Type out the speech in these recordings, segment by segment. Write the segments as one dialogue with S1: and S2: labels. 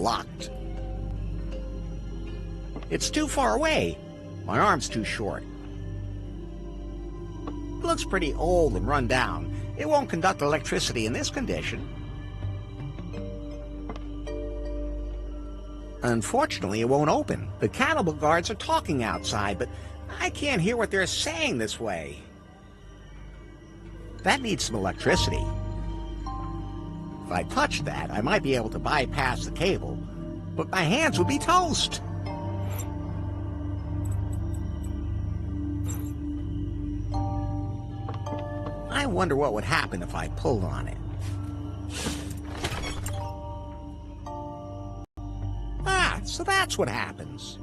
S1: Locked. It's too far away. My arm's too short. It looks pretty old and run down. It won't conduct electricity in this condition. Unfortunately, it won't open. The cannibal guards are talking outside, but I can't hear what they're saying this way. That needs some electricity. If I touched that, I might be able to bypass the cable, but my hands would be toast. I wonder what would happen if I pulled on it. Ah, so that's what happens.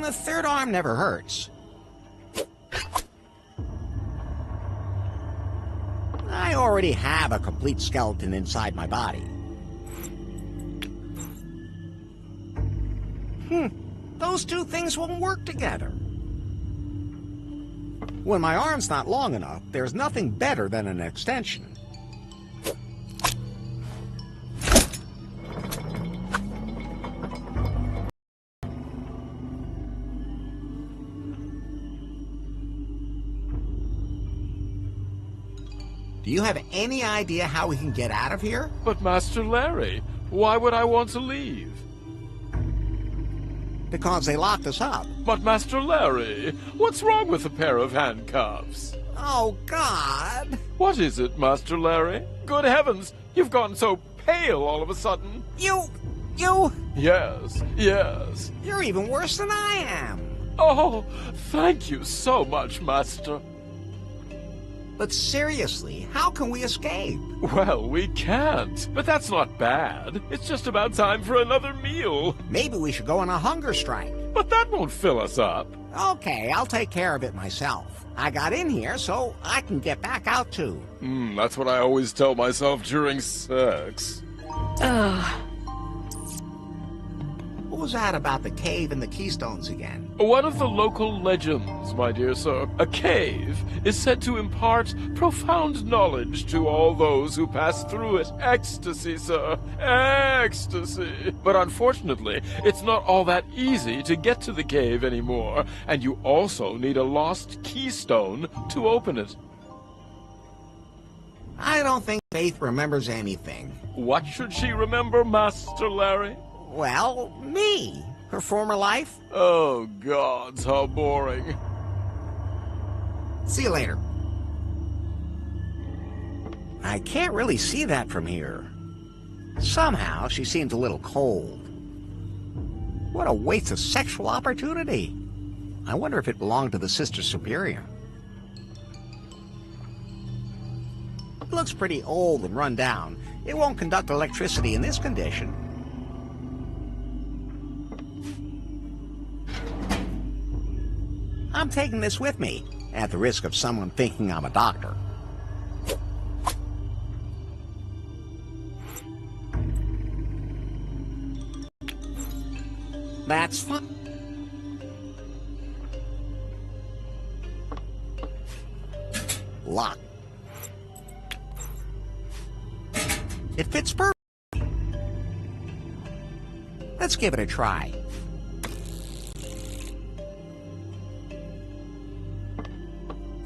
S1: The third arm never hurts. I already have a complete skeleton inside my body. Those two things won't work together. When my arm's not long enough, there's nothing better than an extension. Do you have any idea how we can get out of here?
S2: But Master Larry, why would I want to leave?
S1: Because they locked us up.
S2: But Master Larry, what's wrong with a pair of handcuffs?
S1: Oh, God!
S2: What is it, Master Larry? Good heavens, you've gone so pale all of a sudden.
S1: You...
S2: Yes, yes.
S1: You're even worse than I am.
S2: Oh, thank you so much, Master.
S1: But seriously, how can we escape?
S2: Well, we can't, but that's not bad. It's just about time for another meal.
S1: Maybe we should go on a hunger strike.
S2: But that won't fill us up.
S1: Okay, I'll take care of it myself. I got in here, so I can get back out too.
S2: That's what I always tell myself during sex.
S1: What was that about the cave and the keystones again?
S2: One of the local legends, my dear sir. A cave is said to impart profound knowledge to all those who pass through it. Ecstasy, sir. Ecstasy. But unfortunately, it's not all that easy to get to the cave anymore, and you also need a lost keystone to open it.
S1: I don't think Faith remembers anything.
S2: What should she remember, Master Larry?
S1: Well, me. Her former life.
S2: Oh, gods, how boring.
S1: See you later. I can't really see that from here. Somehow, she seems a little cold. What a waste of sexual opportunity. I wonder if it belonged to the Sister Superior. It looks pretty old and run down. It won't conduct electricity in this condition. I'm taking this with me, at the risk of someone thinking I'm a doctor. That's fun. Lock. It fits perfectly. Let's give it a try.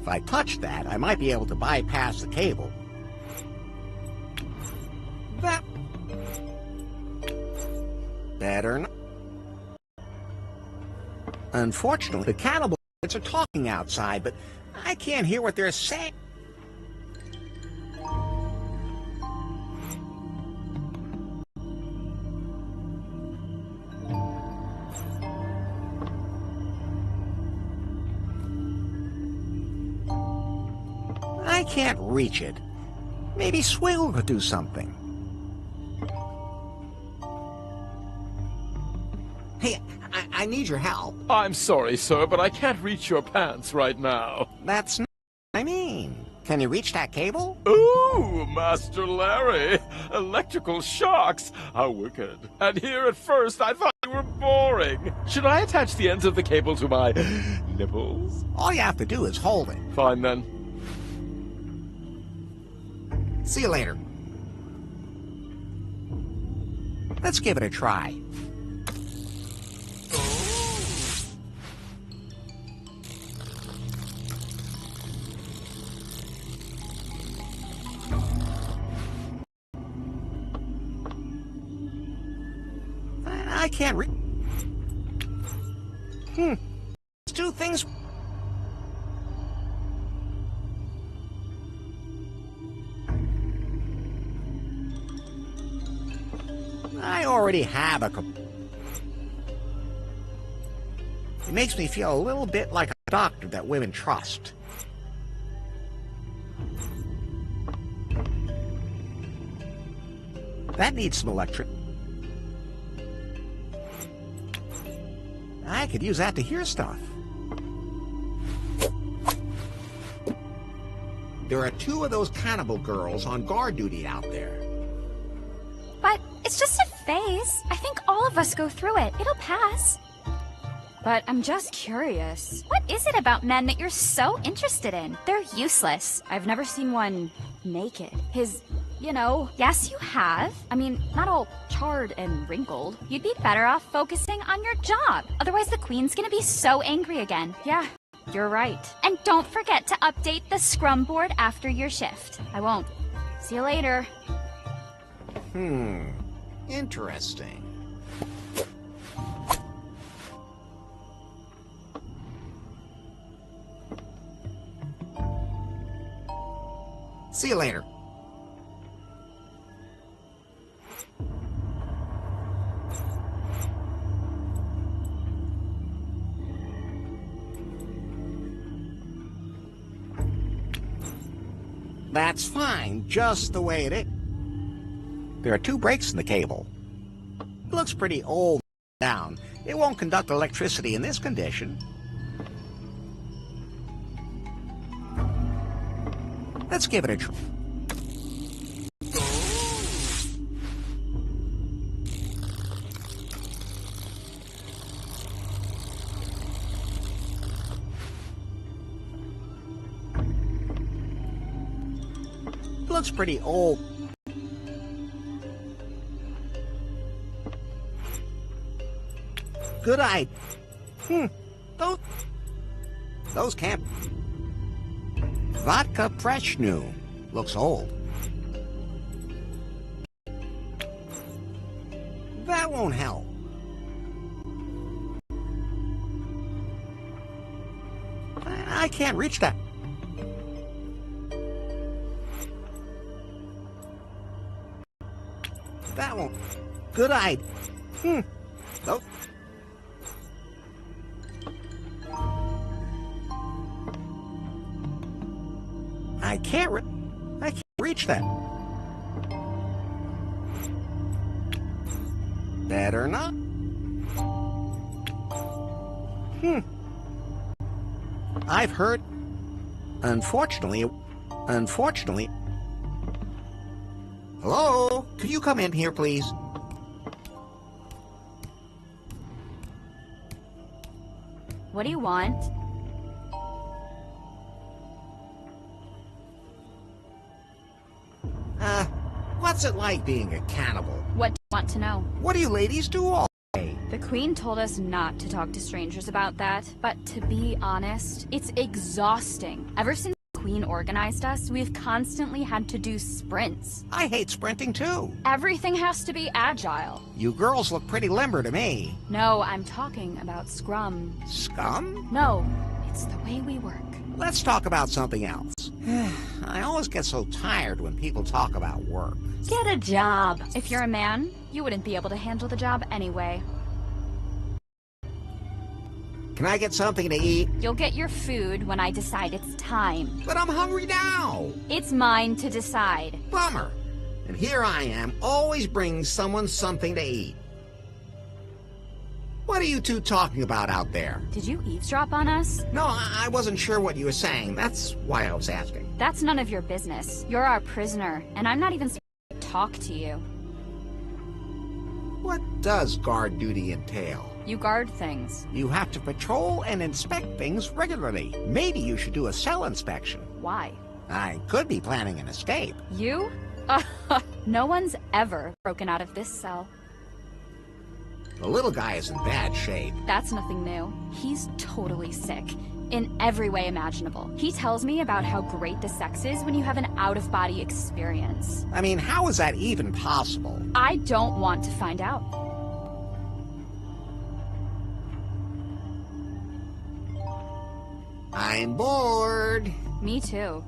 S1: If I touch that, I might be able to bypass the cable. That... better not. Unfortunately, the cannibal guards are talking outside, but I can't hear what they're saying. I can't reach it. Maybe Swiggle could do something. Hey, I need your help.
S2: I'm sorry, sir, but I can't reach your pants right now.
S1: That's not what I mean. Can you reach that cable?
S2: Ooh, Master Larry. Electrical shocks. How wicked. And here at first I thought you were boring. Should I attach the ends of the cable to my nipples?
S1: All you have to do is hold it.
S2: Fine then.
S1: See you later. Let's give it a try. I can't Let's do things. I already have a... It makes me feel a little bit like a doctor that women trust. That needs some electric. I could use that to hear stuff. There are 2 of those cannibal girls on guard duty out there.
S3: But it's just a phase. I think all of us go through it. It'll pass. But I'm just curious. What is it about men that you're so interested in? They're useless. I've never seen one naked. You know, yes, you have. I mean, not all charred and wrinkled. You'd be better off focusing on your job. Otherwise, the Queen's gonna be so angry again. Yeah, you're right. And don't forget to update the scrum board after your shift. I won't. See you later.
S1: Interesting. See you later. That's fine, just the way it is. There are 2 breaks in the cable. It looks pretty old down. It won't conduct electricity in this condition. Let's give it a try. Looks pretty old. Good idea. Those can't. Vodka fresh new. Looks old. That won't help. I can't reach that. That won't. Good idea. Nope. I can't reach that. Better not. I've heard. Unfortunately. Hello? Could you come in here, please?
S3: What do you want?
S1: What's it like being a cannibal?
S3: What do you want to know?
S1: What do you ladies do all day?
S3: The Queen told us not to talk to strangers about that, but to be honest, it's exhausting. Ever since the Queen organized us, we've constantly had to do sprints.
S1: I hate sprinting too.
S3: Everything has to be agile.
S1: You girls look pretty limber to me.
S3: No, I'm talking about scrum.
S1: Scum?
S3: No, it's the way we work.
S1: Let's talk about something else. I always get so tired when people talk about work.
S3: Get a job. If you're a man, you wouldn't be able to handle the job anyway.
S1: Can I get something to eat?
S3: You'll get your food when I decide it's time.
S1: But I'm hungry now.
S3: It's mine to decide.
S1: Bummer. And here I am, always bringing someone something to eat. What are you two talking about out there?
S3: Did you eavesdrop on us?
S1: No, I wasn't sure what you were saying. That's why I was asking.
S3: That's none of your business. You're our prisoner, and I'm not even supposed to talk to you.
S1: What does guard duty entail?
S3: You guard things.
S1: You have to patrol and inspect things regularly. Maybe you should do a cell inspection.
S3: Why?
S1: I could be planning an escape.
S3: You? No one's ever broken out of this cell.
S1: The little guy is in bad shape.
S3: That's nothing new. He's totally sick. In every way imaginable. He tells me about how great the sex is when you have an out-of-body experience.
S1: I mean, how is that even possible?
S3: I don't want to find out.
S1: I'm bored.
S3: Me too.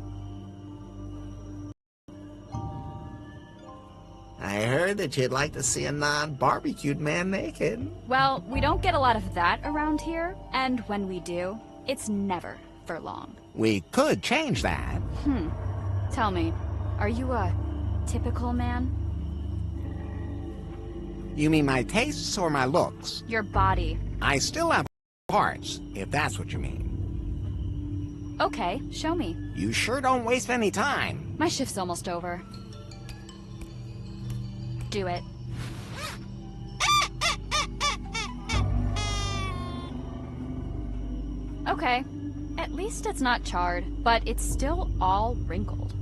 S1: I heard that you'd like to see a non-barbecued man naked.
S3: Well, we don't get a lot of that around here, and when we do, it's never for long.
S1: We could change that.
S3: Tell me, are you a typical man?
S1: You mean my tastes or my looks?
S3: Your body.
S1: I still have parts, if that's what you mean.
S3: Okay, show me.
S1: You sure don't waste any time.
S3: My shift's almost over. Do it. Okay. At least it's not charred, but it's still all wrinkled.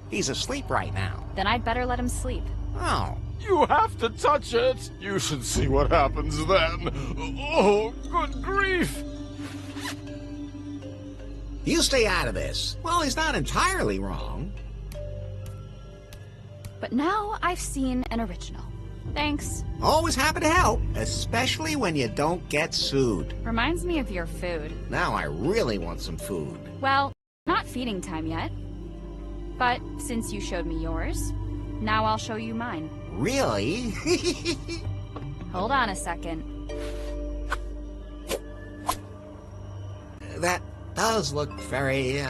S1: He's asleep right now.
S3: Then I'd better let him sleep.
S1: Oh.
S2: You have to touch it! You should see what happens then. Oh, good grief!
S1: You stay out of this. Well, he's not entirely wrong.
S3: But now I've seen an original. Thanks.
S1: Always happy to help, especially when you don't get sued.
S3: Reminds me of your food.
S1: Now I really want some food.
S3: Well, not feeding time yet. But since you showed me yours, now I'll show you mine.
S1: Really?
S3: Hold on a second.
S1: That does look very,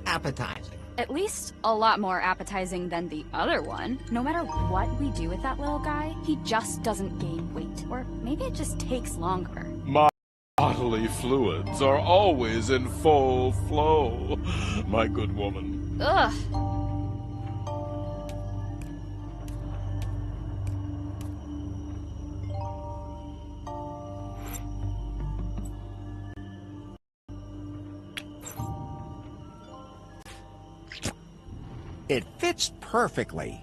S1: appetizing.
S3: At least a lot more appetizing than the other one. No matter what we do with that little guy, he just doesn't gain weight. Or maybe it just takes longer.
S2: My bodily fluids are always in full flow, my good woman.
S3: Ugh.
S1: It fits perfectly.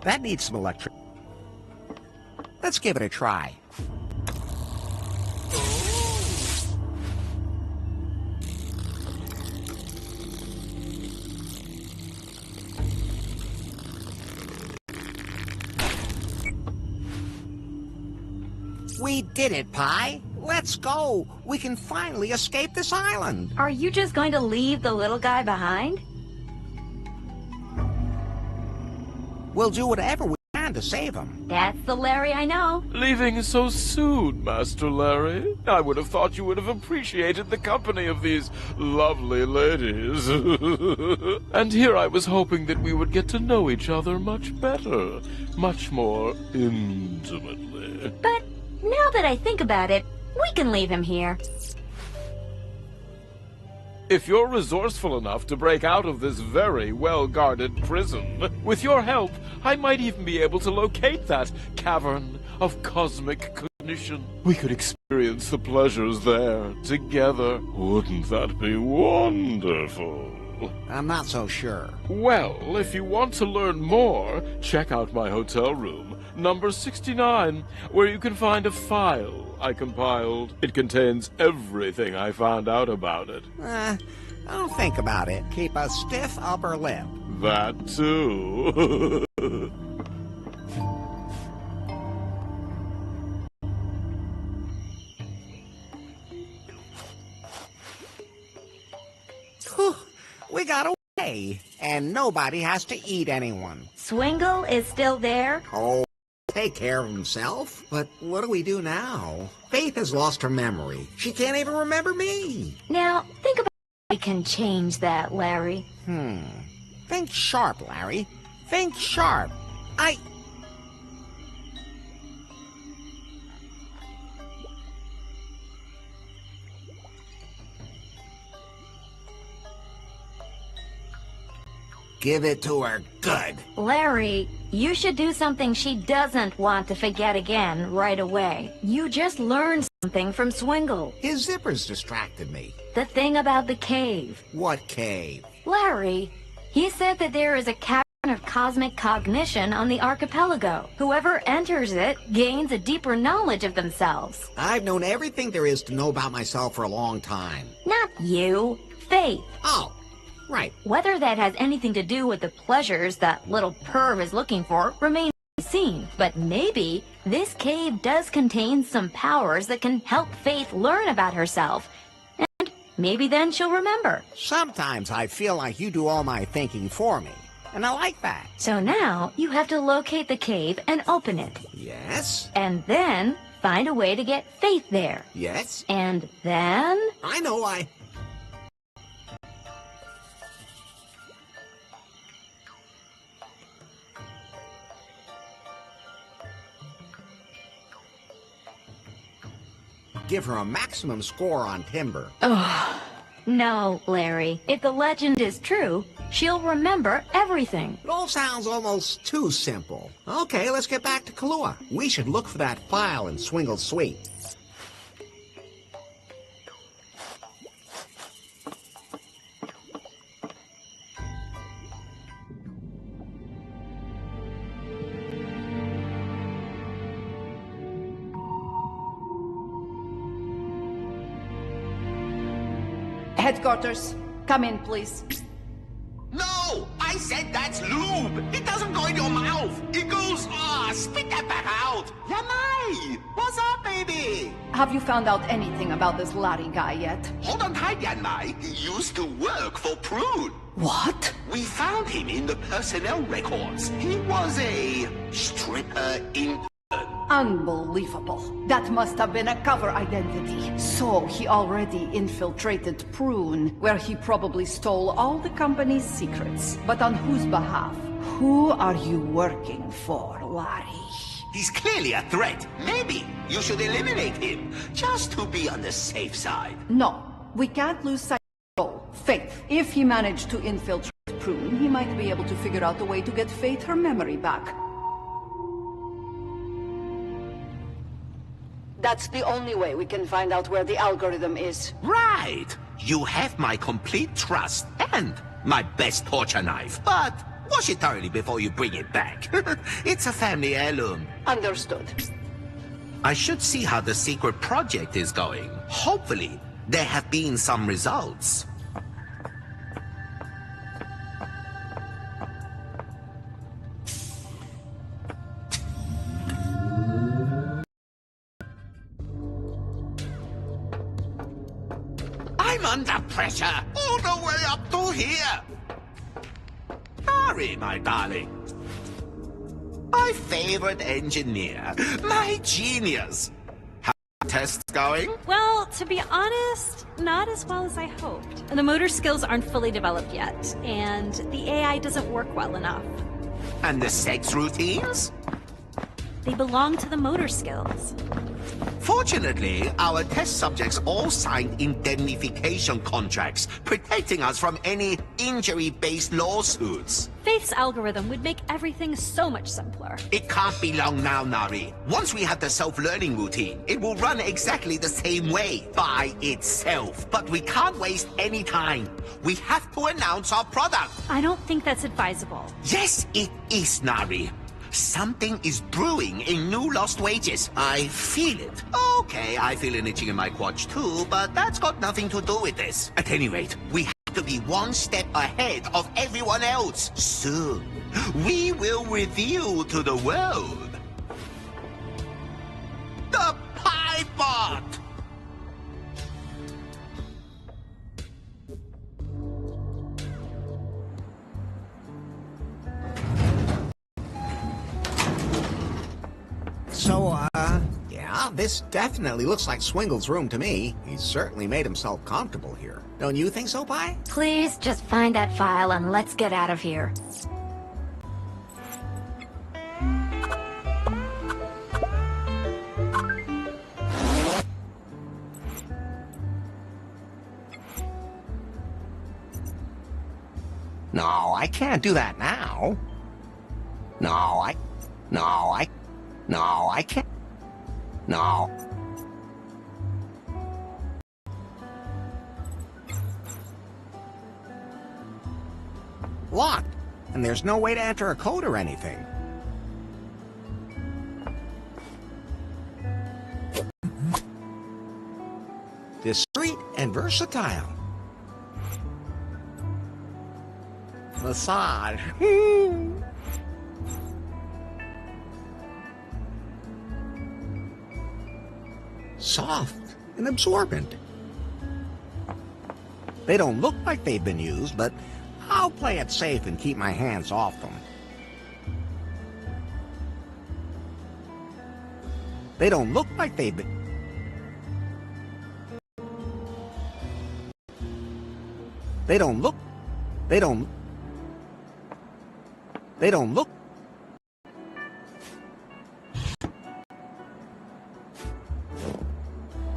S1: That needs some electric. Let's give it a try. We did it, Pi. Let's go. We can finally escape this island.
S4: Are you just going to leave the little guy behind?
S1: We'll do whatever we can to save him.
S4: That's the Larry I know.
S2: Leaving so soon, Master Larry? I would have thought you would have appreciated the company of these lovely ladies. And here I was hoping that we would get to know each other much better, much more intimately.
S4: But now that I think about it, we can leave him here.
S2: If you're resourceful enough to break out of this very well-guarded prison, with your help, I might even be able to locate that cavern of cosmic cognition. We could experience the pleasures there together. Wouldn't that be wonderful?
S1: I'm not so sure.
S2: Well, if you want to learn more, check out my hotel room, number 69, where you can find a file I compiled. It contains everything I found out about it.
S1: Don't think about it. Keep a stiff upper lip.
S2: That too.
S1: Whew, we got away, and nobody has to eat anyone.
S4: Swingle is still there?
S1: Oh, take care of himself. But what do we do now? Faith has lost her memory. She can't even remember me.
S4: Now, think about how we can change that, Larry.
S1: Think sharp, Larry. Think sharp. give it to her good.
S4: Larry, you should do something she doesn't want to forget again right away. You just learned something from Swingle.
S1: His zippers distracted me.
S4: The thing about the cave.
S1: What cave?
S4: Larry, he said that there is a cavern of cosmic cognition on the archipelago. Whoever enters it gains a deeper knowledge of themselves.
S1: I've known everything there is to know about myself for a long time.
S4: Not you, Faith.
S1: Oh, right.
S4: Whether that has anything to do with the pleasures that little perv is looking for remains to be seen. But maybe this cave does contain some powers that can help Faith learn about herself. And maybe then she'll remember.
S1: Sometimes I feel like you do all my thinking for me, and I like that.
S4: So now you have to locate the cave and open it.
S1: Yes?
S4: And then find a way to get Faith there.
S1: Yes?
S4: And then...
S1: I know give her a maximum score on timber.
S4: Ugh. No, Larry. If the legend is true, she'll remember everything.
S1: It all sounds almost too simple. Okay, let's get back to Kahlua. We should look for that file in Swingle's suite.
S5: Headquarters, come in, please.
S6: No! I said that's lube! It doesn't go in your mouth! It goes, spit that back out! Yanai! What's up, baby?
S5: Have you found out anything about this Larry guy yet?
S6: Hold on tight, Yanai. He used to work for Prune.
S5: What?
S6: We found him in the personnel records. He was a stripper in...
S5: Unbelievable. That must have been a cover identity. So he already infiltrated Prune, where he probably stole all the company's secrets. But on whose behalf? Who are you working for, Larry?
S6: He's clearly a threat. Maybe you should eliminate him, just to be on the safe side.
S5: No, we can't lose sight of goal. Faith. If he managed to infiltrate Prune, he might be able to figure out a way to get Faith her memory back. That's the only way we can find out where the algorithm is.
S6: Right! You have my complete trust and my best torture knife. But wash it thoroughly before you bring it back. It's a family heirloom.
S5: Understood.
S6: I should see how the secret project is going. Hopefully, there have been some results. I'm under pressure all the way up to here. Sorry, my darling. My favorite engineer, my genius. How are tests going?
S7: Well, to be honest, not as well as I hoped. The motor skills aren't fully developed yet, and the AI doesn't work well enough.
S6: And the sex routines?
S7: They belong to the motor skills.
S6: Fortunately, our test subjects all signed indemnification contracts, protecting us from any injury-based lawsuits.
S7: Faith's algorithm would make everything so much simpler.
S6: It can't be long now, Nari. Once we have the self-learning routine, it will run exactly the same way, by itself. But we can't waste any time. We have to announce our product.
S7: I don't think that's advisable.
S6: Yes, it is, Nari. Something is brewing in New Lost Wages. I feel it. Okay, I feel an itching in my quads too, but that's got nothing to do with this. At any rate, we have to be one step ahead of everyone else. Soon, we will reveal to the world the Pie Bot!
S1: So, yeah, this definitely looks like Swingle's room to me. He's certainly made himself comfortable here. Don't you think so, Pi?
S4: Please just find that file and let's get out of here.
S1: No, I can't do that now. No, I can't. No. Locked, and there's no way to enter a code or anything. Discreet and versatile. Massage. Soft and absorbent. They don't look like they've been used, but I'll play it safe and keep my hands off them. They don't look like they've been... They don't look... They don't look...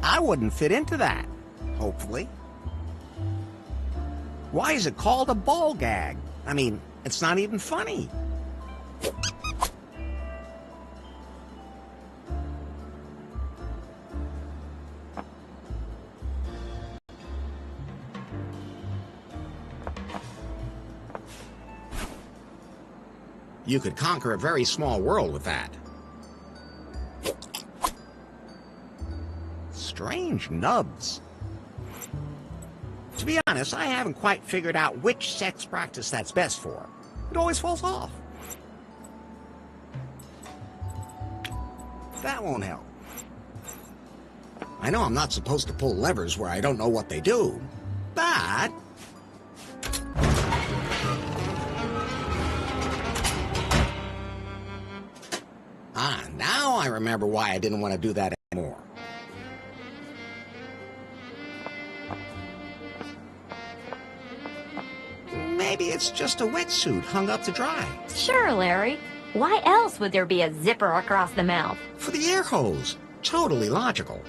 S1: I wouldn't fit into that, hopefully. Why is it called a ball gag? I mean, it's not even funny. You could conquer a very small world with that. Strange nubs. To be honest, I haven't quite figured out which sex practice that's best for. It always falls off. That won't help. I know I'm not supposed to pull levers where I don't know what they do, but... Now I remember why I didn't want to do that anymore. Maybe it's just a wetsuit hung up to dry.
S4: Sure, Larry. Why else would there be a zipper across the mouth?
S1: For the air hose. Totally logical.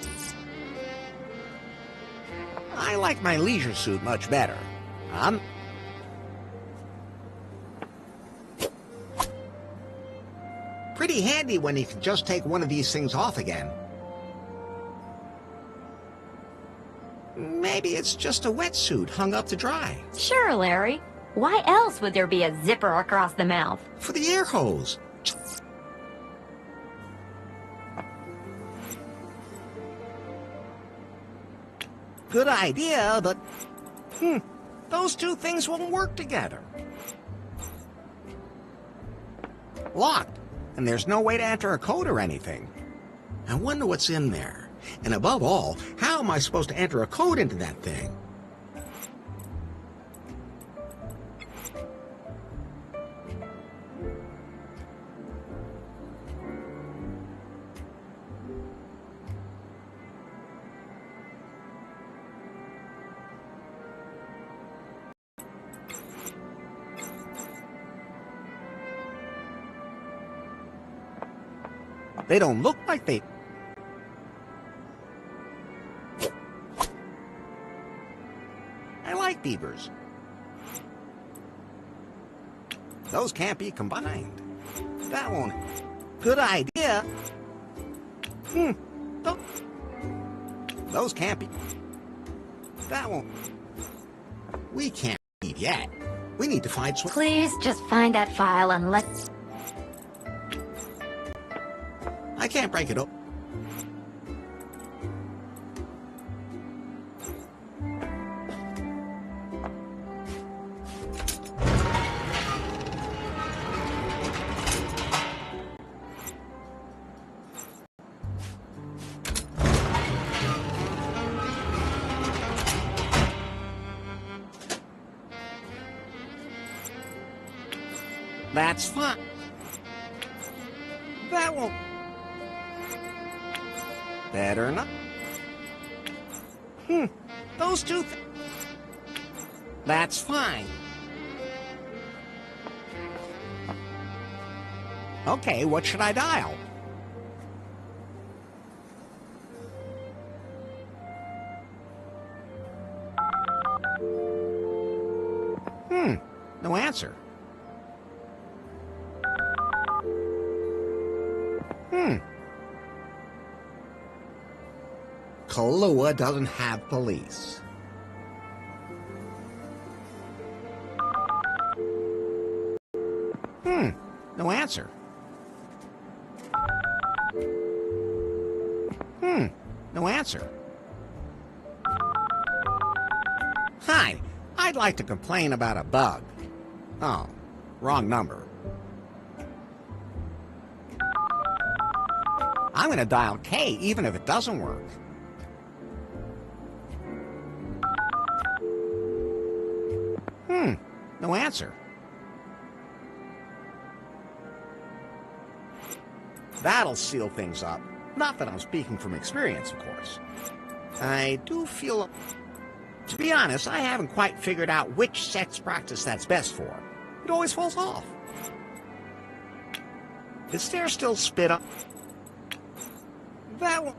S1: I like my leisure suit much better. Pretty handy when you can just take one of these things off again. Maybe it's just a wetsuit hung up to dry.
S4: Sure, Larry. Why else would there be a zipper across the mouth?
S1: For the air hose. Good idea, but... those two things won't work together. Locked, and there's no way to enter a code or anything. I wonder what's in there. And above all, how am I supposed to enter a code into that thing? They don't look like they... I like beavers. Those can't be combined. That won't... Good idea. Those can't be... That won't... We can't leave yet. We need to find...
S4: Please just find that file and let's...
S1: I can't break it up. That's fine. That won't... Better not. Those two... That's fine. Okay, what should I dial? No answer. answer. Kahlua doesn't have police. No answer. No answer. Hi, I'd like to complain about a bug. Oh, wrong number. I'm gonna dial K even if it doesn't work. No answer. That'll seal things up. Not that I'm speaking from experience, of course. I do feel... To be honest, I haven't quite figured out which sex practice that's best for. It always falls off. Is there still spit up? That one...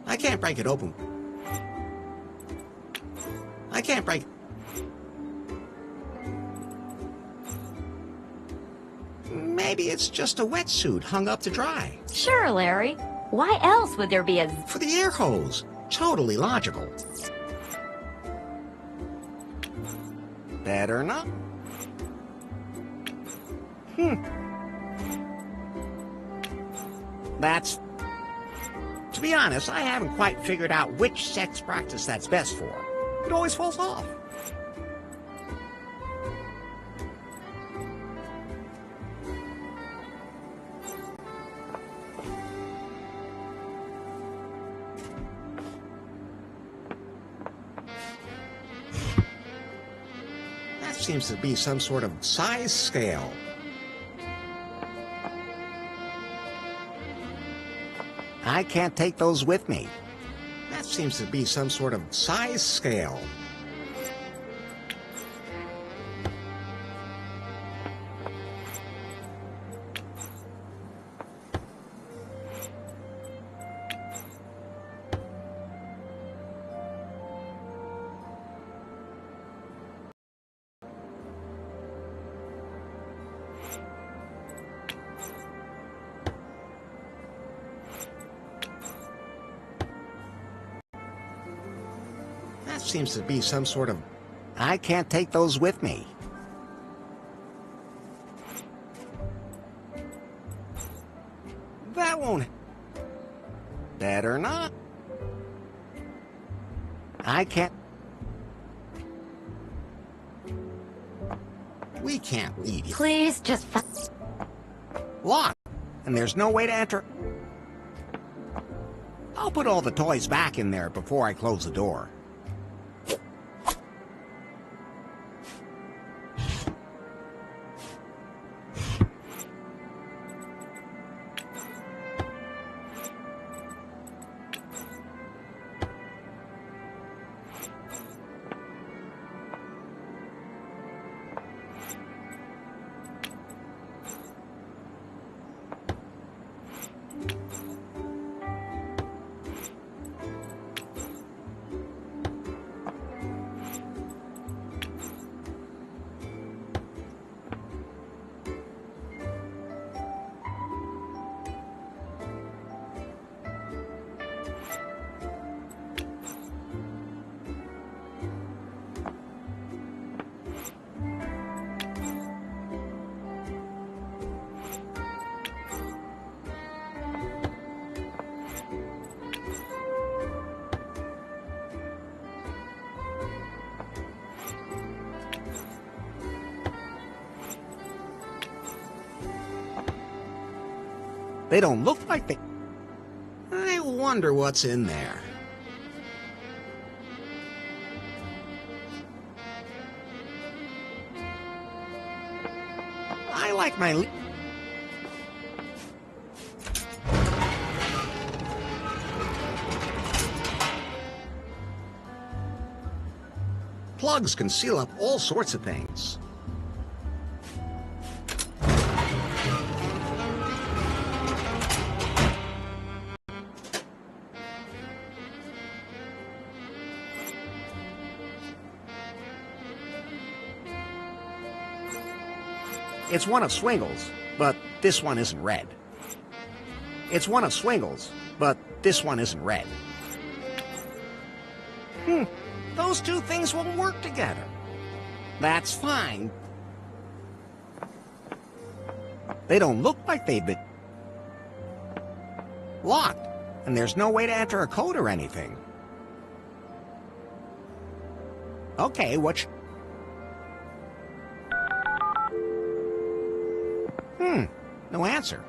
S1: I can't break it open. I can't break... Maybe it's just a wetsuit hung up to dry.
S4: Sure, Larry. Why else would there be a...
S1: For the air hose. Totally logical. Better not. That's... To be honest, I haven't quite figured out which sex practice that's best for. It always falls off. Seems to be some sort of size scale. I can't take those with me. That seems to be some sort of size scale. Seems to be some sort of... I can't take those with me. That won't... Better not. I can't... We can't leave you.
S4: Please, just...
S1: Locked. And there's no way to enter... I'll put all the toys back in there before I close the door. They don't look like they... I wonder what's in there. I like my... Plugs can seal up all sorts of things. It's one of Swingle's, but this one isn't red. It's one of Swingle's, but this one isn't red. Those two things won't work together. That's fine. They don't look like they've been locked, and there's no way to enter a code or anything. Okay, no answer.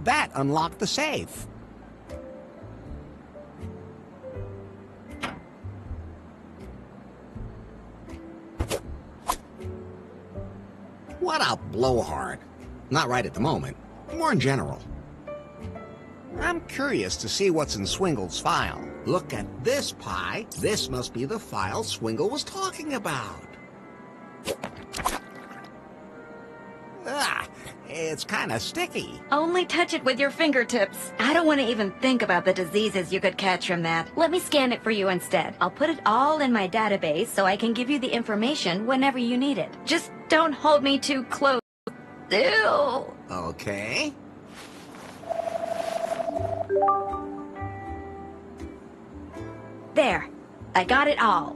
S1: That unlocked the safe. What a blowhard. Not right at the moment. More in general. I'm curious to see what's in Swingle's file. Look at this pie. This must be the file Swingle was talking about. It's kind of sticky.
S4: Only touch it with your fingertips. I don't want to even think about the diseases you could catch from that. Let me scan it for you instead. I'll put it all in my database so I can give you the information whenever you need it. Just don't hold me too close. Ew.
S1: Okay.
S4: There. I got it all.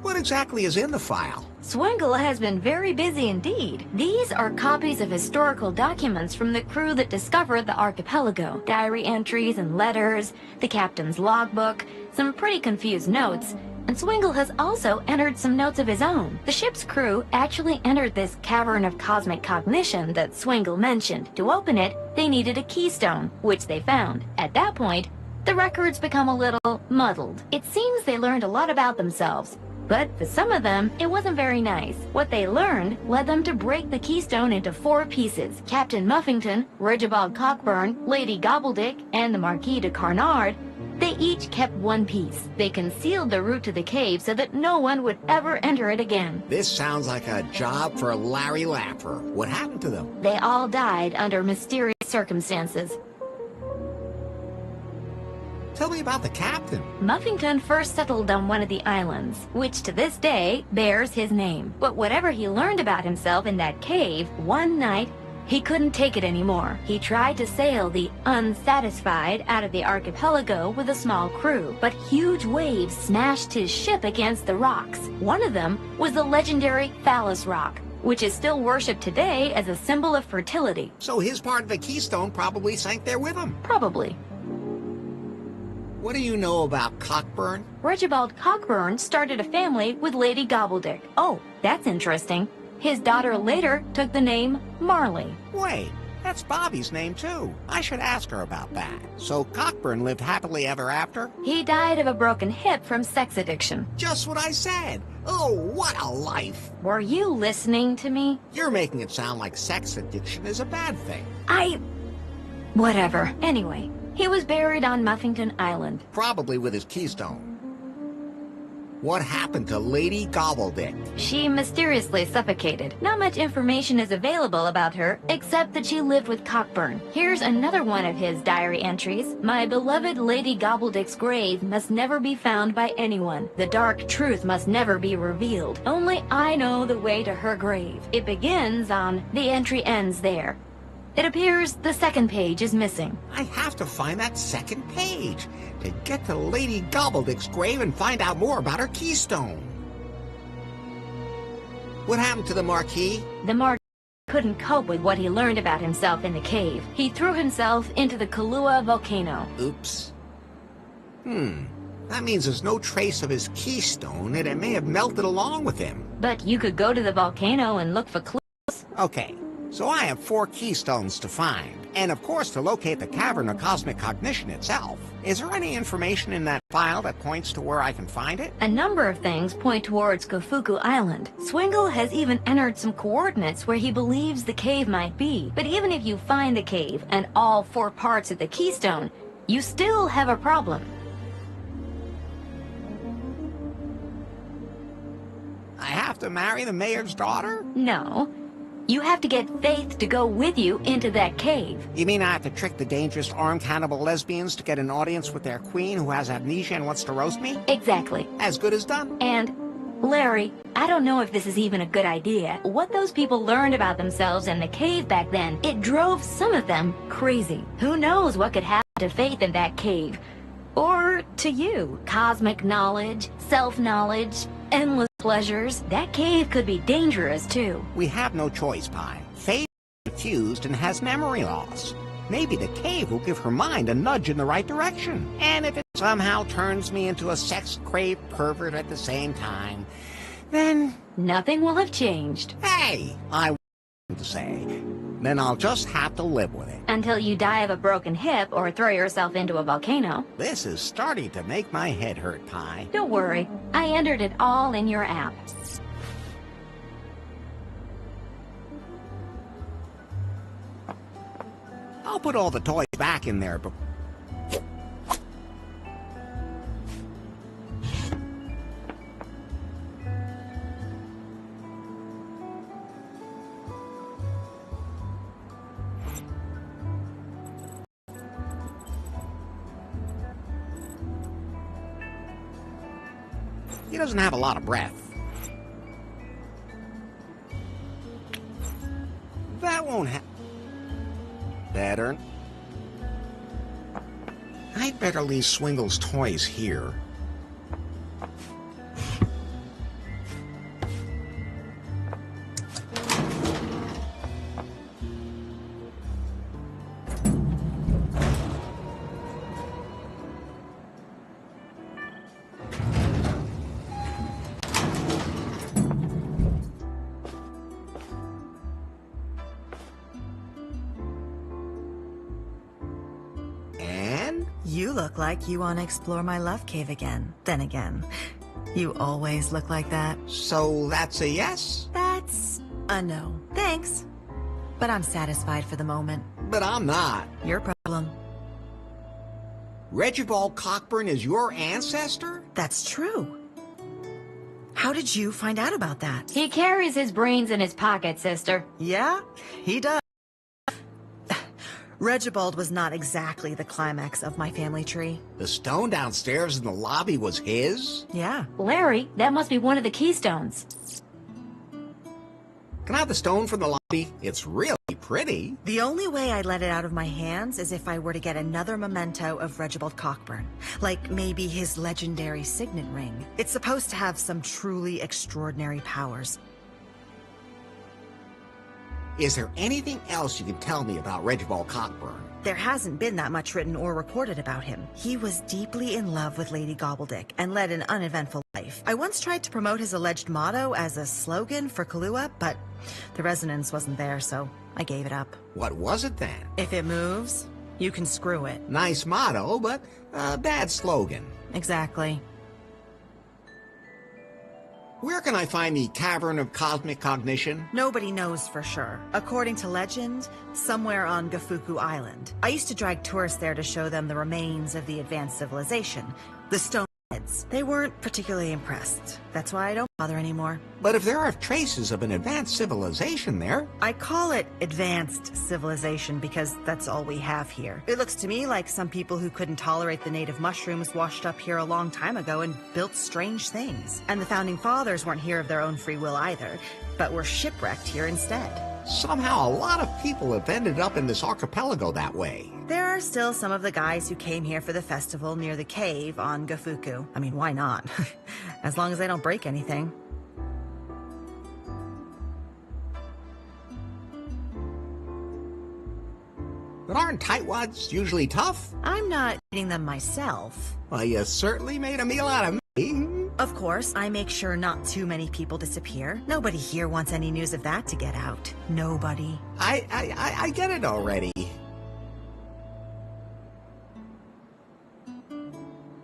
S1: What exactly is in the file?
S4: Swingle has been very busy indeed. These are copies of historical documents from the crew that discovered the archipelago. Diary entries and letters, the captain's logbook, some pretty confused notes, and Swingle has also entered some notes of his own. The ship's crew actually entered this cavern of cosmic cognition that Swingle mentioned. To open it, they needed a keystone, which they found. At that point, the records become a little muddled. It seems they learned a lot about themselves. But for some of them, it wasn't very nice. What they learned led them to break the keystone into 4 pieces. Captain Muffington, Regibald Cockburn, Lady Gobbledick, and the Marquis de Carnard, they each kept 1 piece. They concealed the route to the cave so that no one would ever enter it again.
S1: This sounds like a job for Larry Laffer. What happened to them?
S4: They all died under mysterious circumstances.
S1: Tell me about the captain.
S4: Muffington first settled on one of the islands, which to this day bears his name. But whatever he learned about himself in that cave, one night, he couldn't take it anymore. He tried to sail the Unsatisfied out of the archipelago with a small crew, but huge waves smashed his ship against the rocks. One of them was the legendary Phallus Rock, which is still worshipped today as a symbol of fertility.
S1: So his part of the keystone probably sank there with him.
S4: Probably.
S1: What do you know about Cockburn?
S4: Regibald Cockburn started a family with Lady Gobbledick. Oh, that's interesting. His daughter later took the name Marley.
S1: Wait, that's Bobby's name too. I should ask her about that. So Cockburn lived happily ever after?
S4: He died of a broken hip from sex addiction.
S1: Just what I said. Oh, what a life.
S4: Were you listening to me?
S1: You're making it sound like sex addiction is a bad thing.
S4: Whatever. Anyway, he was buried on Muffington Island.
S1: Probably with his keystone. What happened to Lady Gobbledick?
S4: She mysteriously suffocated. Not much information is available about her, except that she lived with Cockburn. Here's another one of his diary entries. My beloved Lady Gobbledick's grave must never be found by anyone. The dark truth must never be revealed. Only I know the way to her grave. It begins on, the entry ends there. It appears the second page is missing.
S1: I have to find that second page to get to Lady Gobbledick's grave and find out more about her keystone. What happened to the Marquis?
S4: The Marquis couldn't cope with what he learned about himself in the cave. He threw himself into the Kahlua volcano.
S1: Oops. That means there's no trace of his keystone, and it may have melted along with him.
S4: But you could go to the volcano and look for clues.
S1: Okay. So I have 4 keystones to find, and of course to locate the Cavern of Cosmic Cognition itself. Is there any information in that file that points to where I can find it?
S4: A number of things point towards Kofuku Island. Swingle has even entered some coordinates where he believes the cave might be. But even if you find the cave and all 4 parts of the keystone, you still have a problem.
S1: I have to marry the mayor's daughter?
S4: No. You have to get Faith to go with you into that cave.
S1: You mean I have to trick the dangerous armed cannibal lesbians to get an audience with their queen who has amnesia and wants to roast me?
S4: Exactly.
S1: As good as done.
S4: And, Larry, I don't know if this is even a good idea. What those people learned about themselves in the cave back then, it drove some of them crazy. Who knows what could happen to Faith in that cave? Or to you. Cosmic knowledge, self-knowledge, endless pleasures. That cave could be dangerous, too.
S1: We have no choice, Pi. Faith is confused and has memory loss. Maybe the cave will give her mind a nudge in the right direction. And if it somehow turns me into a sex-craved pervert at the same time, then...
S4: nothing will have changed.
S1: Hey! I want to say. Then I'll just have to live with it.
S4: Until you die of a broken hip or throw yourself into a volcano.
S1: This is starting to make my head hurt, Pi.
S4: Don't worry. I entered it all in your app.
S1: I'll put all the toys back in there, but... He doesn't have a lot of breath. That won't happen. Better. I'd better leave Swingle's toys here.
S8: You look like you want to explore my love cave again. Then again, you always look like that.
S1: So that's a yes?
S8: That's a no. Thanks. But I'm satisfied for the moment.
S1: But I'm not.
S8: Your problem.
S1: Regibald Cockburn is your ancestor?
S8: That's true. How did you find out about that?
S4: He carries his brains in his pocket, sister.
S8: Yeah, he does. Regibald was not exactly the climax of my family tree.
S1: The stone downstairs in the lobby was his?
S8: Yeah.
S4: Larry, that must be one of the keystones.
S1: Can I have the stone from the lobby? It's really pretty.
S8: The only way I'd let it out of my hands is if I were to get another memento of Regibald Cockburn. Like maybe his legendary signet ring. It's supposed to have some truly extraordinary powers.
S1: Is there anything else you can tell me about Regibald Cockburn?
S8: There hasn't been that much written or recorded about him. He was deeply in love with Lady Gobbledick and led an uneventful life. I once tried to promote his alleged motto as a slogan for Kahlua, but the resonance wasn't there, so I gave it up.
S1: What was it then?
S8: If it moves, you can screw it.
S1: Nice motto, but a bad slogan.
S8: Exactly.
S1: Where can I find the Cavern of Cosmic Cognition?
S8: Nobody knows for sure. According to legend, somewhere on Gafuku Island. I used to drag tourists there to show them the remains of the advanced civilization, the stone heads. They weren't particularly impressed. That's why I don't bother anymore.
S1: But if there are traces of an advanced civilization there...
S8: I call it advanced civilization because that's all we have here. It looks to me like some people who couldn't tolerate the native mushrooms washed up here a long time ago and built strange things. And the founding fathers weren't here of their own free will either, but were shipwrecked here instead.
S1: Somehow a lot of people have ended up in this archipelago that way.
S8: There are still some of the guys who came here for the festival near the cave on Gafuku. I mean, why not? As long as they don't break anything.
S1: But aren't tightwads usually tough?
S8: I'm not eating them myself.
S1: Well, you certainly made a meal out of me.
S8: Of course, I make sure not too many people disappear. Nobody here wants any news of that to get out. Nobody.
S1: I get it already.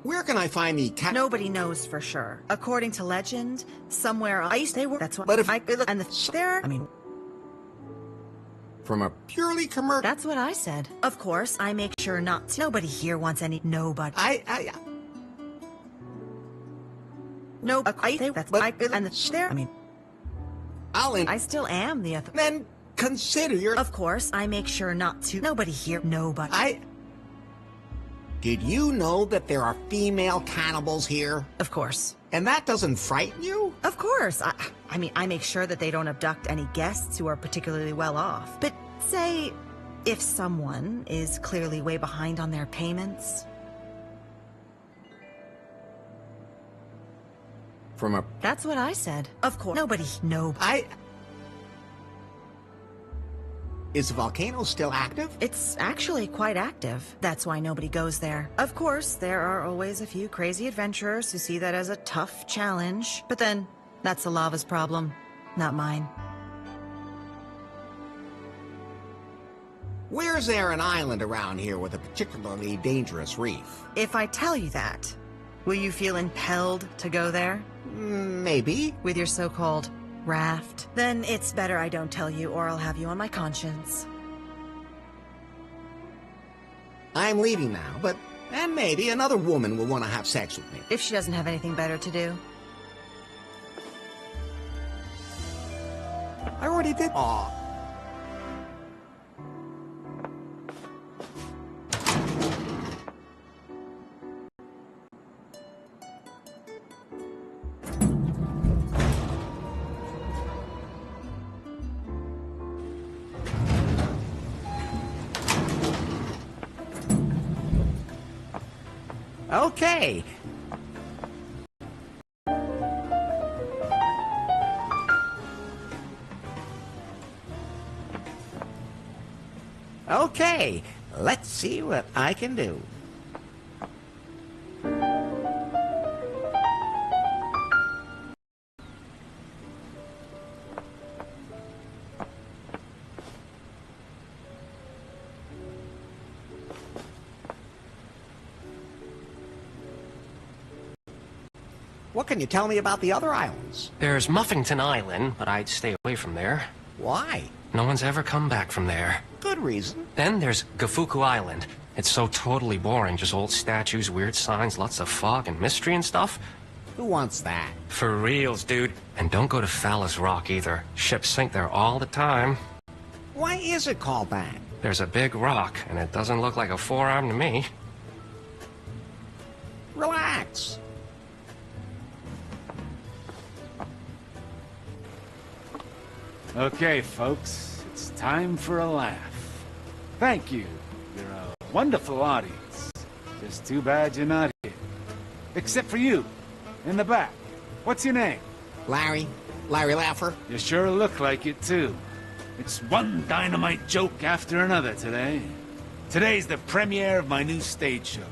S1: Where can I find the
S8: Nobody knows for sure. According to legend, somewhere I used they were. That's what.
S1: But if
S8: I look and there. I mean,
S1: from a purely commercial.
S8: That's what I said. Of course, I make sure not to. Nobody here wants any. Nobody.
S1: No.
S8: That's what I and there. I mean. I still am the
S1: Then consider your...
S8: Of course, I make sure not to. Nobody here. Nobody.
S1: Did you know that there are female cannibals here?
S8: Of course.
S1: And that doesn't frighten you?
S8: Of course. I mean, I make sure that they don't abduct any guests who are particularly well off. But say, if someone is clearly way behind on their payments... That's what I said. Of course. Nobody.
S1: Is the volcano still active?
S8: It's actually quite active. That's why nobody goes there. Of course, there are always a few crazy adventurers who see that as a tough challenge. But then, that's the lava's problem, not mine.
S1: Where's there an island around here with a particularly dangerous reef?
S8: If I tell you that, will you feel impelled to go there?
S1: Maybe.
S8: With your so-called raft? Then it's better I don't tell you, or I'll have you on my conscience.
S1: I'm leaving now, and maybe another woman will want to have sex with me.
S8: If she doesn't have anything better to do.
S1: I already did. Aw. Okay. Okay, let's see what I can do. What can you tell me about the other islands?
S9: There's Muffington Island, but I'd stay away from there.
S1: Why?
S9: No one's ever come back from there.
S1: Good reason.
S9: Then there's Gafuku Island. It's so totally boring, just old statues, weird signs, lots of fog and mystery and stuff.
S1: Who wants that?
S9: For reals, dude. And don't go to Phallus Rock either. Ships sink there all the time.
S1: Why is it called that?
S9: There's a big rock, and it doesn't look like a forearm to me.
S1: Relax.
S10: Okay, folks, it's time for a laugh. Thank you. You're a wonderful audience. Just too bad you're not here. Except for you, in the back. What's your name?
S1: Larry. Larry Laffer.
S10: You sure look like it, too. It's one dynamite joke after another today. Today's the premiere of my new stage show,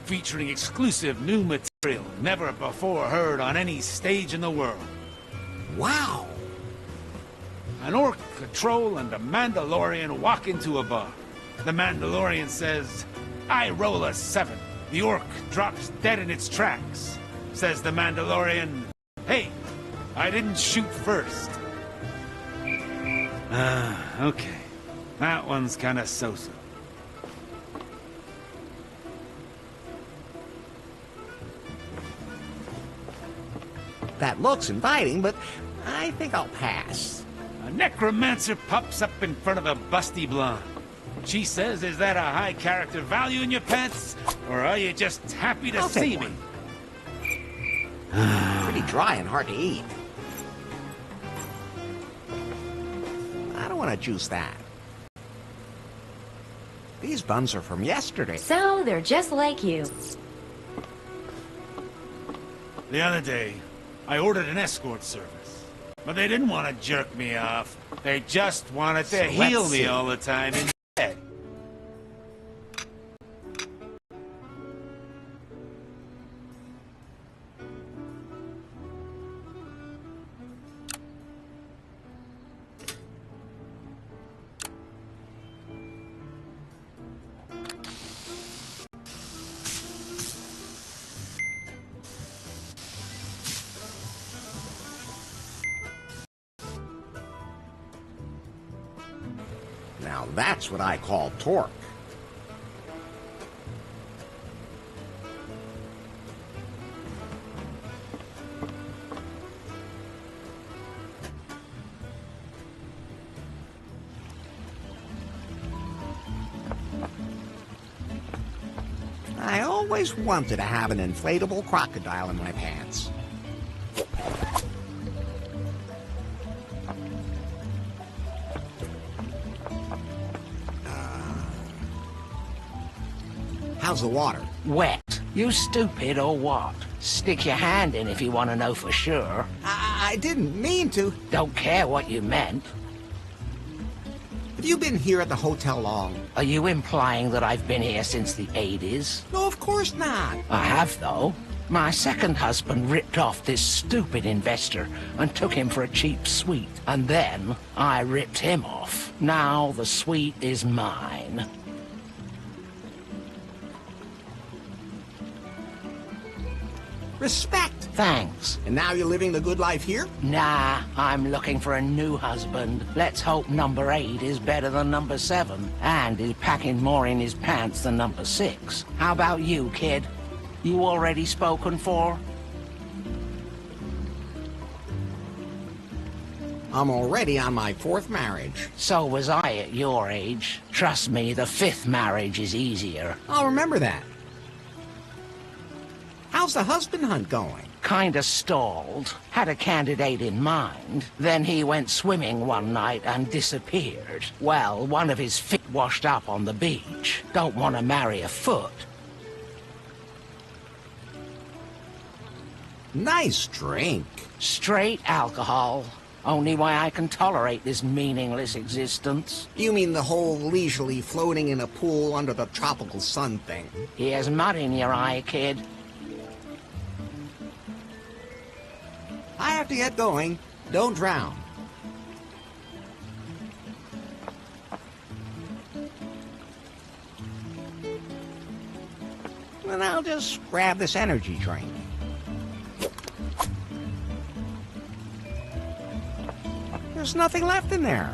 S10: featuring exclusive new material never before heard on any stage in the world.
S1: Wow.
S10: An orc, a troll, and a Mandalorian walk into a bar. The Mandalorian says, "I roll a 7." The orc drops dead in its tracks. Says the Mandalorian, "Hey, I didn't shoot first." Okay. That one's kinda so-so.
S1: That looks inviting, but I think I'll pass.
S10: A necromancer pops up in front of a busty blonde. She says, "Is that a high character value in your pants? Or are you just happy to
S1: I'll
S10: see
S1: take
S10: me?"
S1: Pretty dry and hard to eat. I don't want to juice that. These buns are from yesterday.
S4: So they're just like you.
S10: The other day, I ordered an escort service. But they didn't want to jerk me off. They just wanted to heal me all the time instead.
S1: Now that's what I call torque. I always wanted to have an inflatable crocodile in my pants. How's the water?
S11: Wet. You stupid or what? Stick your hand in if you want to know for sure.
S1: I didn't mean to.
S11: Don't care what you meant.
S1: Have you been here at the hotel long?
S11: Are you implying that I've been here since the 80s?
S1: No, of course not.
S11: I have, though. My second husband ripped off this stupid investor and took him for a cheap suite. And then I ripped him off. Now the suite is mine.
S1: Respect.
S11: Thanks.
S1: And now you're living the good life here?
S11: Nah, I'm looking for a new husband. Let's hope number 8 is better than number 7, and is packing more in his pants than number 6. How about you, kid? You already spoken for?
S1: I'm already on my 4th marriage.
S11: So was I at your age. Trust me, the 5th marriage is easier.
S1: I'll remember that. How's the husband hunt going?
S11: Kinda stalled. Had a candidate in mind. Then he went swimming one night and disappeared. Well, one of his feet washed up on the beach. Don't want to marry a foot.
S1: Nice drink.
S11: Straight alcohol. Only way I can tolerate this meaningless existence.
S1: You mean the whole leisurely floating in a pool under the tropical sun thing?
S11: Here's mud in your eye, kid.
S1: I have to get going. Don't drown. Then I'll just grab this energy drink. There's nothing left in there.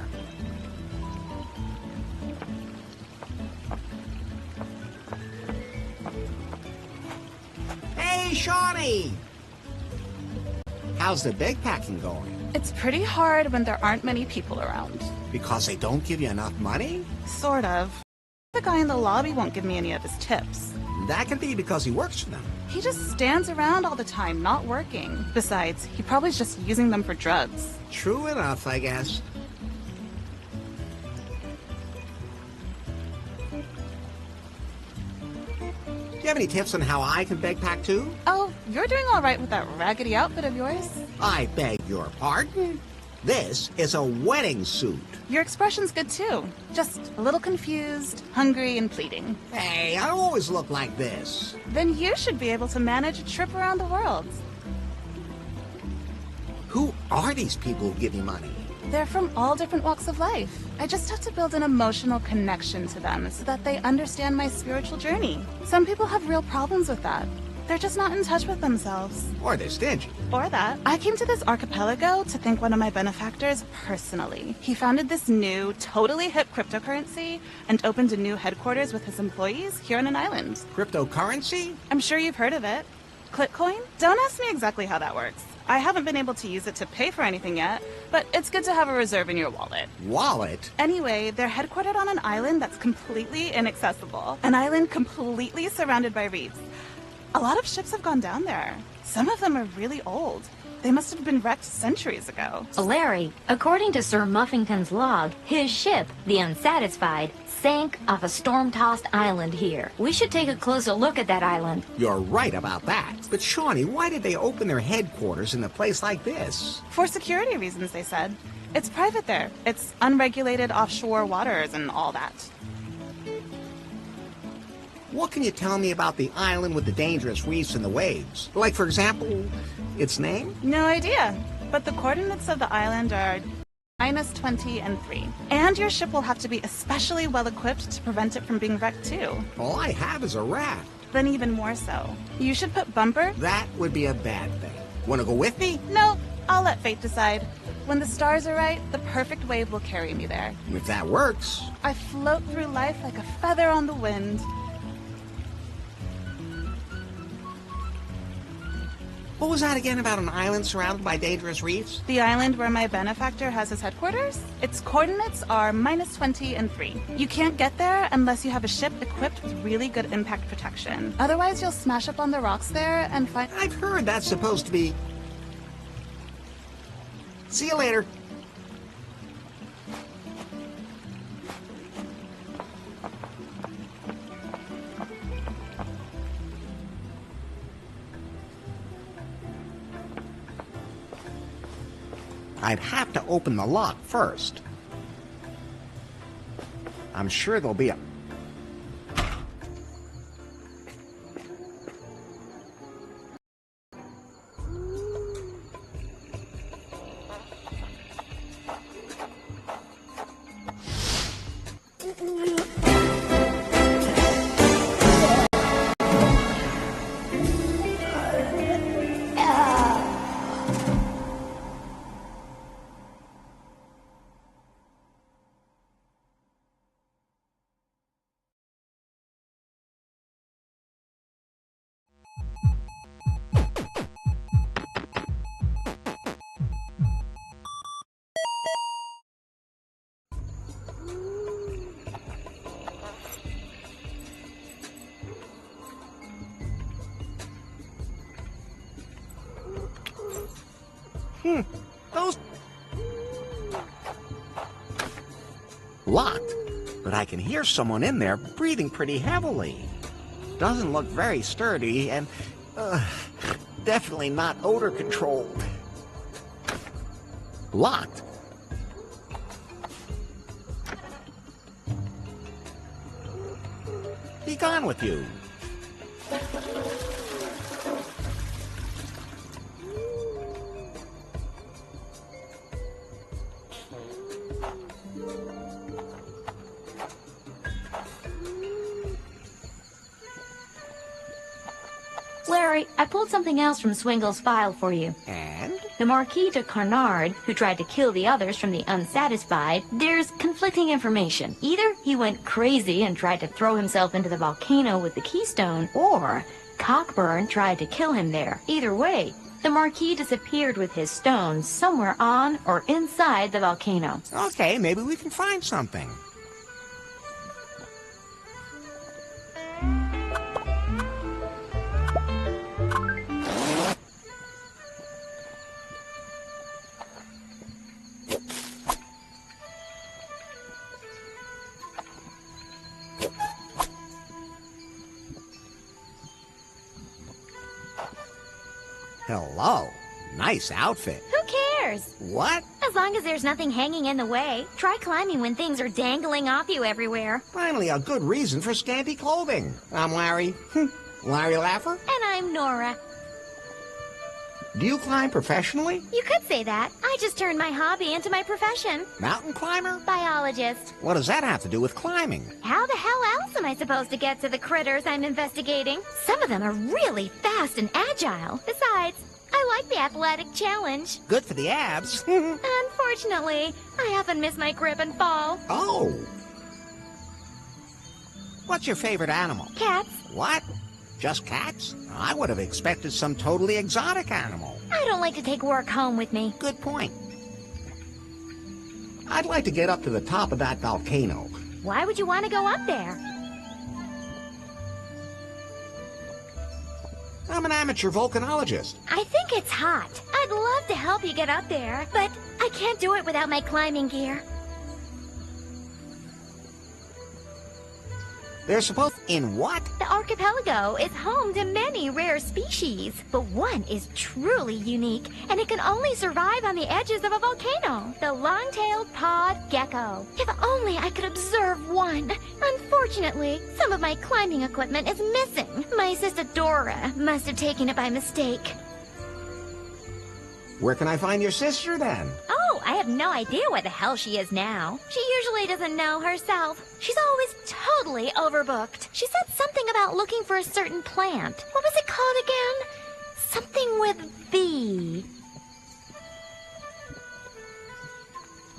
S1: Hey, Shawnee! How's the bag packing going?
S12: It's pretty hard when there aren't many people around.
S1: Because they don't give you enough money?
S12: Sort of. The guy in the lobby won't give me any of his tips.
S1: That can be because he works for them.
S12: He just stands around all the time, not working. Besides, he probably's just using them for drugs.
S1: True enough, I guess. Do you have any tips on how I can bag pack too?
S12: Oh, you're doing all right with that raggedy outfit of yours.
S1: I beg your pardon? This is a wedding suit.
S12: Your expression's good too. Just a little confused, hungry, and pleading.
S1: Hey, I always look like this.
S12: Then you should be able to manage a trip around the world.
S1: Who are these people who give me money?
S12: They're from all different walks of life. I just have to build an emotional connection to them so that they understand my spiritual journey. Some people have real problems with that. They're just not in touch with themselves.
S1: Or they're stingy.
S12: Or that. I came to this archipelago to thank one of my benefactors personally. He founded this new, totally hip cryptocurrency and opened a new headquarters with his employees here on an island.
S1: Cryptocurrency?
S12: I'm sure you've heard of it. Clitcoin? Don't ask me exactly how that works. I haven't been able to use it to pay for anything yet, but it's good to have a reserve in your wallet.
S1: Wallet?
S12: Anyway, they're headquartered on an island that's completely inaccessible. An island completely surrounded by reefs. A lot of ships have gone down there. Some of them are really old. They must have been wrecked centuries ago.
S4: Larry, according to Sir Muffington's log, his ship, the Unsatisfied, sank off a storm-tossed island here. We should take a closer look at that island.
S1: You're right about that. But Shawnee, why did they open their headquarters in a place like this?
S12: For security reasons, they said. It's private there. It's unregulated offshore waters and all that.
S1: What can you tell me about the island with the dangerous reefs and the waves? Like, for example, its name?
S12: No idea. But the coordinates of the island are -20 and 3. And your ship will have to be especially well equipped to prevent it from being wrecked too.
S1: All I have is a raft.
S12: Then even more so. You should put bumper.
S1: That would be a bad thing. Want to go with me?
S12: No, I'll let fate decide. When the stars are right, the perfect wave will carry me there.
S1: If that works.
S12: I float through life like a feather on the wind.
S1: What was that again about an island surrounded by dangerous reefs?
S12: The island where my benefactor has his headquarters? Its coordinates are -20 and 3. You can't get there unless you have a ship equipped with really good impact protection. Otherwise, you'll smash up on the rocks there and find...
S1: I've heard that's supposed to be... See you later. I'd have to open the lock first. I'm sure there'll be a... Those... Locked, but I can hear someone in there breathing pretty heavily. Doesn't look very sturdy and definitely not odor controlled. Locked. Be gone with you.
S4: Larry, I pulled something else from Swingle's file for you.
S1: And?
S4: The Marquis de Carnard, who tried to kill the others from the Unsatisfied, there's conflicting information. Either he went crazy and tried to throw himself into the volcano with the keystone, or Cockburn tried to kill him there. Either way, the Marquis disappeared with his stone somewhere on or inside the volcano.
S1: Okay, maybe we can find something. Hello. Nice outfit.
S3: Who cares?
S1: What?
S3: As long as there's nothing hanging in the way. Try climbing when things are dangling off you everywhere.
S1: Finally, a good reason for scanty clothing. I'm Larry. Larry Laffer?
S3: And I'm Nora.
S1: Do you climb professionally?
S3: You could say that. I just turned my hobby into my profession.
S1: Mountain climber?
S3: Biologist.
S1: What does that have to do with climbing?
S3: How the hell else am I supposed to get to the critters I'm investigating? Some of them are really fast and agile. Besides, I like the athletic challenge.
S1: Good for the abs.
S3: Unfortunately, I often miss my grip and fall.
S1: Oh. What's your favorite animal?
S3: Cats.
S1: What? Just cats? I would have expected some totally exotic animal.
S3: I don't like to take work home with me.
S1: Good point. I'd like to get up to the top of that volcano.
S3: Why would you want to go up there?
S1: I'm an amateur volcanologist.
S3: I think it's hot. I'd love to help you get up there, but I can't do it without my climbing gear.
S1: They're supposed... In what?
S3: The archipelago is home to many rare species, but one is truly unique, and it can only survive on the edges of a volcano. The long-tailed pod gecko. If only I could observe one. Unfortunately, some of my climbing equipment is missing. My sister Dora must have taken it by mistake.
S1: Where can I find your sister, then?
S3: Oh, I have no idea where the hell she is now. She usually doesn't know herself. She's always totally overbooked. She said something about looking for a certain plant. What was it called again? Something with V.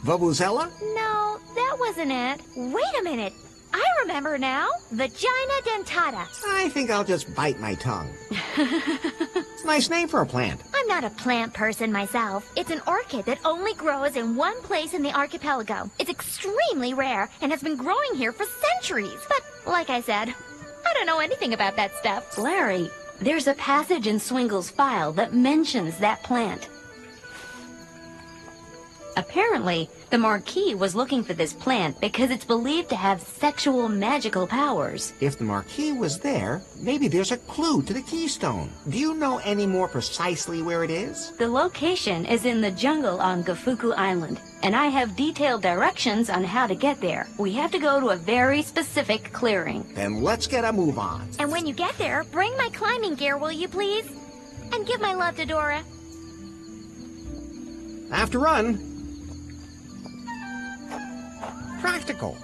S1: Vuvuzela?
S3: No, that wasn't it. Wait a minute. I remember now. Vagina dentata.
S1: I think I'll just bite my tongue. Nice name for a plant.
S13: I'm not a plant person myself. It's an orchid that only grows in one place in the archipelago. It's extremely rare and has been growing here for centuries. But, like I said, I don't know anything about that stuff.
S4: Larry, there's a passage in Swingle's file that mentions that plant. Apparently, the Marquis was looking for this plant because it's believed to have sexual magical powers.
S1: If the Marquis was there, maybe there's a clue to the keystone. Do you know any more precisely where it is?
S4: The location is in the jungle on Gafuku Island, and I have detailed directions on how to get there. We have to go to a very specific clearing.
S1: Then let's get a move on.
S13: And when you get there, bring my climbing gear, will you please? And give my love to Dora.
S1: Have to run. Practical.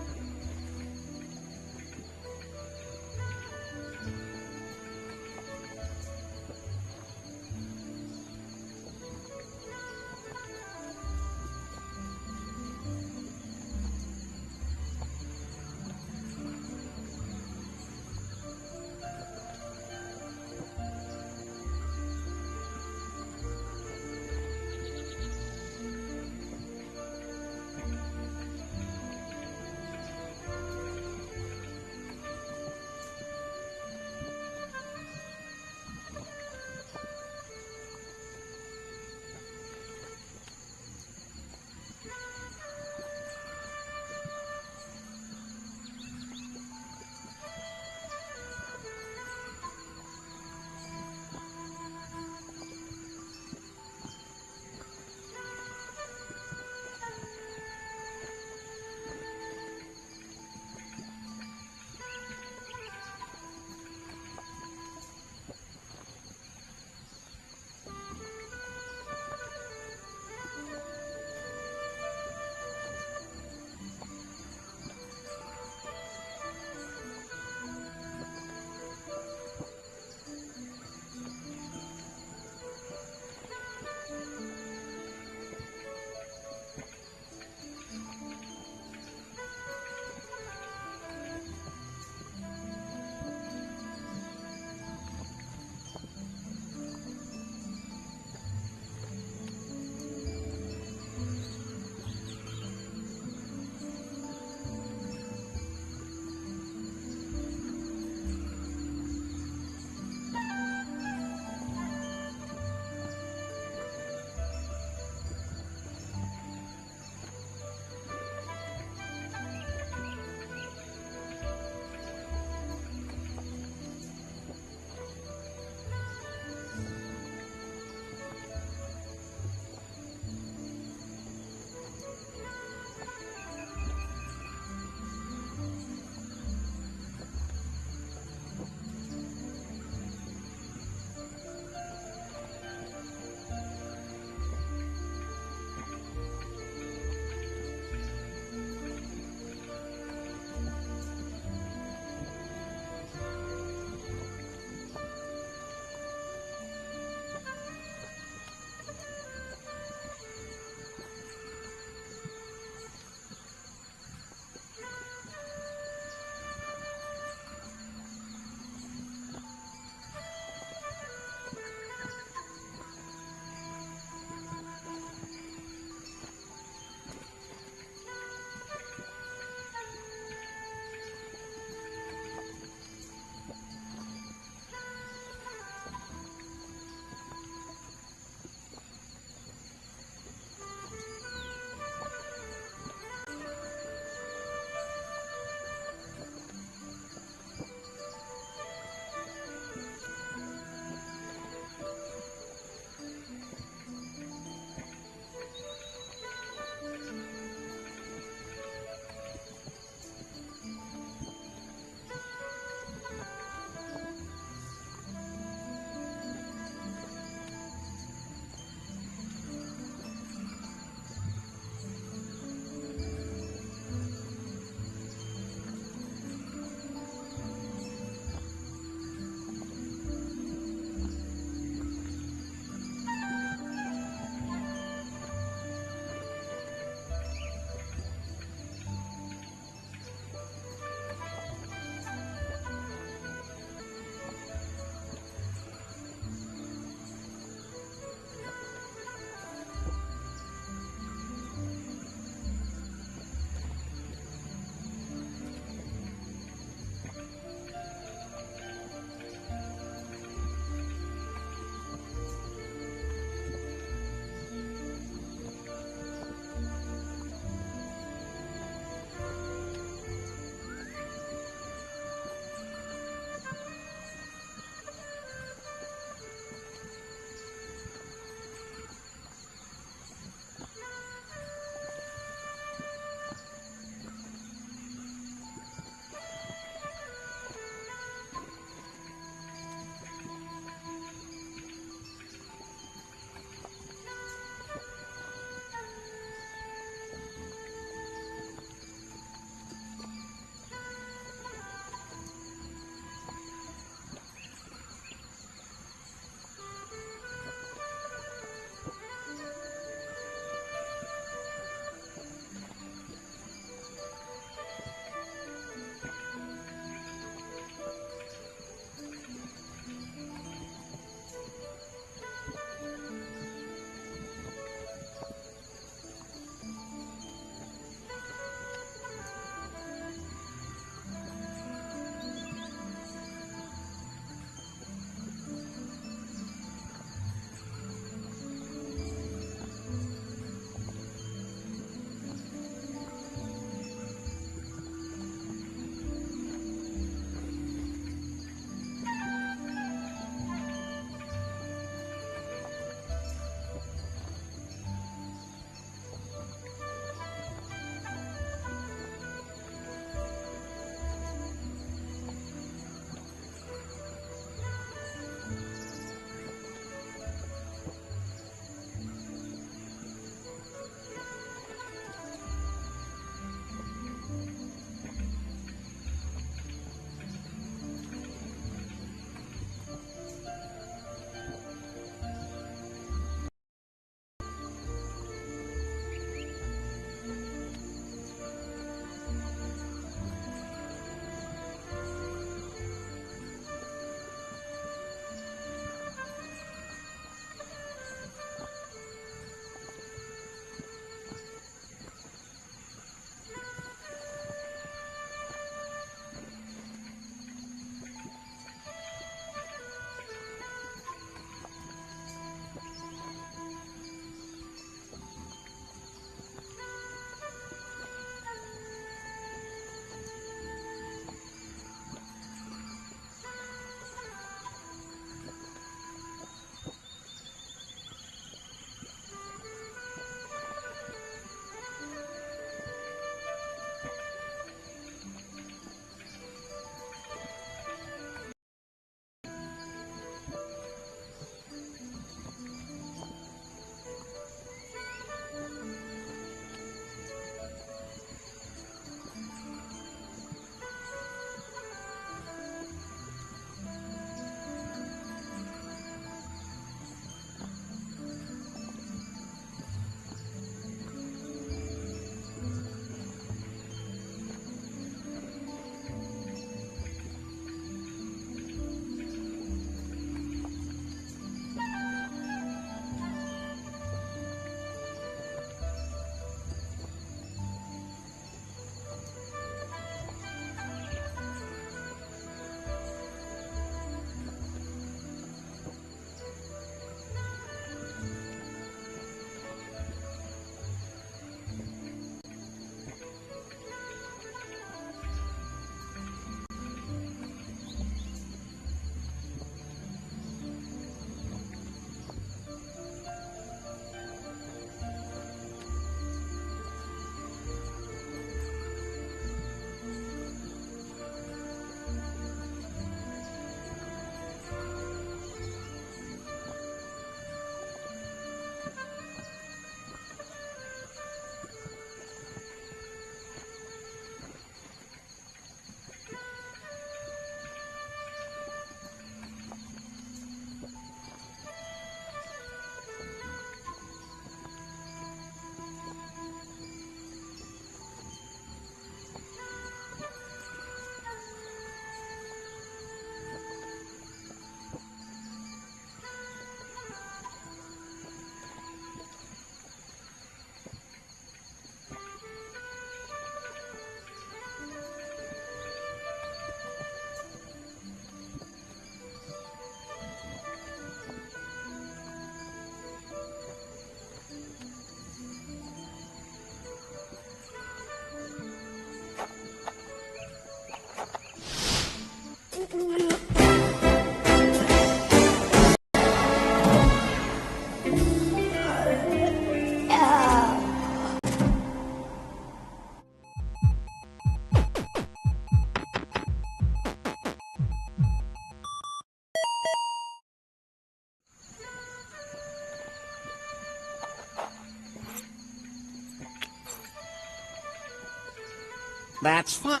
S1: That's fun.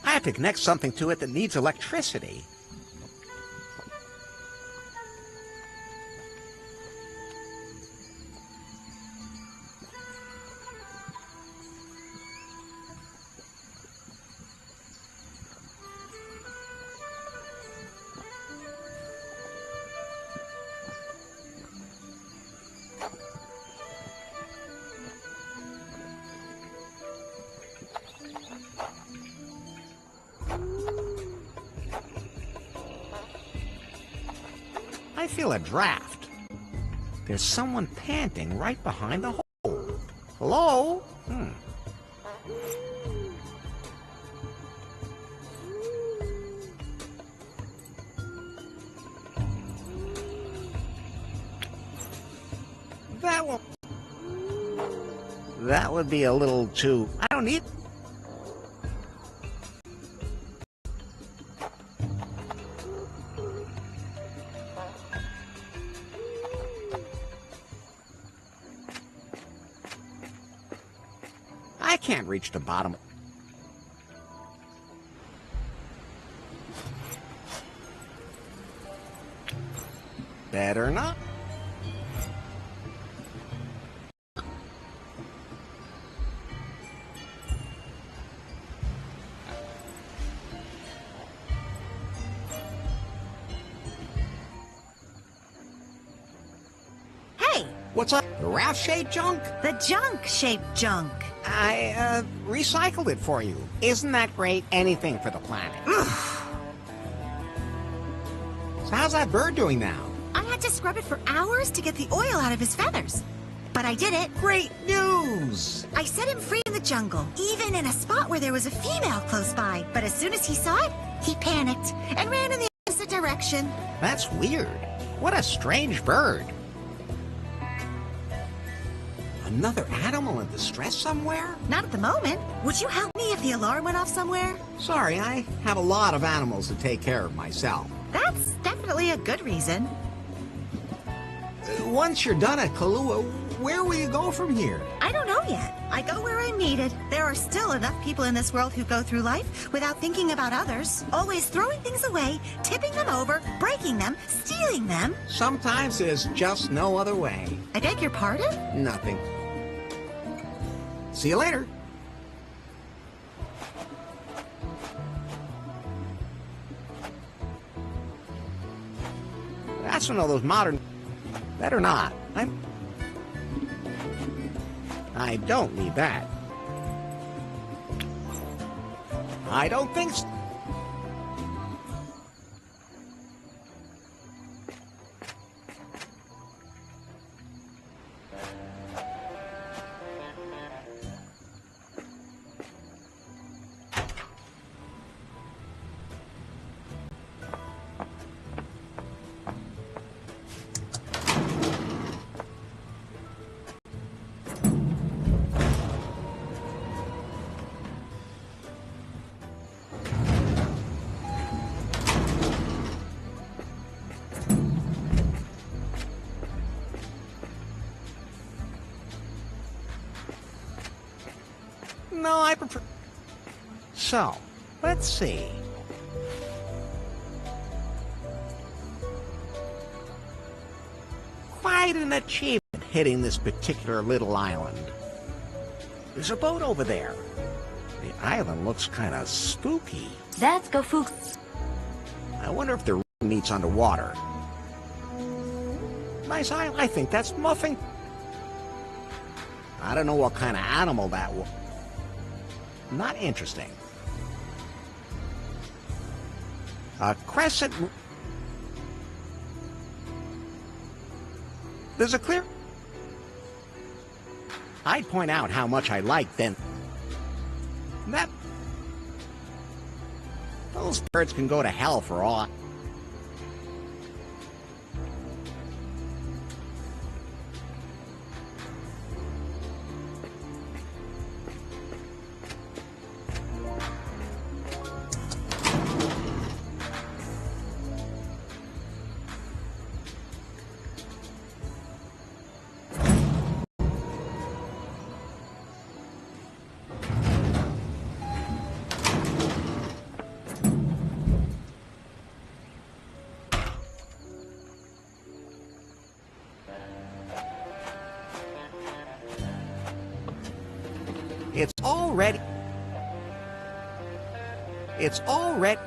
S1: I have to connect something to it that needs electricity. I feel a draft. There's someone panting right behind the hole. Hello? That would be a little too... I don't need... I can't reach the bottom. Better not.
S8: Hey!
S1: What's up? The raft-shaped junk?
S8: The junk-shaped junk.
S1: I, recycled it for you. Isn't that great? Anything for the planet. So how's that bird doing now?
S8: I had to scrub it for hours to get the oil out of his feathers. But I did it.
S1: Great news!
S8: I set him free in the jungle, even in a spot where there was a female close by. But as soon as he saw it, he panicked and ran in the opposite direction.
S1: That's weird. What a strange bird. Another animal in distress somewhere?
S8: Not at the moment. Would you help me if the alarm went off somewhere?
S1: Sorry, I have a lot of animals to take care of myself.
S8: That's definitely a good reason.
S1: Once you're done at Kahlua, where will you go from here?
S8: I don't know yet. I go where I'm needed. There are still enough people in this world who go through life without thinking about others. Always throwing things away, tipping them over, breaking them, stealing them.
S1: Sometimes there's just no other way.
S8: I beg your pardon?
S1: Nothing. See you later. That's one of those modern... Better not. I don't need that. I don't think so. No, I prefer... So, let's see. Quite an achievement hitting this particular little island. There's a boat over there. The island looks kind of spooky.
S4: That's Gofuk.
S1: I wonder if the meets underwater. Nice island. I think that's Muffin. I don't know what kind of animal that was. Not interesting. A crescent... There's a clear... I'd point out how much I like then. That... Those birds can go to hell for all... It's already... It's already...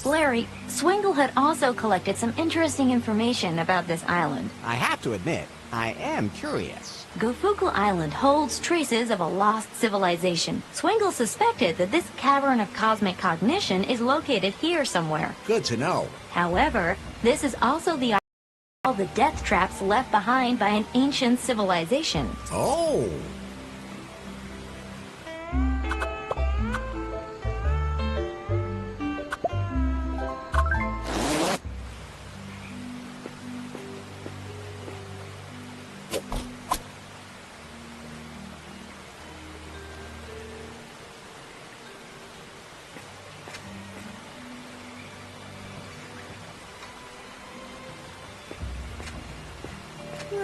S4: Larry, Swingle had also collected some interesting information about this island.
S1: I have to admit, I am curious.
S4: Gofuku Island holds traces of a lost civilization. Swingle suspected that this cavern of cosmic cognition is located here somewhere.
S1: Good to know.
S4: However, this is also the island of all the death traps left behind by an ancient civilization.
S1: Oh!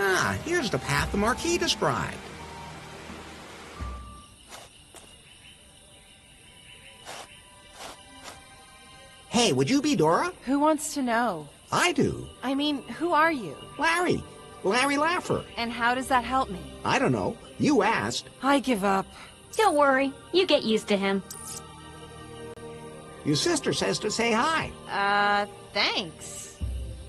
S1: Ah, here's the path the Marquis described. Hey, would you be Dora?
S14: Who wants to know?
S1: I do.
S14: I mean, who are you?
S1: Larry. Larry Laffer.
S14: And how does that help me?
S1: I don't know. You asked.
S14: I give up.
S4: Don't worry, you get used to him.
S1: Your sister says to say hi.
S14: Thanks.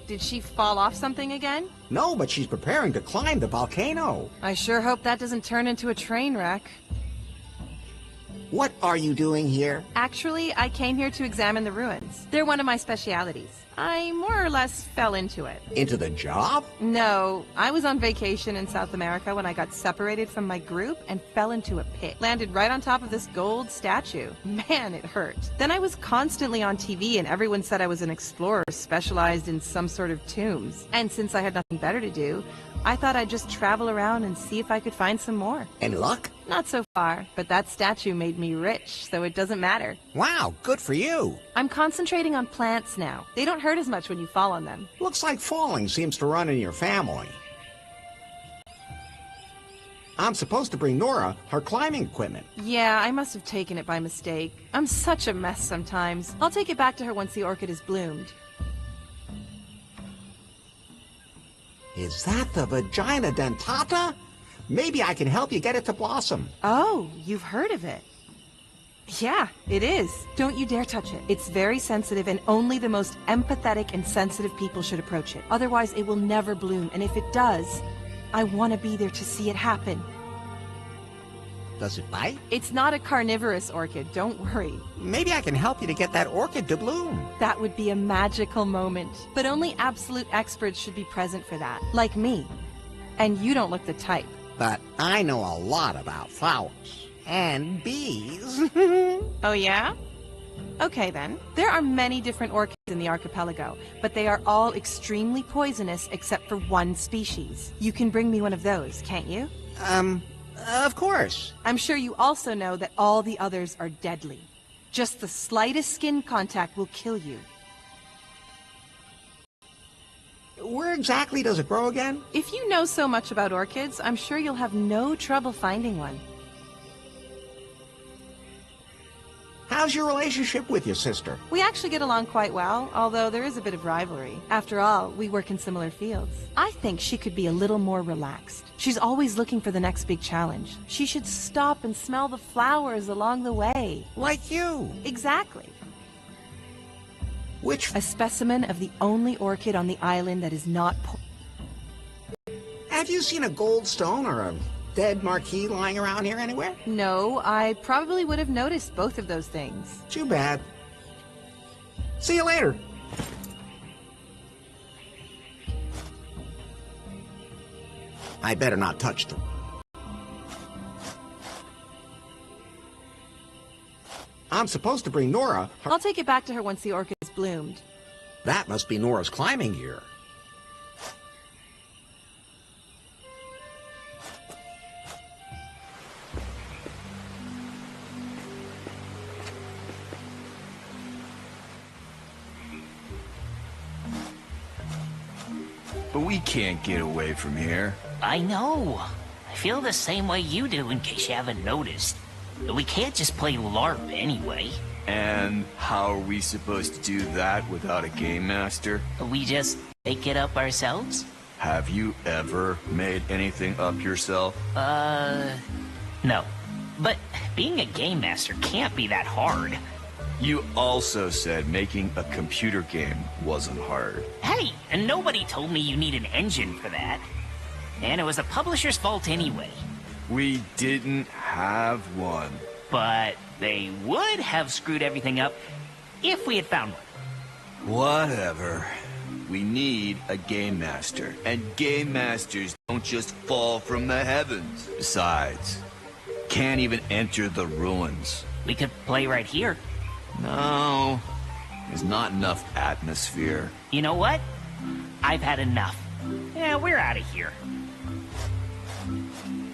S14: Did she fall off something again?
S1: No, but she's preparing to climb the volcano.
S14: I sure hope that doesn't turn into a train wreck.
S1: What are you doing here?
S14: Actually, I came here to examine the ruins. They're one of my specialities. I more or less fell into it.
S1: Into the job?
S14: No, I was on vacation in South America when I got separated from my group and fell into a pit. Landed right on top of this gold statue. Man, it hurt. Then I was constantly on TV and everyone said I was an explorer specialized in some sort of tombs. And since I had nothing better to do, I thought I'd just travel around and see if I could find some more.
S1: Any luck?
S14: Not so far, but that statue made me rich, so it doesn't matter.
S1: Wow, good for you.
S14: I'm concentrating on plants now. They don't hurt as much when you fall on them.
S1: Looks like falling seems to run in your family. I'm supposed to bring Nora her climbing equipment.
S14: Yeah, I must have taken it by mistake. I'm such a mess sometimes. I'll take it back to her once the orchid is bloomed.
S1: Is that the vagina dentata? Maybe I can help you get it to blossom.
S14: Oh, you've heard of it. Yeah, it is. Don't you dare touch it. It's very sensitive and only the most empathetic and sensitive people should approach it. Otherwise, it will never bloom. And if it does, I want to be there to see it happen.
S1: Does it bite?
S14: It's not a carnivorous orchid, don't worry.
S1: Maybe I can help you to get that orchid to bloom.
S14: That would be a magical moment. But only absolute experts should be present for that, like me. And you don't look the type.
S1: But I know a lot about flowers. And bees.
S14: Oh yeah? Okay then. There are many different orchids in the archipelago, but they are all extremely poisonous except for one species. You can bring me one of those, can't you?
S1: Of course.
S14: I'm sure you also know that all the others are deadly. Just the slightest skin contact will kill you.
S1: Where exactly does it grow again?
S14: If you know so much about orchids, I'm sure you'll have no trouble finding one.
S1: How's your relationship with your sister?
S14: We actually get along quite well, although there is a bit of rivalry. After all, we work in similar fields. I think she could be a little more relaxed. She's always looking for the next big challenge. She should stop and smell the flowers along the way.
S1: Like you.
S14: Exactly.
S1: Which?
S14: A specimen of the only orchid on the island that is not
S1: Have you seen a gold stone or a dead marquee lying around here anywhere?
S14: No, I probably would have noticed both of those things.
S1: Too bad. See you later. I better not touch them. I'm supposed to bring Nora her...
S14: I'll take it back to her once the orchid's bloomed.
S1: That must be Nora's climbing gear.
S15: But we can't get away from here.
S16: I know. I feel the same way you do, in case you haven't noticed. We can't just play LARP anyway.
S15: And how are we supposed to do that without a game master?
S16: We just make it up ourselves?
S15: Have you ever made anything up yourself?
S16: No. But being a game master can't be that hard.
S15: You also said making a computer game wasn't hard.
S16: Hey, and nobody told me you need an engine for that. And it was the publisher's fault anyway.
S15: We didn't have one.
S16: But they would have screwed everything up if we had found one.
S15: Whatever. We need a game master. And game masters don't just fall from the heavens. Besides, can't even enter the ruins.
S16: We could play right here.
S15: No, there's not enough atmosphere.
S16: You know what? I've had enough. Yeah, we're out of here.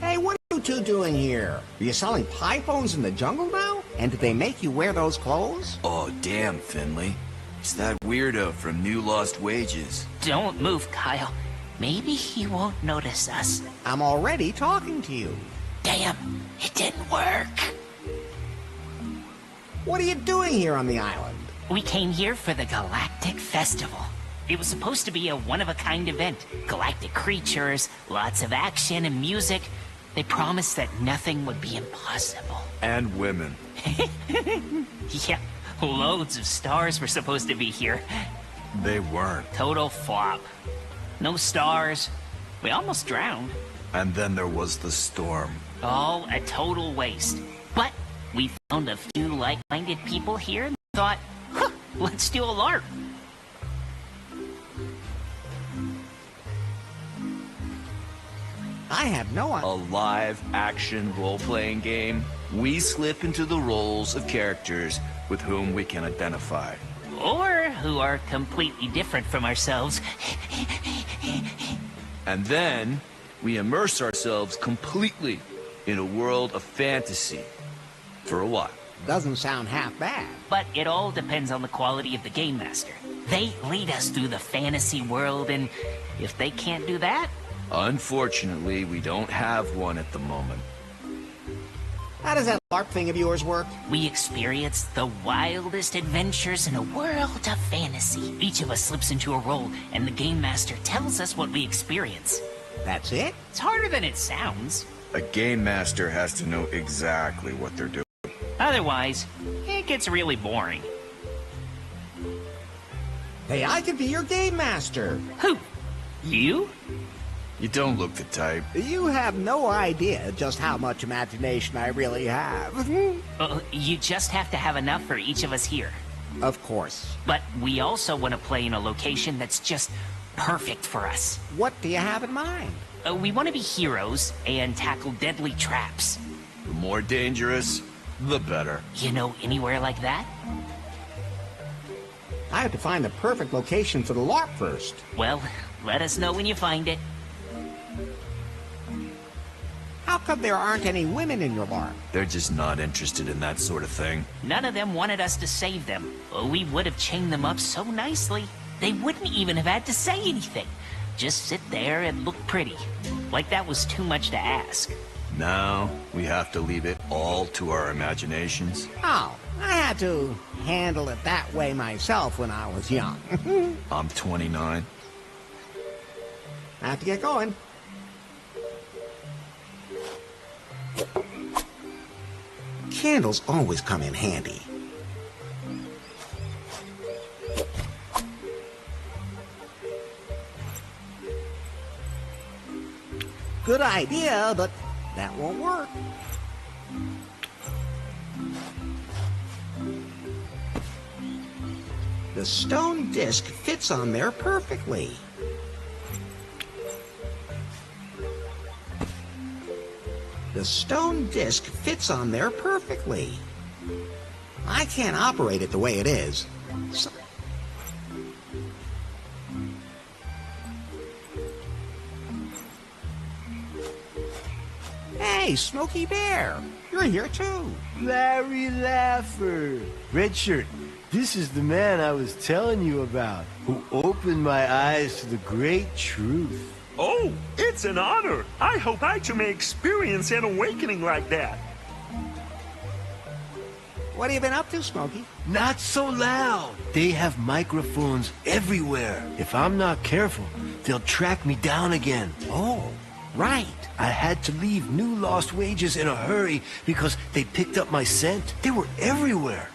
S1: Hey, what are you two doing here? Are you selling pie phones in the jungle now? And did they make you wear those clothes?
S15: Oh, damn, Finley. It's that weirdo from New Lost Wages.
S16: Don't move, Kyle. Maybe he won't notice us.
S1: I'm already talking to you.
S16: Damn, it didn't work.
S1: What are you doing here on the island?
S16: We came here for the Galactic Festival. It was supposed to be a one-of-a-kind event. Galactic creatures, lots of action and music. They promised that nothing would be impossible.
S15: And women.
S16: Yeah, loads of stars were supposed to be here.
S15: They weren't.
S16: Total flop. No stars. We almost drowned.
S15: And then there was the storm.
S16: All a total waste. But we found a few like-minded people here and thought, huh, let's do a LARP.
S1: I have no idea.
S15: A live-action role-playing game. We slip into the roles of characters with whom we can identify.
S16: Or who are completely different from ourselves.
S15: And then we immerse ourselves completely in a world of fantasy. For a while.
S1: Doesn't sound half bad.
S16: But it all depends on the quality of the game master. They lead us through the fantasy world, and if they can't do that...
S15: Unfortunately, we don't have one at the moment.
S1: How does that LARP thing of yours work?
S16: We experience the wildest adventures in a world of fantasy. Each of us slips into a role, and the game master tells us what we experience.
S1: That's it?
S16: It's harder than it sounds.
S15: A game master has to know exactly what they're doing.
S16: Otherwise, it gets really boring.
S1: Hey, I could be your game master.
S16: Who? You?
S15: You don't look the type.
S1: You have no idea just how much imagination I really have.
S16: You just have to have enough for each of us here.
S1: Of course.
S16: But we also want to play in a location that's just perfect for us.
S1: What do you have in mind?
S16: We want to be heroes and tackle deadly traps.
S15: The more dangerous, the better.
S16: You know anywhere like that?
S1: I have to find the perfect location for the LARP first.
S16: Well, let us know when you find it.
S1: How come there aren't any women in your LARP?
S15: They're just not interested in that sort of thing.
S16: None of them wanted us to save them. We would have chained them up so nicely. They wouldn't even have had to say anything. just sit there and look pretty. Like that was too much to ask.
S15: Now, we have to leave it all to our imaginations.
S1: Oh, I had to handle it that way myself when I was young.
S15: I'm 29.
S1: I have to get going. Candles always come in handy. Good idea, but that won't work. The stone disc fits on there perfectly. The stone disc fits on there perfectly. I can't operate it the way it is. So hey, Smokey Bear, you're here too.
S17: Larry Laffer. Redshirt, this is the man I was telling you about, who opened my eyes to the great truth.
S18: Oh, it's an honor. I hope I too may experience an awakening like that.
S1: What have you been up to, Smokey?
S17: Not so loud. They have microphones everywhere. If I'm not careful, they'll track me down again.
S1: Oh, right.
S17: I had to leave New Lost Wages in a hurry because they picked up my scent. They were everywhere.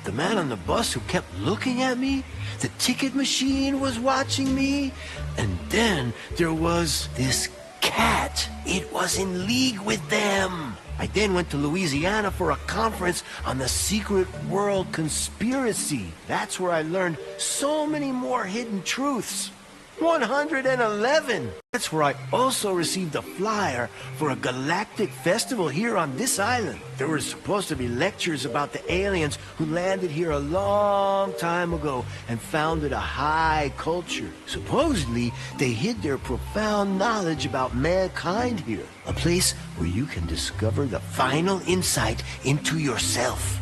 S17: The man on the bus who kept looking at me, the ticket machine was watching me, and then there was this cat. It was in league with them. I then went to Louisiana for a conference on the secret world conspiracy. That's where I learned so many more hidden truths. 111! That's where I also received a flyer for a galactic festival here on this island. There were supposed to be lectures about the aliens who landed here a long time ago and founded a high culture. Supposedly, they hid their profound knowledge about mankind here. A place where you can discover the final insight into yourself.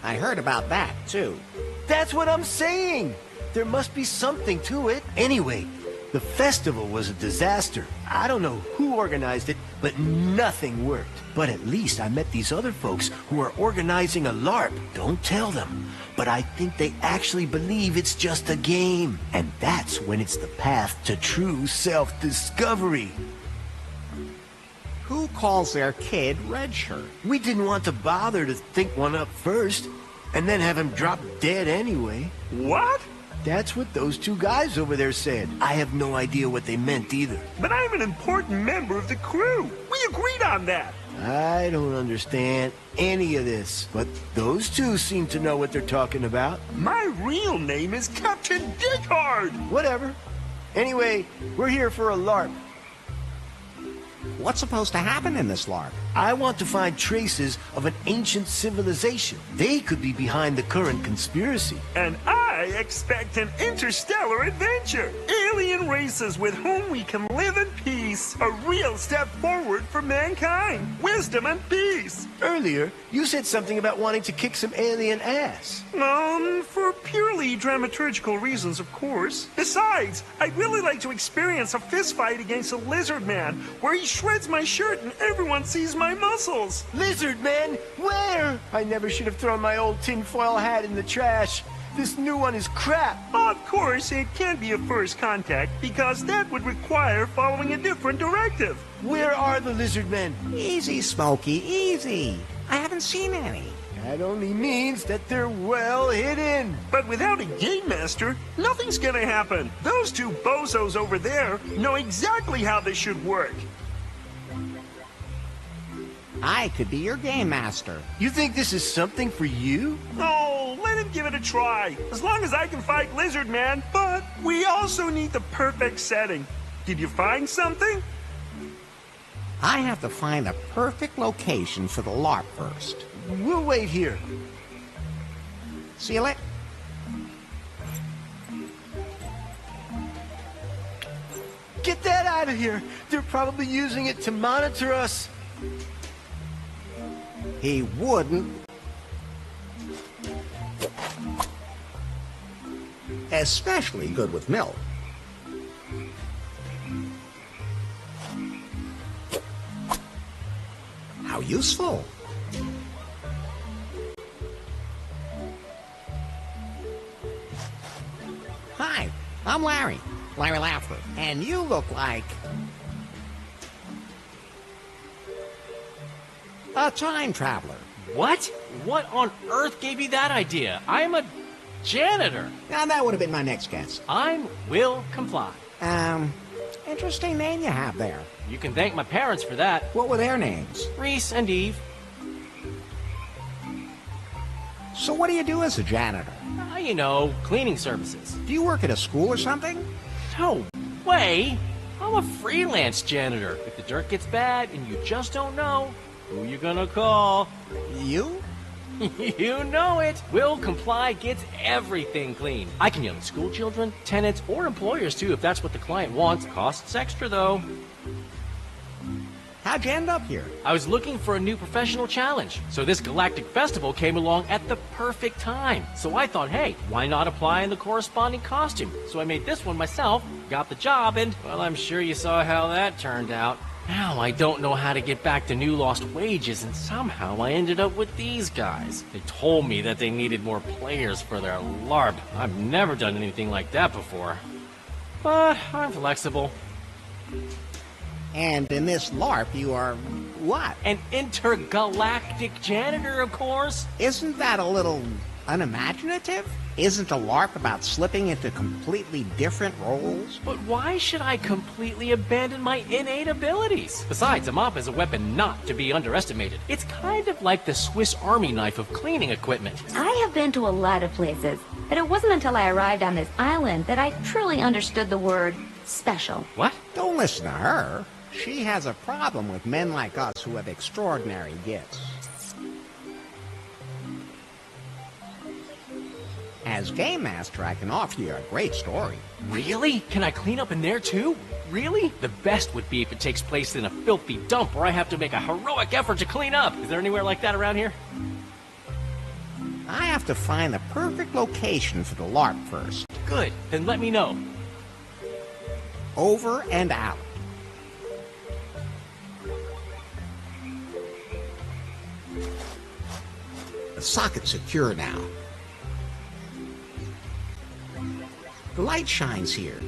S1: I heard about that, too.
S17: That's what I'm saying! There must be something to it. Anyway, the festival was a disaster. I don't know who organized it, but nothing worked. But at least I met these other folks who are organizing a LARP. Don't tell them. But I think they actually believe it's just a game. And that's when it's the path to true self-discovery.
S1: Who calls their kid Redshirt?
S17: We didn't want to bother to think one up first, and then have him drop dead anyway.
S18: What?
S17: That's what those two guys over there said. I have no idea what they meant either.
S18: But I'm an important member of the crew. We agreed on that.
S17: I don't understand any of this, but those two seem to know what they're talking about.
S18: My real name is Captain Dighard.
S17: Whatever. Anyway, we're here for a LARP.
S1: What's supposed to happen in this LARP?
S17: I want to find traces of an ancient civilization. They could be behind the current conspiracy.
S18: And I expect an interstellar adventure. Alien races with whom we can live in peace. A real step forward for mankind. Wisdom and peace.
S17: Earlier, you said something about wanting to kick some alien ass.
S18: For purely dramaturgical reasons, of course. Besides, I'd really like to experience a fistfight against a lizard man, where he shreds my shirt and everyone sees my muscles.
S17: Lizard man? Where? I never should have thrown my old tinfoil hat in the trash. This new one is crap.
S18: Of course, it can't be a first contact, because that would require following a different directive.
S17: Where are the lizard men?
S1: Easy, Smokey, easy. I haven't seen any.
S17: That only means that they're well hidden.
S18: But without a game master, nothing's gonna happen. Those two bozos over there know exactly how this should work.
S1: I could be your game master.
S17: You think this is something for you?
S18: Oh, let him give it a try. As long as I can fight Lizard Man. But we also need the perfect setting. Did you find something?
S1: I have to find the perfect location for the LARP first.
S17: We'll wait here.
S1: See you later.
S17: Get that out of here. They're probably using it to monitor us.
S1: He wouldn't. Especially good with milk. useful. Hi, I'm Larry Laughter, and you look like a time traveler.
S9: What? What on earth gave you that idea? I'm a janitor.
S1: Now, that would have been my next guess.
S9: I'm Will Comply.
S1: Interesting name you have there.
S9: You can thank my parents for that.
S1: What were their names?
S9: Reese and Eve.
S1: So what do you do as a janitor?
S9: You know, cleaning services.
S1: Do you work at a school or something?
S9: No way! I'm a freelance janitor. If the dirt gets bad and you just don't know, who you gonna call?
S1: You?
S9: You know it! Will Comply gets everything clean. I can yell at school children, tenants, or employers too if that's what the client wants. Costs extra though.
S1: How'd you end up here?
S9: I was looking for a new professional challenge, so this galactic festival came along at the perfect time. So I thought, hey, why not apply in the corresponding costume? So I made this one myself, got the job, and, well, I'm sure you saw how that turned out. Now I don't know how to get back to new lost wages, and somehow I ended up with these guys. They told me that they needed more players for their LARP. I've never done anything like that before. But I'm flexible.
S1: And in this LARP, you are what?
S9: An intergalactic janitor, of course.
S1: Isn't that a little unimaginative? Isn't a LARP about slipping into completely different roles?
S9: But why should I completely abandon my innate abilities? Besides, a mop is a weapon not to be underestimated. It's kind of like the Swiss Army knife of cleaning equipment.
S4: I have been to a lot of places, but it wasn't until I arrived on this island that I truly understood the word special.
S9: What?
S1: Don't listen to her. She has a problem with men like us who have extraordinary gifts. As Game Master, I can offer you a great story.
S9: Really? Can I clean up in there too? Really? The best would be if it takes place in a filthy dump where I have to make a heroic effort to clean up. Is there anywhere like that around here?
S1: I have to find the perfect location for the LARP first.
S9: Good. Then let me know.
S1: Over and out. The socket's secure now. The light shines here,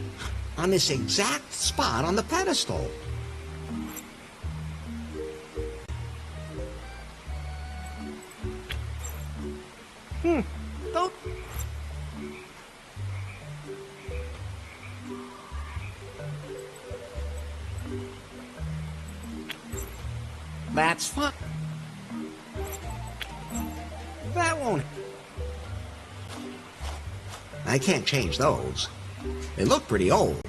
S1: on this exact spot on the pedestal. Don't... That's fine. That won't... I can't change those. They look pretty old.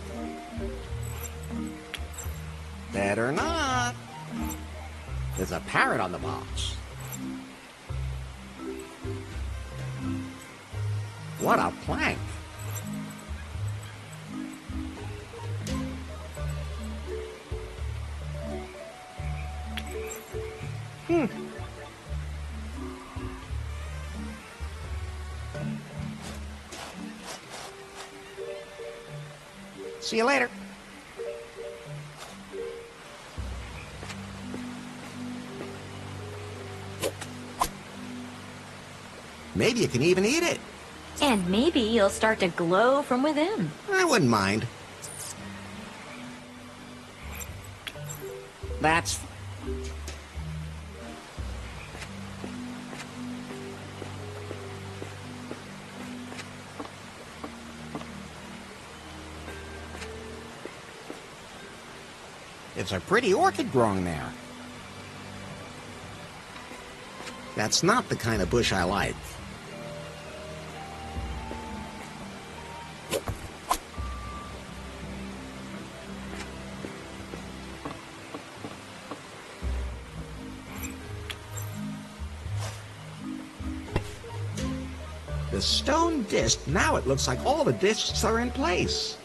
S1: Better not. There's a parrot on the box. What a plank. See you later. Maybe you can even eat it.
S4: And maybe you'll start to glow from within.
S1: I wouldn't mind. That's... It's a pretty orchid growing there. That's not the kind of bush I like. The stone disc, now it looks like all the discs are in place.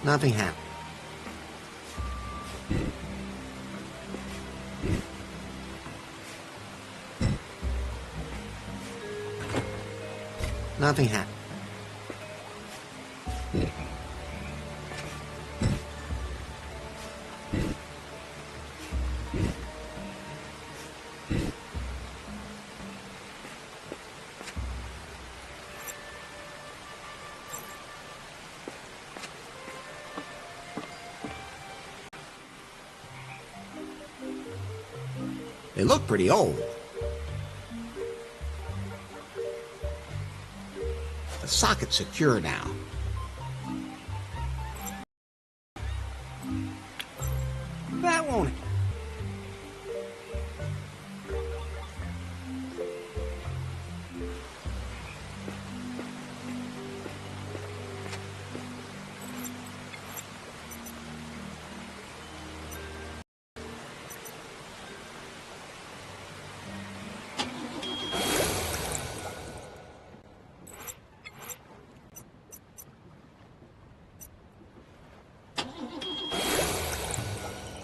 S1: Nothing happened. Nothing happened. They look pretty old. The socket's secure now. That won't...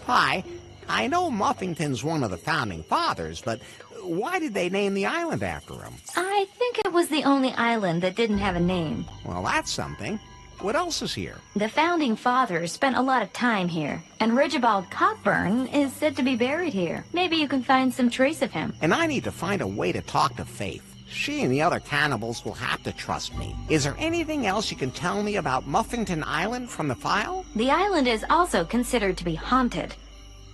S1: Hi, I know Muffington's one of the founding fathers, but why did they name the island after him?
S4: I think it was the only island that didn't have a name.
S1: Well, that's something. What else is here?
S4: The founding fathers spent a lot of time here, and Rigibald Cockburn is said to be buried here. Maybe you can find some trace of him.
S1: And I need to find a way to talk to Faith. She and the other cannibals will have to trust me. Is there anything else you can tell me about Muffington Island from the file?
S4: The island is also considered to be haunted.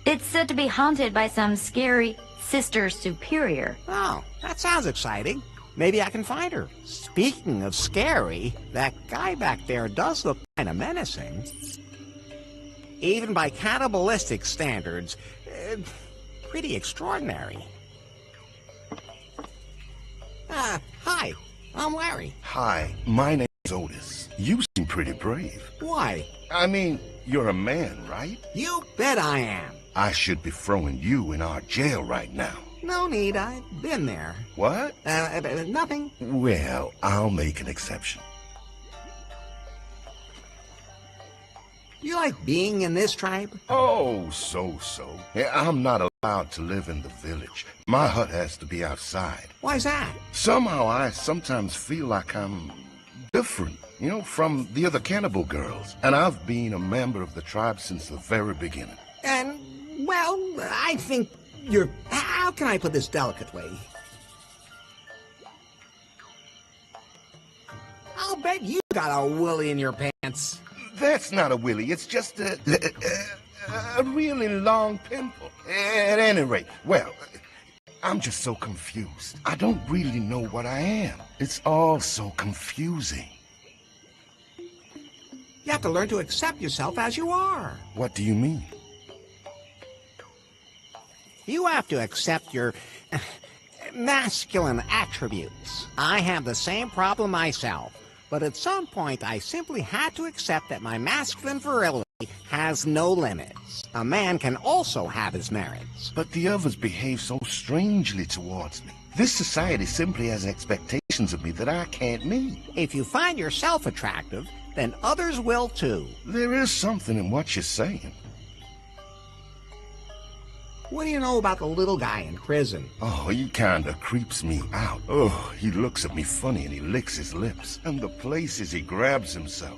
S4: It's said to be haunted by some scary Sister Superior.
S1: Oh, that sounds exciting. Maybe I can find her. Speaking of scary, that guy back there does look kind of menacing. Even by cannibalistic standards, pretty extraordinary. Hi, I'm Larry.
S19: Hi, my name is Otis. You seem pretty brave.
S1: Why?
S19: I mean, you're a man, right?
S1: You bet I am.
S19: I should be throwing you in our jail right now.
S1: No need, I've been there.
S19: What?
S1: Nothing.
S19: Well, I'll make an exception.
S1: You like being in this tribe?
S19: Oh, so. I'm not allowed to live in the village. My hut has to be outside.
S1: Why's that?
S19: Somehow I sometimes feel like I'm different, you know, from the other cannibal girls. And I've been a member of the tribe since the very beginning.
S1: And, well, I think you're... How can I put this delicately? I'll bet you got a willy in your pants.
S19: That's not a willy, it's just a really long pimple. At any rate, well, I'm just so confused. I don't really know what I am. It's all so confusing.
S1: You have to learn to accept yourself as you are.
S19: What do you mean?
S1: You have to accept your masculine attributes. I have the same problem myself. But at some point, I simply had to accept that my masculine virility has no limits. A man can also have his merits.
S19: But the others behave so strangely towards me. This society simply has expectations of me that I can't meet.
S1: If you find yourself attractive, then others will too.
S19: There is something in what you're saying.
S1: What do you know about the little guy in prison?
S19: Oh, he kinda creeps me out. Oh, he looks at me funny and he licks his lips. And the places he grabs himself.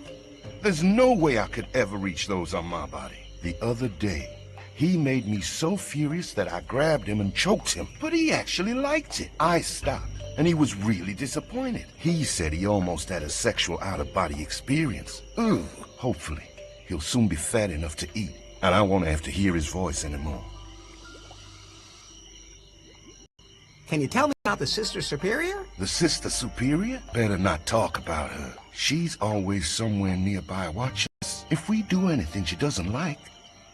S19: There's no way I could ever reach those on my body. The other day, he made me so furious that I grabbed him and choked him. But he actually liked it. I stopped, and he was really disappointed. He said he almost had a sexual out-of-body experience. Ugh. Hopefully, he'll soon be fat enough to eat, and I won't have to hear his voice anymore.
S1: Can you tell me about the Sister Superior?
S19: The Sister Superior? Better not talk about her. She's always somewhere nearby watching us. If we do anything she doesn't like,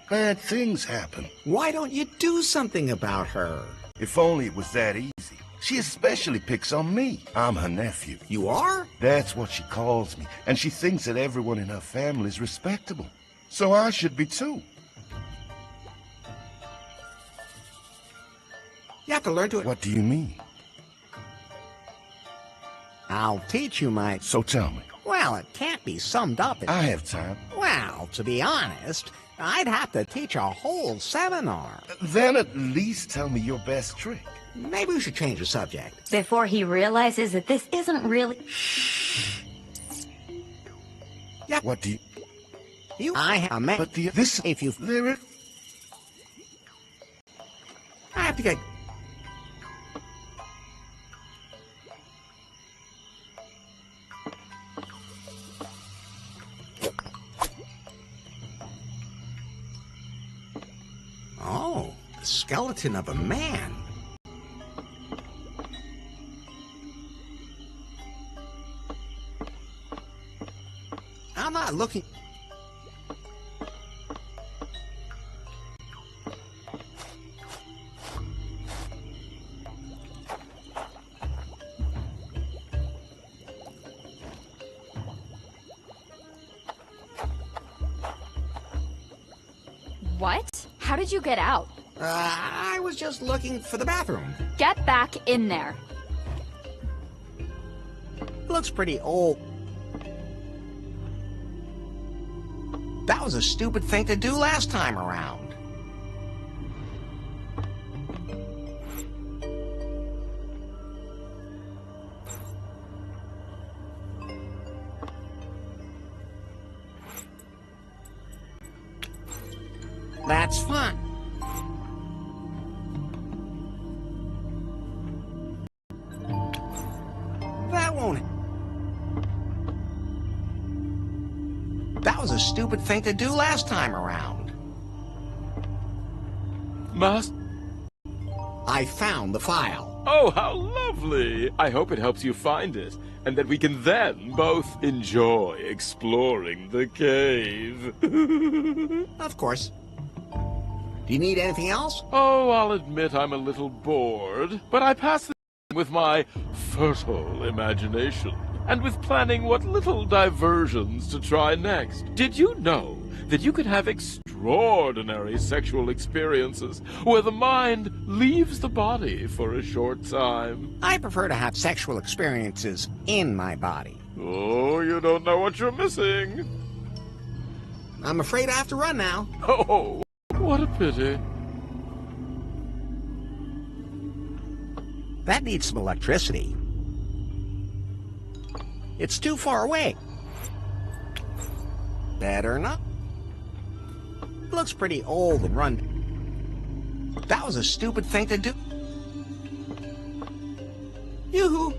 S19: bad things happen.
S1: Why don't you do something about her?
S19: If only it was that easy. She especially picks on me. I'm her nephew.
S1: You are?
S19: That's what she calls me, and she thinks that everyone in her family is respectable. So I should be too.
S1: You have to learn to...
S19: What do you mean?
S1: I'll teach you, my...
S19: So tell me,
S1: Well, it can't be summed up in...
S19: I have time.
S1: Well, to be honest, I'd have to teach a whole seminar.
S19: Then at least tell me your best trick.
S1: Maybe we should change the subject.
S4: Before he realizes that this isn't really...
S1: Yeah.
S19: What do you...
S1: I have met...
S19: But this...
S1: If you...
S19: There...
S1: I have to get... Oh, the skeleton of a man. I'm not looking...
S3: What? How did you get out?
S1: I was just looking for the bathroom.
S3: Get back in there.
S1: Looks pretty old. That was a stupid thing to do last time around. That's fun. That won't... That was a stupid thing to do last time around. I found the file.
S2: Oh, how lovely! I hope it helps you find it, and that we can then both enjoy exploring the cave.
S1: Of course. Do you need anything else?
S2: Oh, I'll admit I'm a little bored, but I pass the time with my fertile imagination, and with planning what little diversions to try next. Did you know that you could have extraordinary sexual experiences where the mind leaves the body for a short time?
S1: I prefer to have sexual experiences in my body.
S2: Oh, you don't know what you're missing.
S1: I'm afraid I have to run now.
S2: Oh, what a pity.
S1: That needs some electricity. It's too far away. Better not. Looks pretty old and run. That was a stupid thing to do. Yoo-hoo!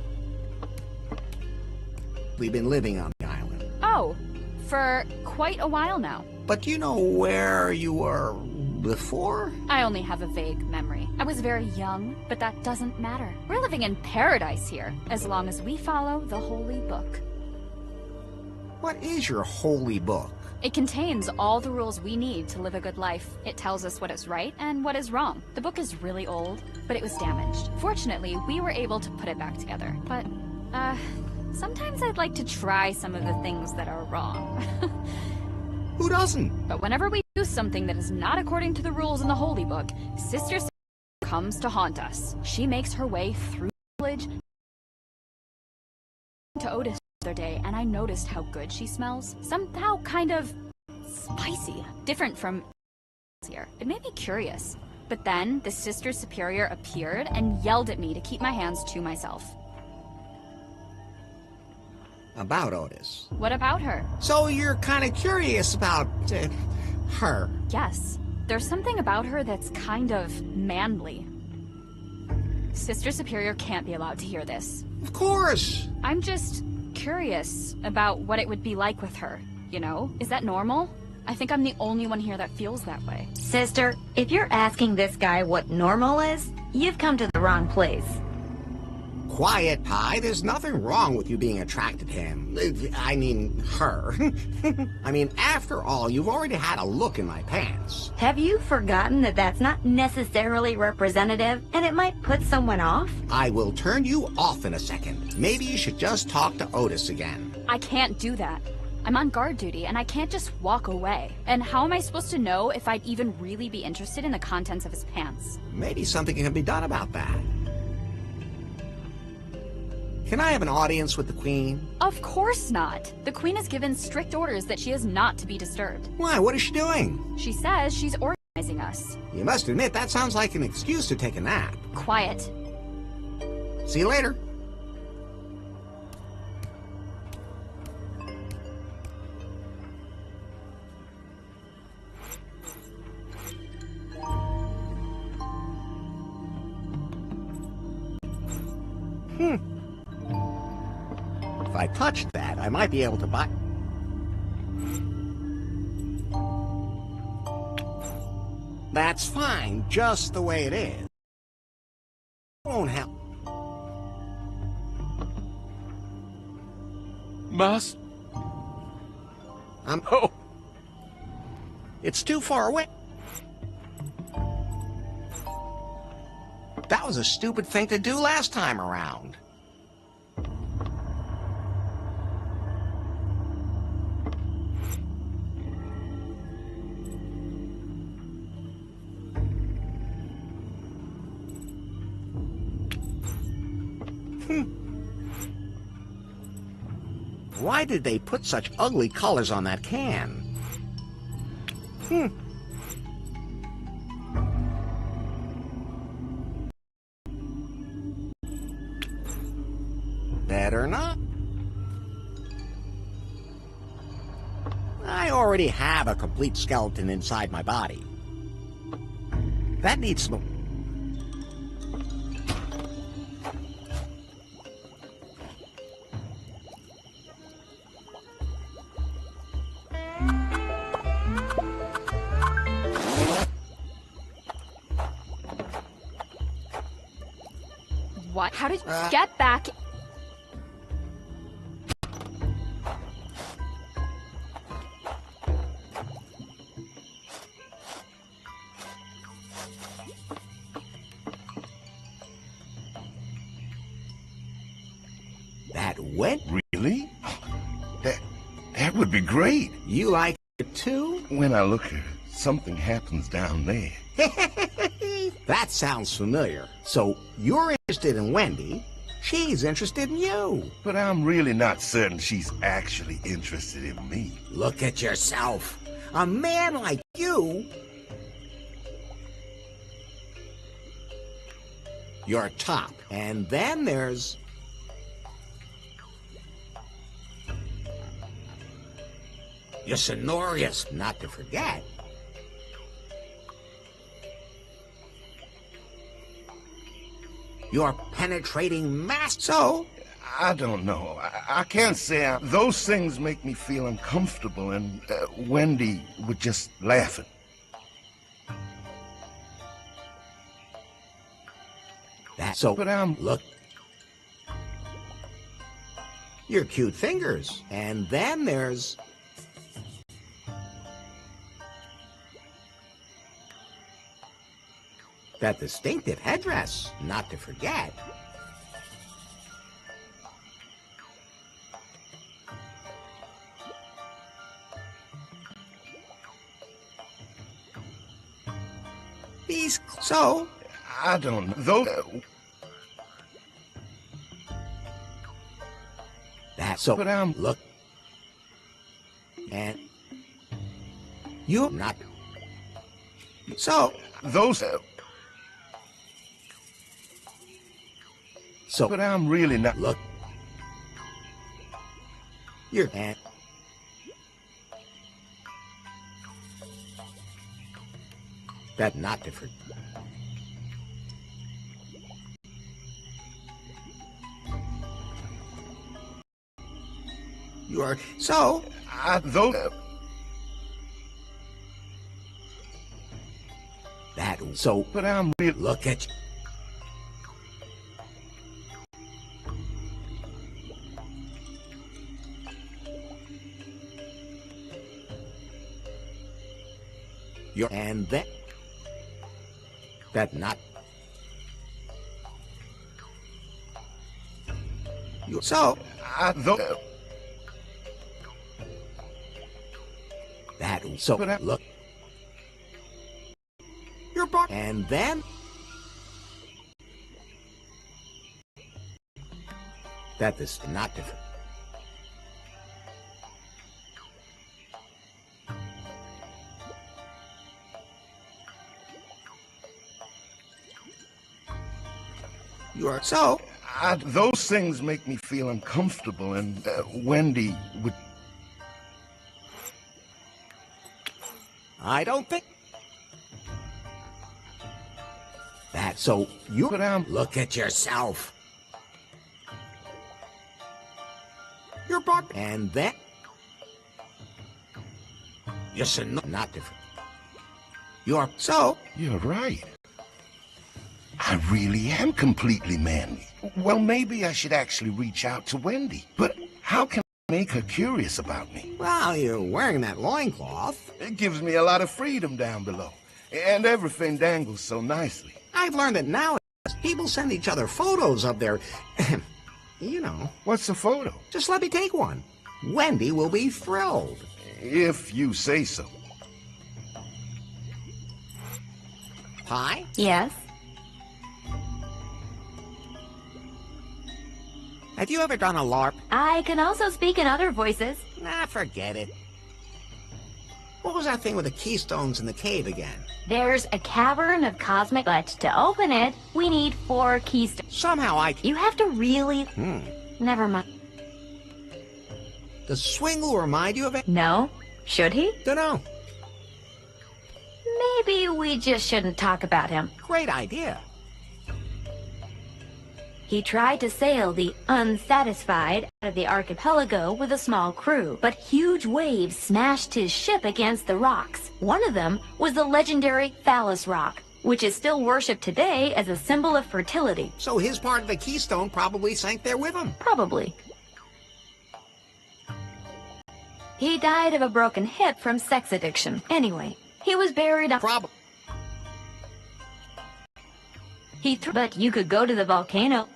S1: We've been living on the island.
S3: Oh, for quite a while now.
S1: But do you know where you were before?
S3: I only have a vague memory. I was very young, but that doesn't matter. We're living in paradise here, as long as we follow the holy book.
S1: What is your holy book?
S3: It contains all the rules we need to live a good life. It tells us what is right and what is wrong. The book is really old, but it was damaged. Fortunately, we were able to put it back together. But, sometimes I'd like to try some of the things that are wrong.
S1: Who doesn't?
S3: But whenever we do something that is not according to the rules in the holy book, Sister comes to haunt us. She makes her way through the village to Otis the other day, and I noticed how good she smells. Somehow kind of spicy, different from here. It made me curious. But then the Sister Superior appeared and yelled at me to keep my hands to myself.
S1: About Otis.
S3: What about her?
S1: So you're kind of curious about her?
S3: Yes. There's something about her that's kind of manly. Sister Superior can't be allowed to hear this.
S1: Of course!
S3: I'm just curious about what it would be like with her, you know? Is that normal? I think I'm the only one here that feels that way.
S4: Sister, if you're asking this guy what normal is, you've come to the wrong place.
S1: Quiet, Pie. There's nothing wrong with you being attracted to him. I mean, her. I mean, after all, you've already had a look in my pants.
S4: Have you forgotten that that's not necessarily representative, and it might put someone off?
S1: I will turn you off in a second. Maybe you should just talk to Otis again.
S3: I can't do that. I'm on guard duty, and I can't just walk away. And how am I supposed to know if I'd even really be interested in the contents of his pants?
S1: Maybe something can be done about that. Can I have an audience with the Queen?
S3: Of course not. The Queen has given strict orders that she is not to be disturbed.
S1: Why, what is she doing?
S3: She says she's organizing us.
S1: You must admit, that sounds like an excuse to take a nap.
S3: Quiet.
S1: See you later. If I touched that, I might be able to buy... That's fine, just the way it is. Won't help.
S2: Oh.
S1: It's too far away. That was a stupid thing to do last time around. Why did they put such ugly colors on that can? Better not. I already have a complete skeleton inside my body. That needs some...
S3: What? How did you get back?
S1: That went?
S19: Really? That would be great.
S1: You like it too?
S19: When I look at it, something happens down there.
S1: That sounds familiar. So, you're interested in Wendy, she's interested in you.
S19: But I'm really not certain she's actually interested in me.
S1: Look at yourself. A man like you... You're top. And then there's... You're Sonorius, not to forget. You're penetrating mass. So,
S19: I don't know. I can't say those things make me feel uncomfortable, and Wendy would just laugh at me.
S1: That's so.
S19: But
S1: look. Your cute fingers, and then there's. That distinctive headdress, not to forget. These... So...
S19: I don't know. Those...
S1: That's so...
S19: But
S1: Look. And... You're not... So...
S19: Those...
S1: So,
S19: but I'm really not.
S1: Look, you're that not different. You are so.
S19: Those.
S1: That so.
S19: But I'm really.
S1: Look at you. You're, and that not you so that so look you're born and then that this is not different. You are so...
S19: those things make me feel uncomfortable, and Wendy would...
S1: I don't think... That, so you...
S19: But
S1: look at yourself. You're brought... And then... Yes and no, not different. You're so...
S19: You're right. I really am completely manly. Well, maybe I should actually reach out to Wendy. But how can I make her curious about me?
S1: Well, you're wearing that loincloth.
S19: It gives me a lot of freedom down below. And everything dangles so nicely.
S1: I've learned that nowadays people send each other photos of their... you know.
S19: What's a photo?
S1: Just let me take one. Wendy will be thrilled.
S19: If you say so.
S1: Hi?
S4: Yes?
S1: Have you ever done a LARP?
S4: I can also speak in other voices.
S1: Nah, forget it. What was that thing with the keystones in the cave again?
S4: There's a cavern of cosmic, but to open it, we need 4 keystones.
S1: Somehow
S4: You have to really... Never mind.
S1: Does Swingle remind you of it?
S4: No. Should he?
S1: Dunno.
S4: Maybe we just shouldn't talk about him.
S1: Great idea.
S4: He tried to sail the Unsatisfied out of the archipelago with a small crew, but huge waves smashed his ship against the rocks. One of them was the legendary Phallus Rock, which is still worshipped today as a symbol of fertility.
S1: So his part of the keystone probably sank there with him.
S4: Probably. He died of a broken hip from sex addiction. Anyway, he was buried on...
S1: Probably.
S4: But you could go to the volcano.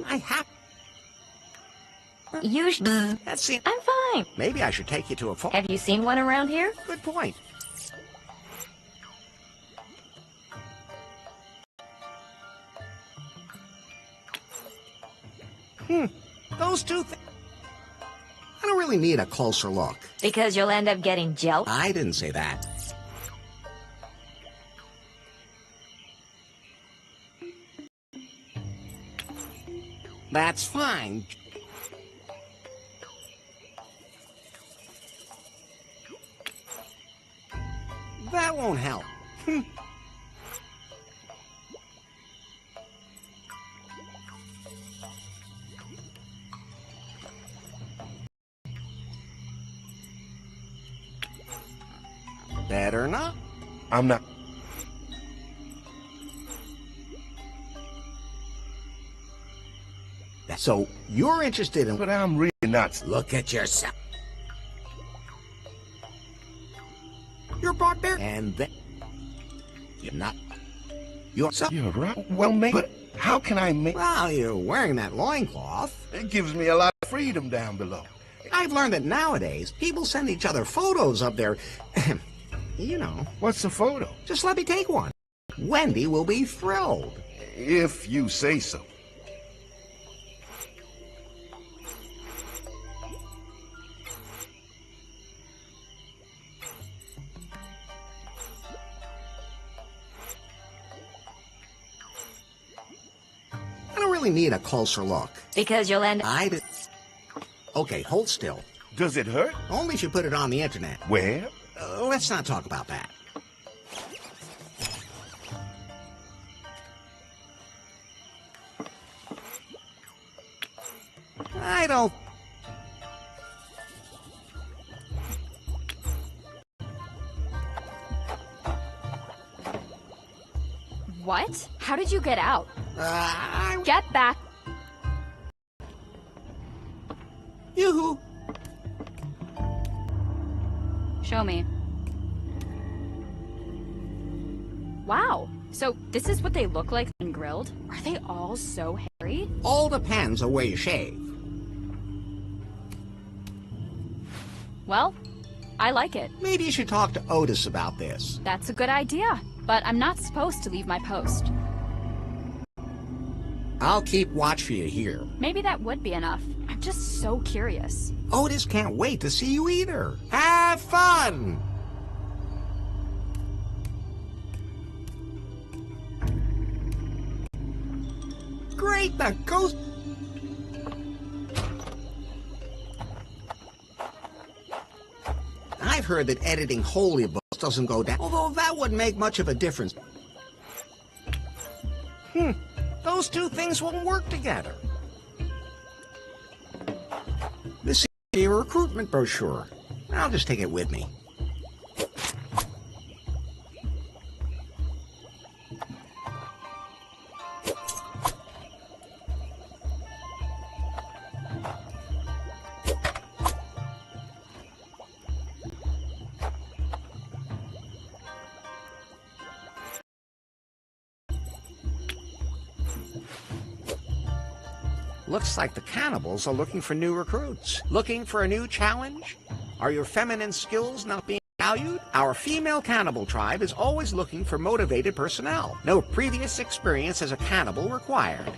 S1: I have...
S4: You should...
S1: That's it.
S4: I'm fine.
S1: Maybe I should take you to a...
S4: Have you seen one around here?
S1: Good point. Those two things... I don't really need a closer look.
S4: Because you'll end up getting jealous?
S1: I didn't say that. That's fine. That won't help. Better not.
S19: I'm not...
S1: So, you're interested in...
S19: But I'm really not...
S1: Look at yourself. You're brought there... And then... You're not... You're... So...
S19: You're right. Well, maybe... But how can I make...
S1: Well, you're wearing that loincloth.
S19: It gives me a lot of freedom down below.
S1: I've learned that nowadays, people send each other photos of their... you know.
S19: What's a photo?
S1: Just let me take one. Wendy will be thrilled.
S19: If you say so.
S1: I don't really need a closer look.
S4: Because you'll end...
S1: Okay, hold still.
S19: Does it hurt?
S1: Only if you put it on the internet.
S19: Where?
S1: Let's not talk about that. I don't...
S3: What? How did you get out? Get back.
S1: Yoo-hoo.
S3: Show me. Wow. So this is what they look like when grilled? Are they all so hairy?
S1: All depends on where you shave.
S3: Well, I like it.
S1: Maybe you should talk to Otis about this.
S3: That's a good idea. But I'm not supposed to leave my post.
S1: I'll keep watch for you here.
S3: Maybe that would be enough. I'm just so curious.
S1: Otis can't wait to see you either. Have fun! Great, the ghost... I've heard that editing holy books doesn't go down, although that wouldn't make much of a difference. Those two things won't work together. This is a recruitment brochure. I'll just take it with me. Looks like the cannibals are looking for new recruits. Looking for a new challenge? Are your feminine skills not being valued? Our female cannibal tribe is always looking for motivated personnel. No previous experience as a cannibal required.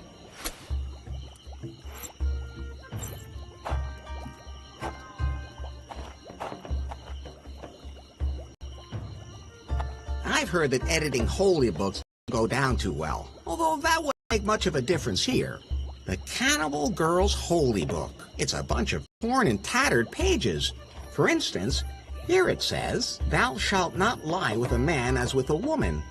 S1: I've heard that editing holy books doesn't go down too well, although that wouldn't make much of a difference here. The Cannibal Girl's Holy Book. It's a bunch of torn and tattered pages. For instance, here it says, "Thou shalt not lie with a man as with a woman.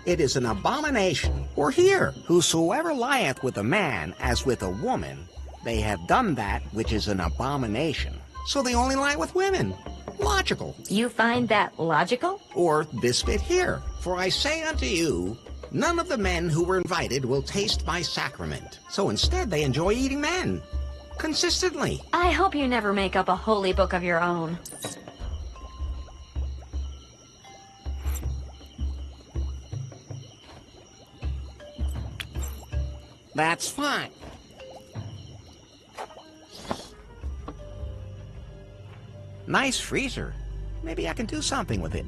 S1: It is an abomination." Or here, "Whosoever lieth with a man as with a woman, they have done that which is an abomination." So they only lie with women. Logical.
S4: You find that logical?
S1: Or this bit here, "For I say unto you, none of the men who were invited will taste my sacrament." So instead they enjoy eating men. Consistently.
S4: I hope you never make up a holy book of your own.
S1: That's fine. Nice freezer. Maybe I can do something with it.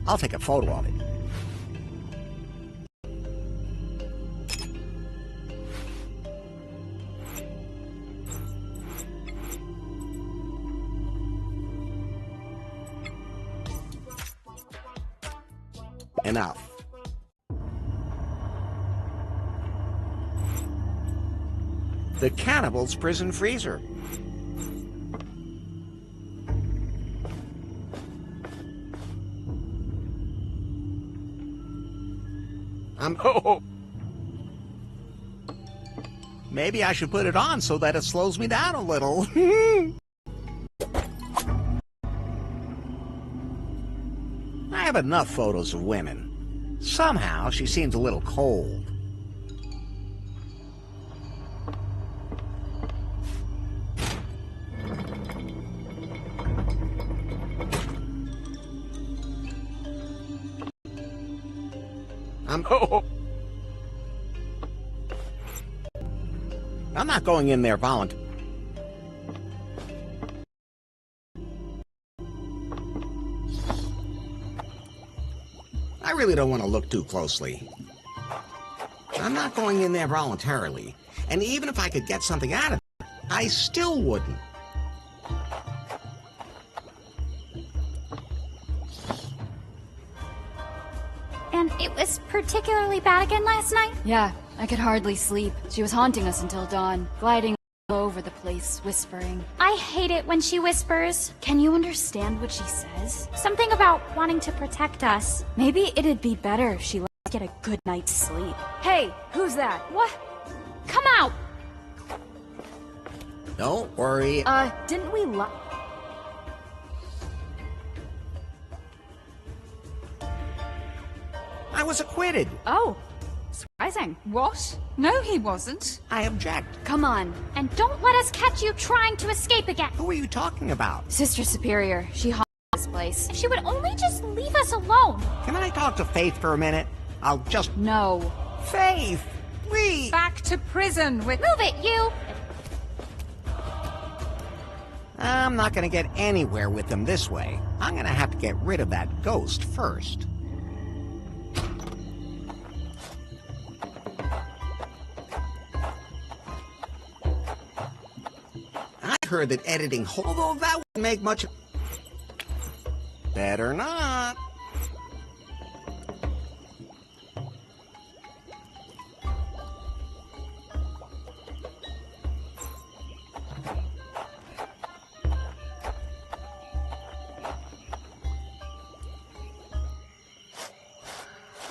S1: I'll take a photo of it. Enough. The cannibal's prison freezer. Maybe I should put it on so that it slows me down a little. I have enough photos of women. Somehow she seems a little cold. I'm not going in there voluntarily. I really don't want to look too closely. I'm not going in there voluntarily. And even if I could get something out of it, I still wouldn't.
S3: And it was particularly bad again last night?
S20: Yeah, I could hardly sleep. She was haunting us until dawn, gliding all over the place, whispering.
S3: I hate it when she whispers.
S20: Can you understand what she says?
S3: Something about wanting to protect us.
S20: Maybe it'd be better if she let us get a good night's sleep. Hey, who's that?
S3: What? Come out!
S1: Don't worry.
S20: Didn't we
S1: I was acquitted.
S20: Oh, surprising.
S21: What? No, he wasn't.
S1: I object.
S20: Come on.
S3: And don't let us catch you trying to escape again.
S1: Who are you talking about?
S20: Sister Superior. She haunts this place.
S3: If she would only just leave us alone.
S1: Can I talk to Faith for a minute? I'll just...
S20: No.
S1: Faith, please.
S21: Back to prison with...
S3: Move it, you!
S1: I'm not gonna get anywhere with them this way. I'm gonna have to get rid of that ghost first. heard that editing, although that wouldn't make much... Better not.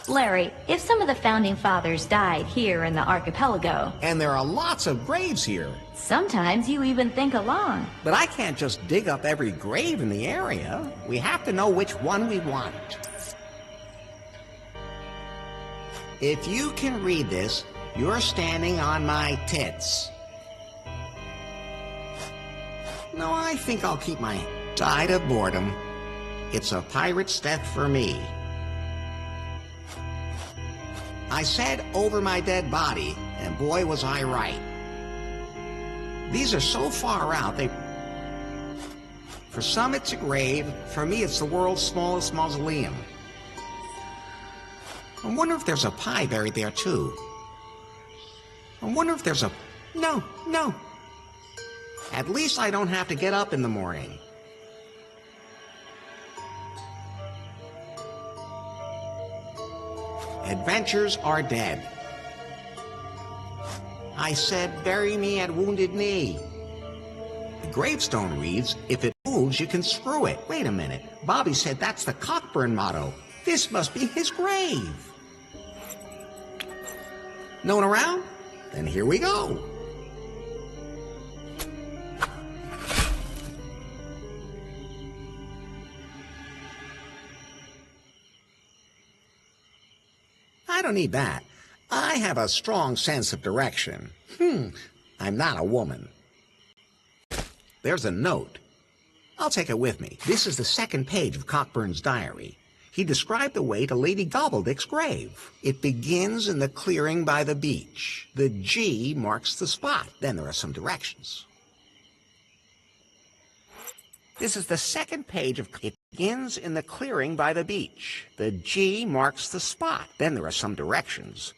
S4: Larry, if some of the founding fathers died here in the archipelago...
S1: And there are lots of graves here.
S4: Sometimes you even think along.
S1: But I can't just dig up every grave in the area. We have to know which one we want. If you can read this, you're standing on my tits. No, I think I'll keep my side of boredom. It's a pirate's death for me. I said over my dead body, and boy was I right. These are so far out, for some it's a grave, for me it's the world's smallest mausoleum. I wonder if there's a pie buried there too. I wonder if there's a... No. At least I don't have to get up in the morning. Adventures are dead. I said, bury me at Wounded Knee. The gravestone reads, if it moves, you can screw it. Wait a minute. Bobby said that's the Cockburn motto. This must be his grave. No one around? Then here we go. I don't need that. I have a strong sense of direction. I'm not a woman. There's a note. I'll take it with me. This is the second page of Cockburn's diary. He described the way to Lady Gobbledick's grave. It begins in the clearing by the beach. The G marks the spot. Then there are some directions. This is the second page of... It begins in the clearing by the beach. The G marks the spot. Then there are some directions.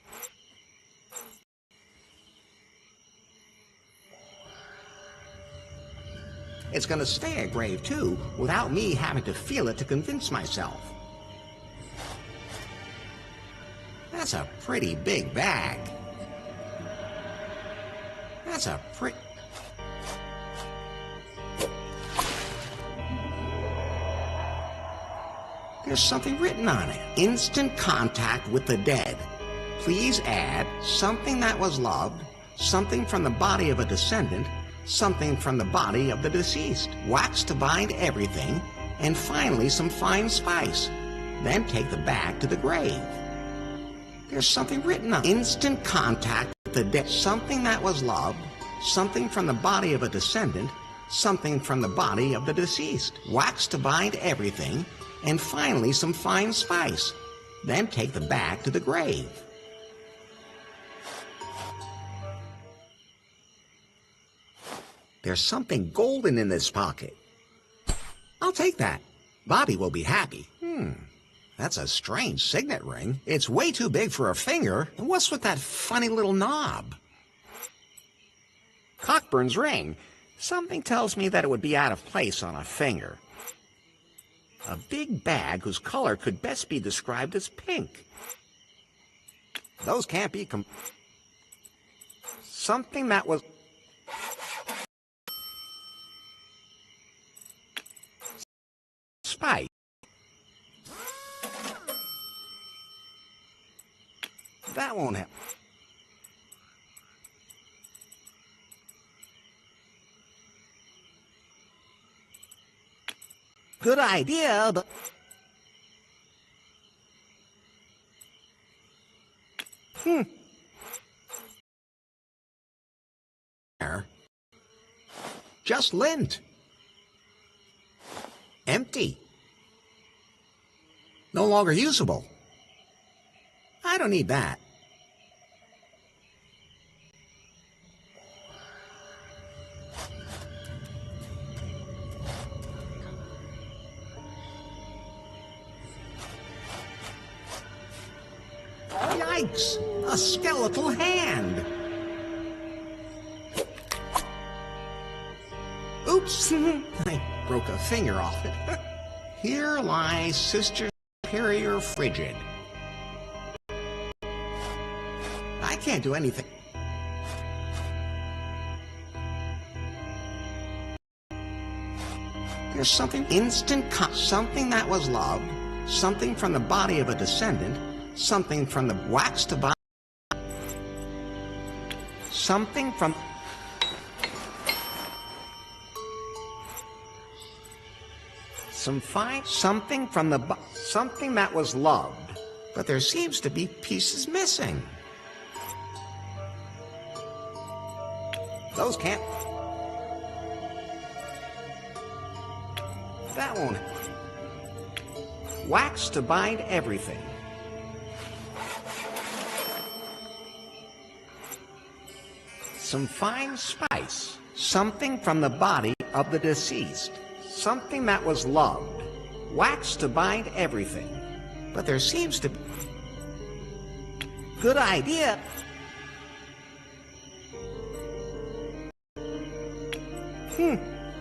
S1: It's going to stay a grave, too, without me having to feel it to convince myself. That's a pretty big bag. That's a pretty... There's something written on it. Instant contact with the dead. Please add something that was loved, something from the body of a descendant, something from the body of the deceased, wax to bind everything, and finally some fine spice. Then take the bag to the grave. There's something written on instant contact with the dead, something that was loved, something from the body of a descendant, something from the body of the deceased, wax to bind everything, and finally some fine spice. Then take the bag to the grave. There's something golden in this pocket. I'll take that. Bobby will be happy. That's a strange signet ring. It's way too big for a finger. And what's with that funny little knob? Cockburn's ring. Something tells me that it would be out of place on a finger. A big bag whose color could best be described as pink. Those can't be something that was... Spice. That won't happen. Good idea, but... Just lint. Empty. No longer usable. I don't need that. Yikes! A skeletal hand! I broke a finger off it. Here lies Sister Superior Frigid. I can't do anything. There's something something that was loved, something from the body of a descendant, something from the wax to body, something from... something from the something that was loved, but there seems to be pieces missing. Those can't... That won't... Wax to bind everything. Some fine spice. Something from the body of the deceased. Something that was loved. Wax to bind everything. But there seems to be... Good idea.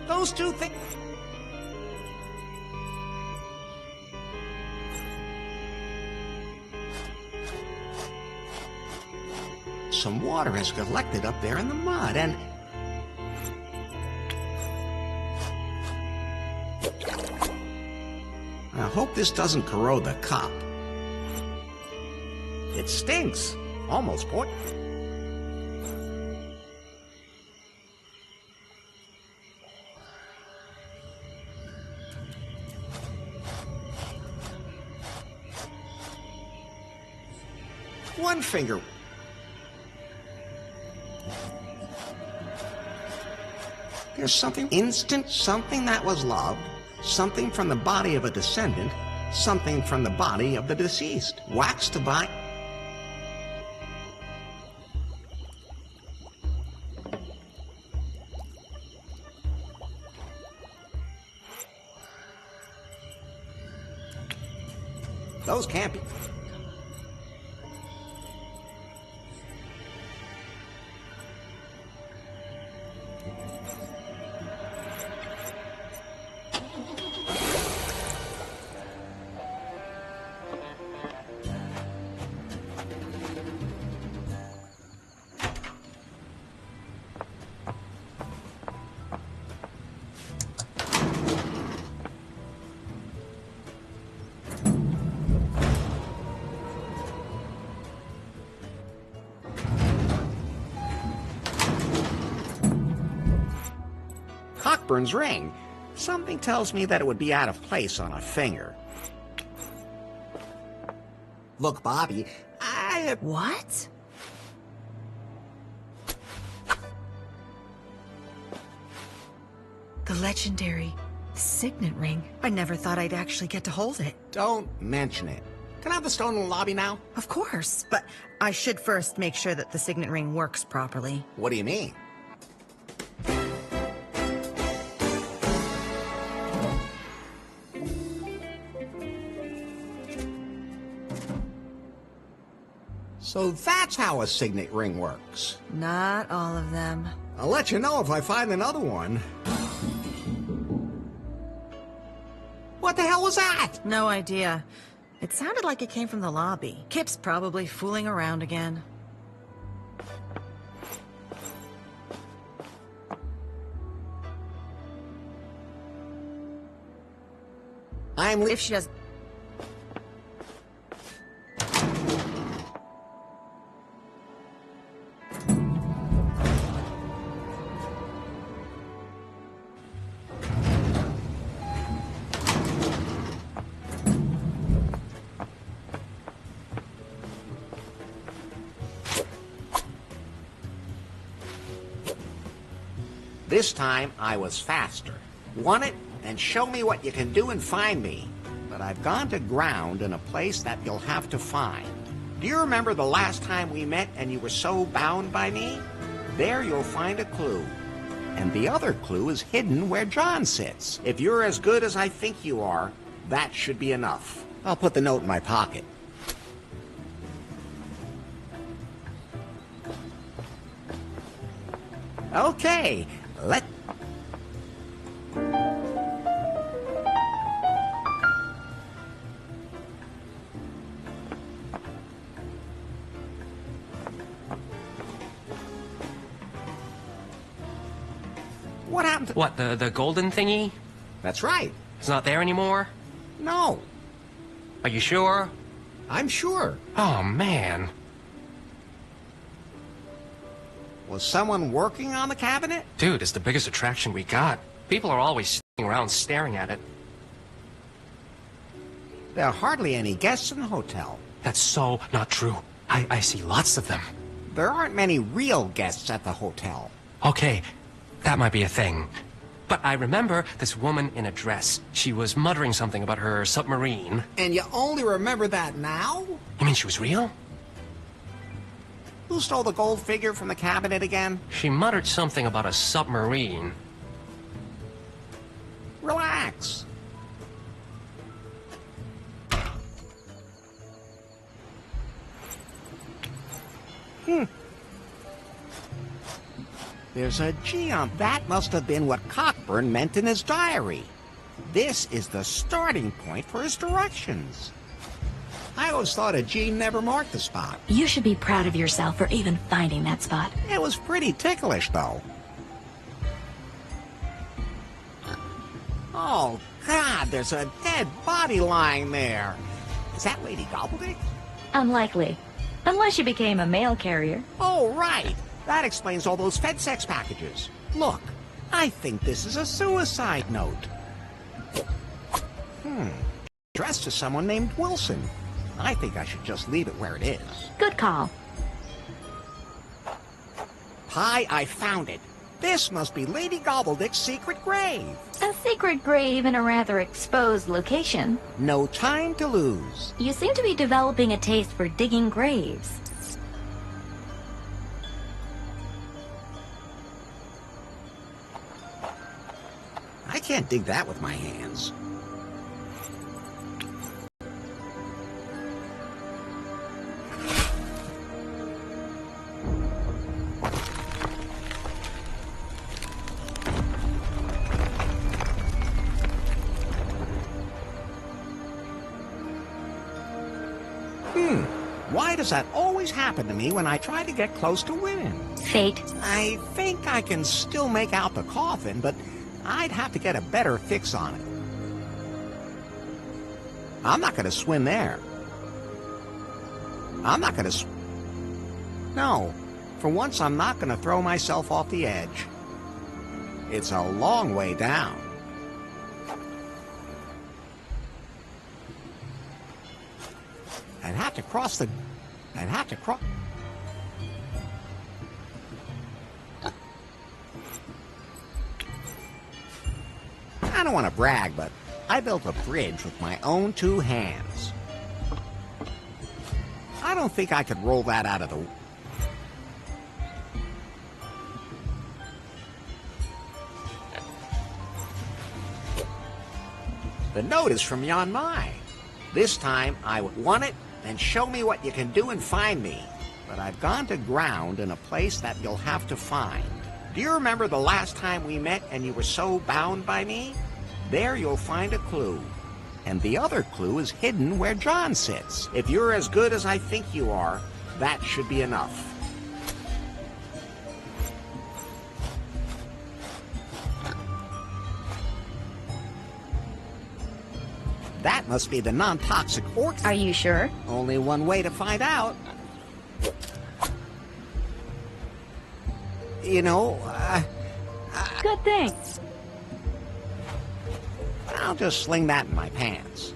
S1: Those two things... Some water has collected up there in the mud, and... I hope this doesn't corrode the cup. It stinks. Almost point. One finger. There's something something that was loved, something from the body of a descendant, something from the body of the deceased. Wax to bind... Those can't be... Cockburn's ring. Something tells me that it would be out of place on a finger. Look, Bobby,
S8: What? The legendary signet ring. I never thought I'd actually get to hold it.
S1: Don't mention it. Can I have the stone in the lobby now?
S8: Of course, but I should first make sure that the signet ring works properly.
S1: What do you mean? So that's how a signet ring works.
S8: Not all of them.
S1: I'll let you know if I find another one. What the hell was that?
S8: No idea. It sounded like it came from the lobby. Kip's probably fooling around again. If she does...
S1: This time, I was faster. Want it? And show me what you can do and find me. But I've gone to ground in a place that you'll have to find. Do you remember the last time we met and you were so bound by me? There you'll find a clue. And the other clue is hidden where John sits. If you're as good as I think you are, that should be enough. I'll put the note in my pocket. Okay, What happened to...
S5: What, the golden thingy?
S1: That's right.
S5: It's not there anymore?
S1: No.
S5: Are you sure?
S1: I'm sure.
S5: Oh, man.
S1: Was someone working on the cabinet?
S5: Dude, it's the biggest attraction we got. People are always sitting around staring at it.
S1: There are hardly any guests in the hotel.
S5: That's so not true. I see lots of them.
S1: There aren't many real guests at the hotel.
S5: Okay, that might be a thing. But I remember this woman in a dress. She was muttering something about her submarine.
S1: And you only remember that now?
S5: You mean she was real?
S1: Who stole the gold figure from the cabinet again?
S5: She muttered something about a submarine.
S1: Relax. There's a G on that. Must have been what Cockburn meant in his diary. This is the starting point for his directions. I always thought a G never marked the spot.
S4: You should be proud of yourself for even finding that spot.
S1: It was pretty ticklish, though. Oh, God, there's a dead body lying there. Is that Lady Gobbledick?
S4: Unlikely. Unless you became a mail carrier.
S1: Oh, right. That explains all those FedSex packages. Look, I think this is a suicide note. Addressed to someone named Wilson. I think I should just leave it where it is.
S4: Good call.
S1: Hi, I found it. This must be Lady Gobbledick's secret grave.
S4: A secret grave in a rather exposed location.
S1: No time to lose.
S4: You seem to be developing a taste for digging graves.
S1: I can't dig that with my hands. Why does that always happen to me when I try to get close to women?
S4: Fate.
S1: I think I can still make out the coffin, but I'd have to get a better fix on it. I'm not going to swim there. I'm not going to... No, for once I'm not going to throw myself off the edge. It's a long way down. I'd have to cross the... I'd have to cross... I don't want to brag, but I built a bridge with my own 2 hands. I don't think I could roll that out of the... The note is from Yan Mai. This time, I want it, then show me what you can do and find me. But I've gone to ground in a place that you'll have to find. Do you remember the last time we met and you were so bound by me? There you'll find a clue. And the other clue is hidden where John sits. If you're as good as I think you are, that should be enough. That must be the non-toxic orc.
S4: Are you sure?
S1: Only one way to find out. You know,
S4: Good thing.
S1: I'll just sling that in my pants.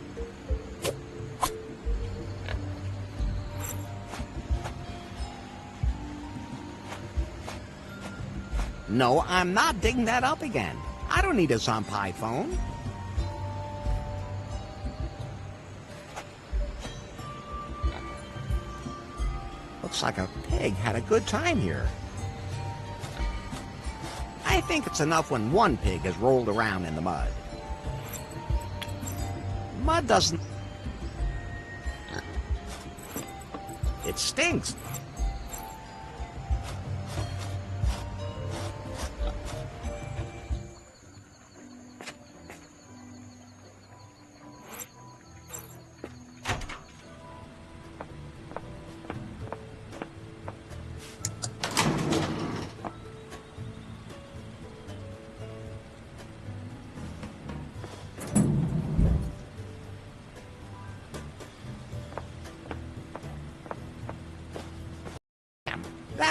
S1: No, I'm not digging that up again. I don't need a Zampai phone. Looks like a pig had a good time here. I think it's enough when one pig has rolled around in the mud. Mud doesn't... It stinks.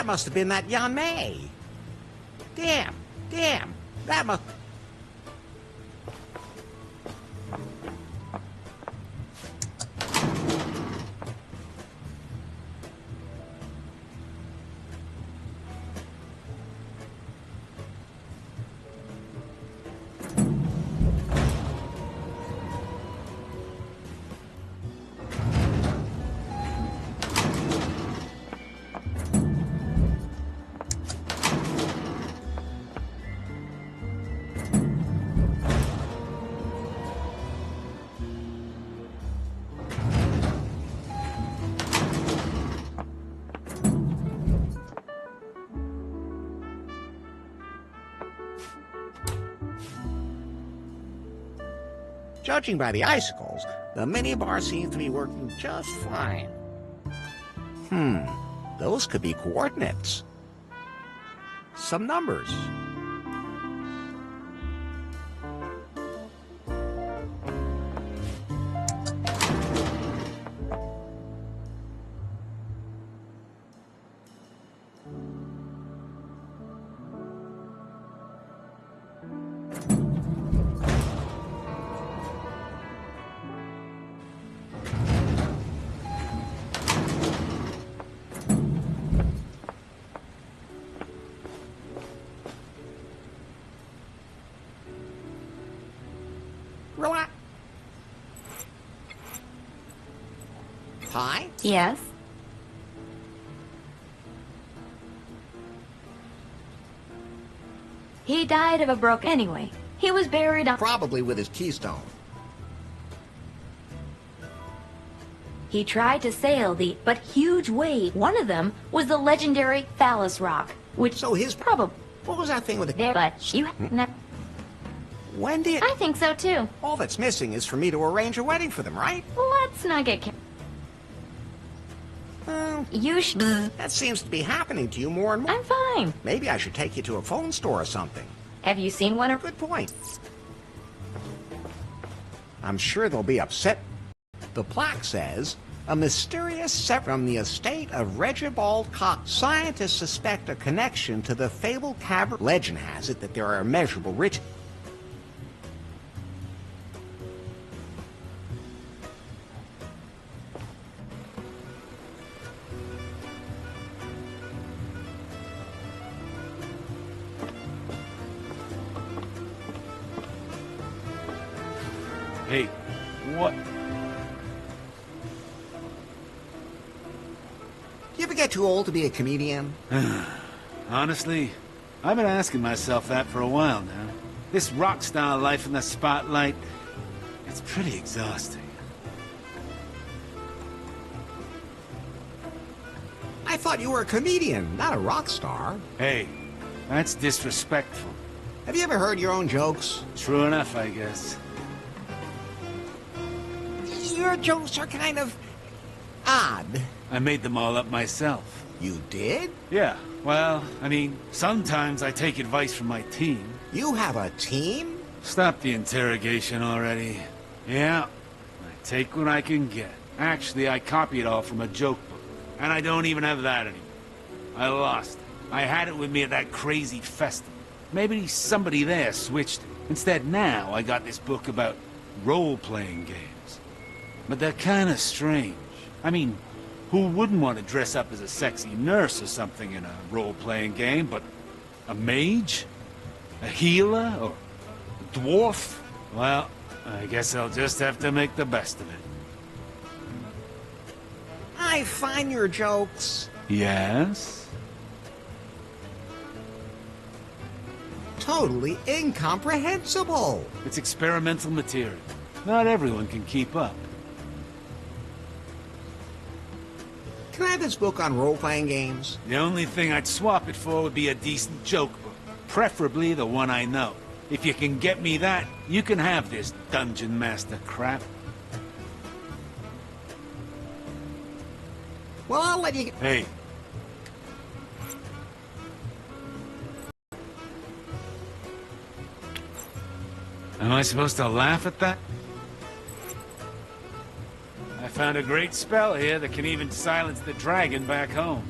S1: That must have been that Yan Mei. Damn, that must... Judging by the icicles, the minibar seems to be working just fine. Those could be coordinates. Some numbers. Relax. Pie?
S4: Yes? He died of a broken... Anyway, he was buried on...
S1: Probably with his keystone.
S4: He tried to sail the but huge wave. One of them was the legendary Phallus Rock, which...
S1: So his...
S4: Probably...
S1: What was that thing with the...
S4: There, but you...
S1: When did...
S4: I think so, too.
S1: All that's missing is for me to arrange a wedding for them, right?
S4: Let's not get... You should...
S1: That seems to be happening to you more and more.
S4: I'm fine.
S1: Maybe I should take you to a phone store or something.
S4: Have you seen one?
S1: Good point. I'm sure they'll be upset. The plaque says, a mysterious set from the estate of Regibald Cox. Scientists suspect a connection to the fabled cavern. Legend has it that there are immeasurable riches.
S10: Hey, what?
S1: You ever get too old to be a comedian?
S10: Honestly, I've been asking myself that for a while now. This rock star life in the spotlight, it's pretty exhausting.
S1: I thought you were a comedian, not a rock star.
S10: Hey, that's disrespectful.
S1: Have you ever heard your own jokes?
S10: True enough, I guess.
S1: Your jokes are kind of odd.
S10: I made them all up myself.
S1: You did?
S10: Yeah, well, I mean, sometimes I take advice from my team.
S1: You have a team?
S10: Stop the interrogation already. Yeah, I take what I can get. Actually, I copy it all from a joke book. And I don't even have that anymore. I lost it. I had it with me at that crazy festival. Maybe somebody there switched it. Instead, now I got this book about role-playing games. But they're kind of strange. I mean, who wouldn't want to dress up as a sexy nurse or something in a role-playing game, but a mage? A healer? Or a dwarf? Well, I guess I'll just have to make the best of it.
S1: I find your jokes...
S10: Yes?
S1: totally incomprehensible.
S10: It's experimental material. Not everyone can keep up.
S1: Can I have this book on role-playing games?
S10: The only thing I'd swap it for would be a decent joke book. Preferably the one I know. If you can get me that, you can have this Dungeon Master crap.
S1: Well, I'll let you...
S10: Hey. Am I supposed to laugh at that? I found a great spell here that can even silence the dragon back home.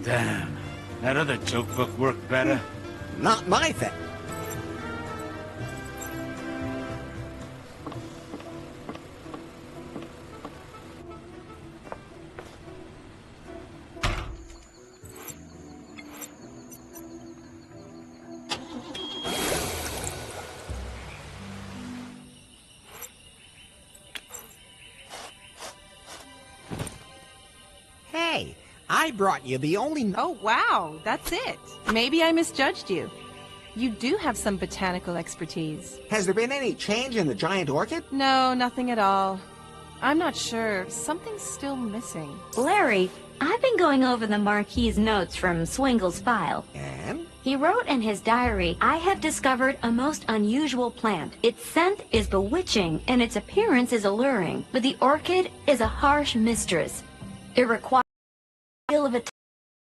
S10: Damn, that other joke book worked better.
S1: Not my thing. Hey, I brought you the only...
S14: Oh, wow, that's it. Maybe I misjudged you. You do have some botanical expertise.
S1: Has there been any change in the giant orchid?
S14: No, nothing at all. I'm not sure. Something's still missing.
S4: Larry, I've been going over the Marquis's notes from Swingle's file.
S1: And?
S4: He wrote in his diary, I have discovered a most unusual plant. Its scent is bewitching and its appearance is alluring, but the orchid is a harsh mistress. It requires a deal of attention.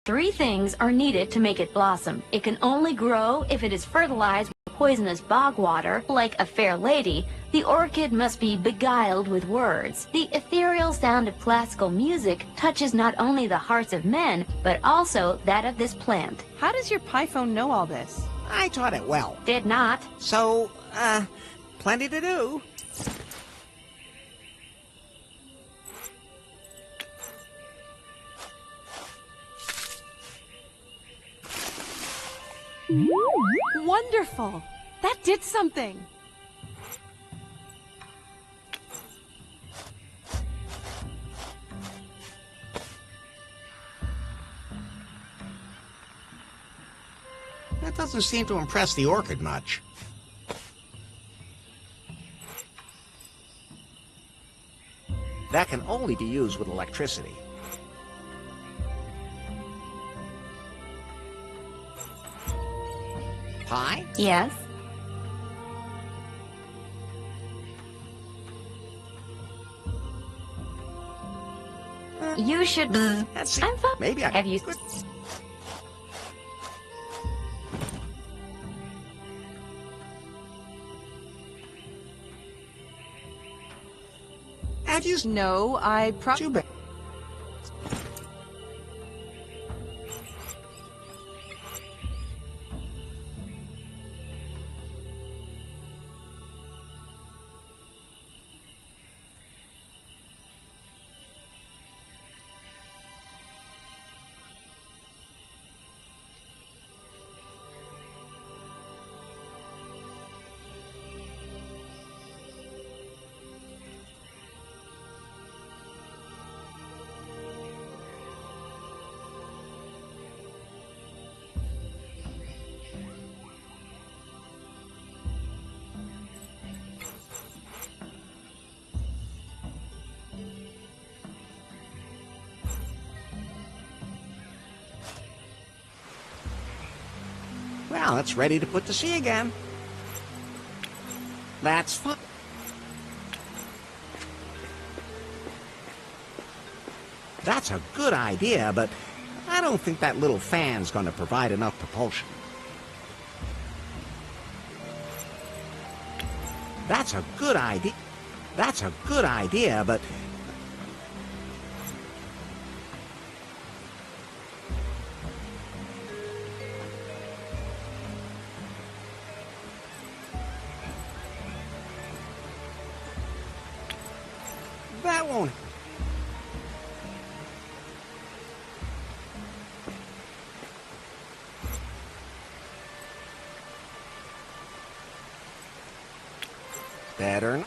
S4: 3 things are needed to make it blossom. It can only grow if it is fertilized with poisonous bog water. Like a fair lady, the orchid must be beguiled with words. The ethereal sound of classical music touches not only the hearts of men, but also that of this plant.
S14: How does your Python know all this?
S1: I taught it well.
S4: Did not.
S1: So, plenty to do.
S14: Wonderful! That did something!
S1: That doesn't seem to impress the orchid much. That can only be used with electricity. Pie?
S4: Yes? You should...
S1: Let's see. Maybe I...
S4: Have you...
S1: Have you...
S14: No, I
S1: Too bad. Well, it's ready to put to sea again. That's fun. That's a good idea, but I don't think that little fan's going to provide enough propulsion. That's a good idea. That's a good idea, but... that won't... Better.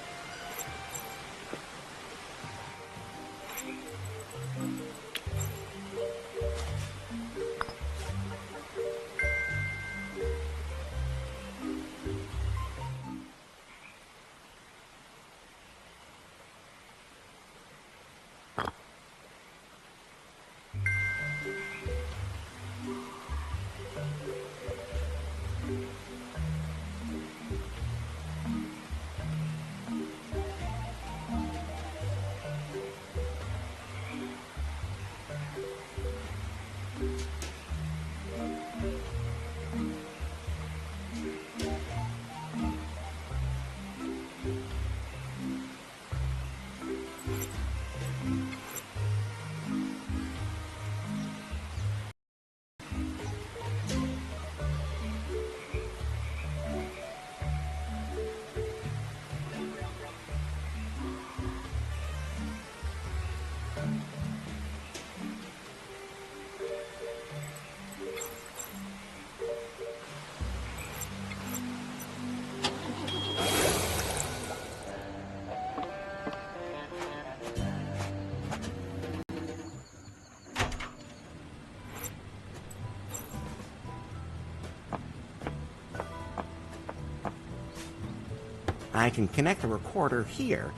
S1: I can connect the recorder here.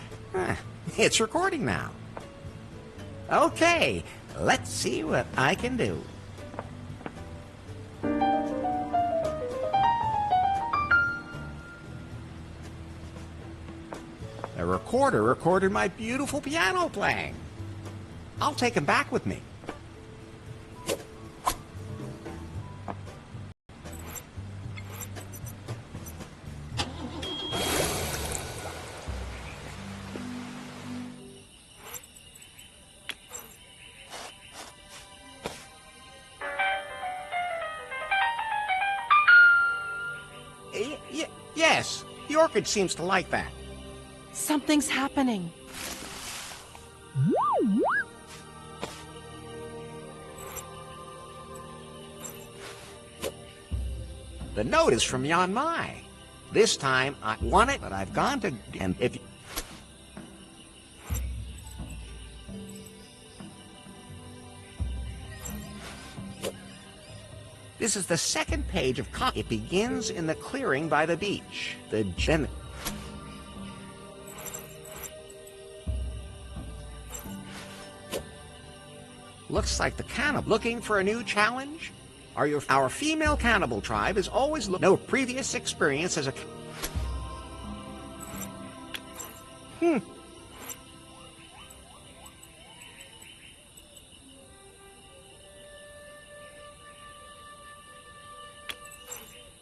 S1: It's recording now. Okay, let's see what I can do. The recorder recorded my beautiful piano playing. I'll take him back with me. Yes, the orchid seems to like that.
S14: Something's happening.
S1: The note is from Yan Mai. This time I want it, but I've gone to... And if... This is the second page of It begins in the clearing by the beach. Looks like the cannibal. Looking for a new challenge? Our female cannibal tribe is always no previous experience as a...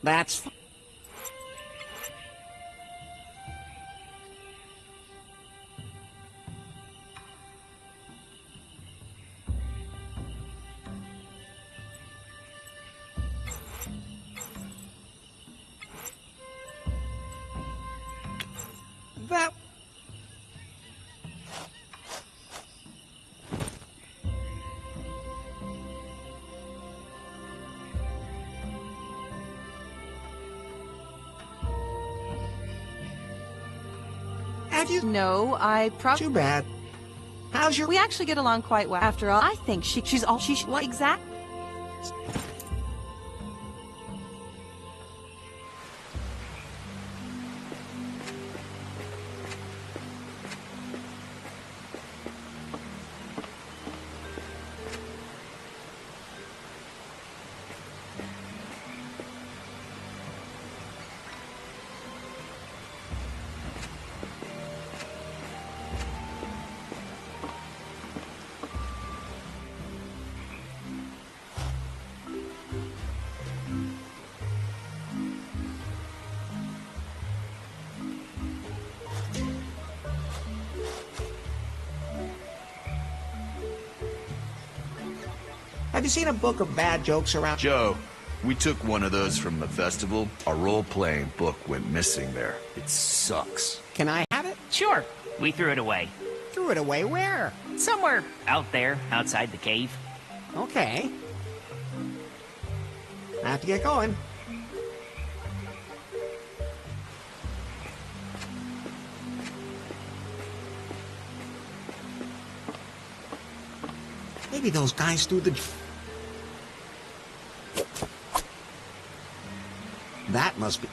S1: That's... That... Have you?
S14: No, I probably...
S1: Too bad. How's your...
S14: We actually get along quite well. After all, I think she's all she... What exactly?
S1: Have you seen a book of bad jokes around?
S15: Joe, we took one of those from the festival. Our role-playing book went missing there. It sucks.
S1: Can I have it?
S16: Sure. We threw it away.
S1: Threw it away where?
S16: Somewhere out there, outside the cave.
S1: Okay. I have to get going. Maybe those guys threw the... That must be...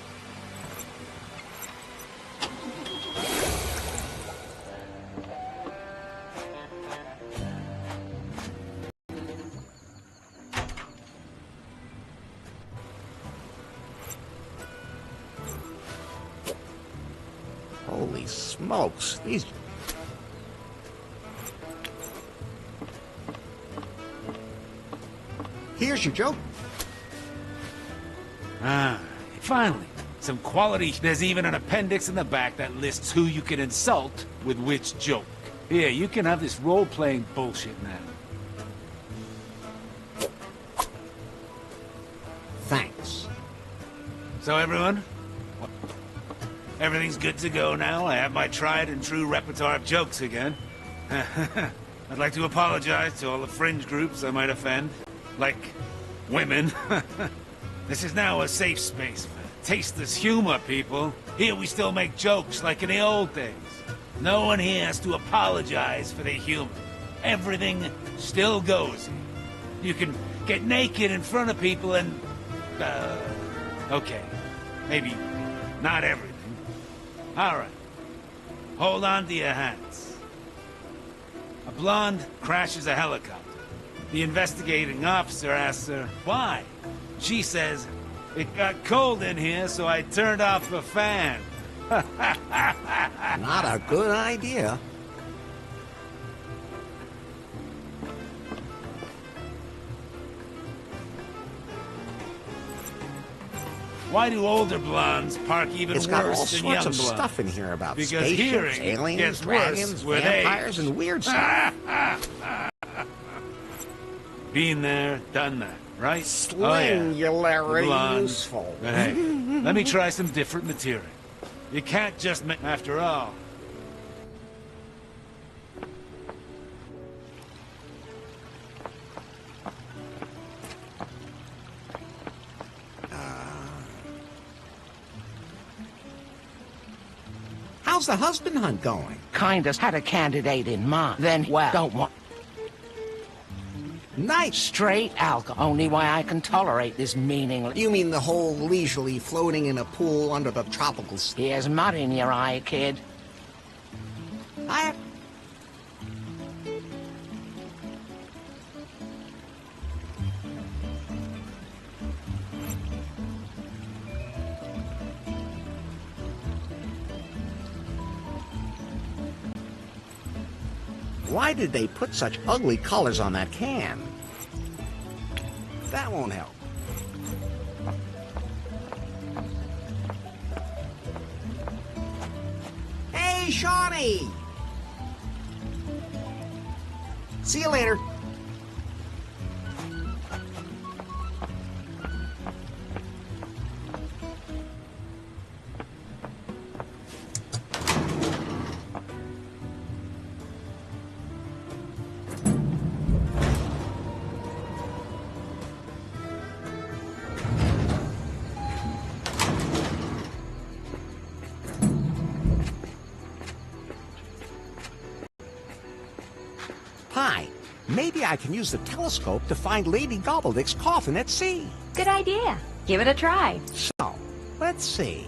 S1: Holy smokes, these... Here's your joke.
S10: Finally, some quality. There's even an appendix in the back that lists who you can insult with which joke. Here, you can have this role-playing bullshit now.
S1: Thanks.
S10: So everyone, everything's good to go now. I have my tried and true repertoire of jokes again. I'd like to apologize to all the fringe groups I might offend, like women. This is now a safe space for tasteless humor, people. Here we still make jokes like in the old days. No one here has to apologize for their humor. Everything still goes. You can get naked in front of people and... okay. Maybe not everything. All right. Hold on to your hats. A blonde crashes a helicopter. The investigating officer asks her, why? She says, it got cold in here, so I turned off the fan.
S1: Not a good idea.
S10: Why do older blondes park even
S1: It's got all
S10: worse than young
S1: sorts of
S10: blondes?
S1: stuff in here about
S10: Because
S1: spaceships,
S10: hearing
S1: aliens,
S10: gets
S1: dragons,
S10: worse with
S1: vampires,
S10: age.
S1: and weird stuff.
S10: Been there, done that, right?
S1: Singularly
S10: Blonde.
S1: useful.
S10: But hey, let me try some different material. You can't just make... After all,
S1: How's the husband hunt going?
S11: Kinda had a candidate in mind. Then, well, don't want...
S1: Nice.
S11: Straight alcohol. Only way I can tolerate this meaningless...
S1: You mean the whole leisurely floating in a pool under the tropical...
S11: Here's mud in your eye, kid.
S1: Why did they put such ugly colors on that can? That won't help. Hey, Shawnee! See you later. Hi, maybe I can use the telescope to find Lady Gobbledick's coffin at sea.
S4: Good idea. Give it a try.
S1: So, let's see.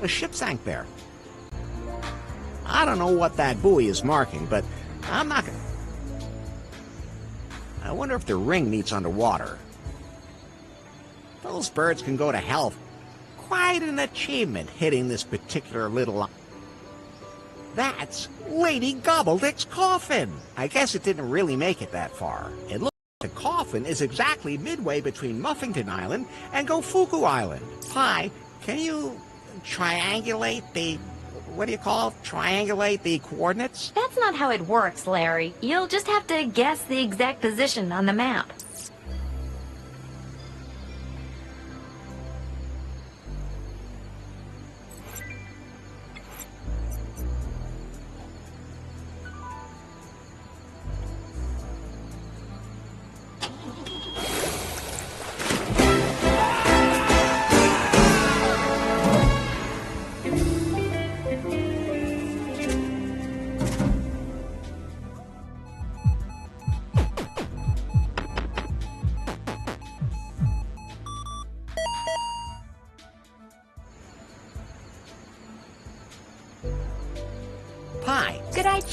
S1: A ship sank there. I don't know what that buoy is marking, but I'm not gonna... I wonder if the ring meets underwater. Those birds can go to hell. Quite an achievement hitting this particular little... That's Lady Gobbledick's coffin. I guess it didn't really make it that far. It looks like the coffin is exactly midway between Muffington Island and Gofuku Island. Pi, can you triangulate the... what do you call it? Triangulate the coordinates?
S4: That's not how it works, Larry. You'll just have to guess the exact position on the map.
S1: Pi.
S4: Good idea.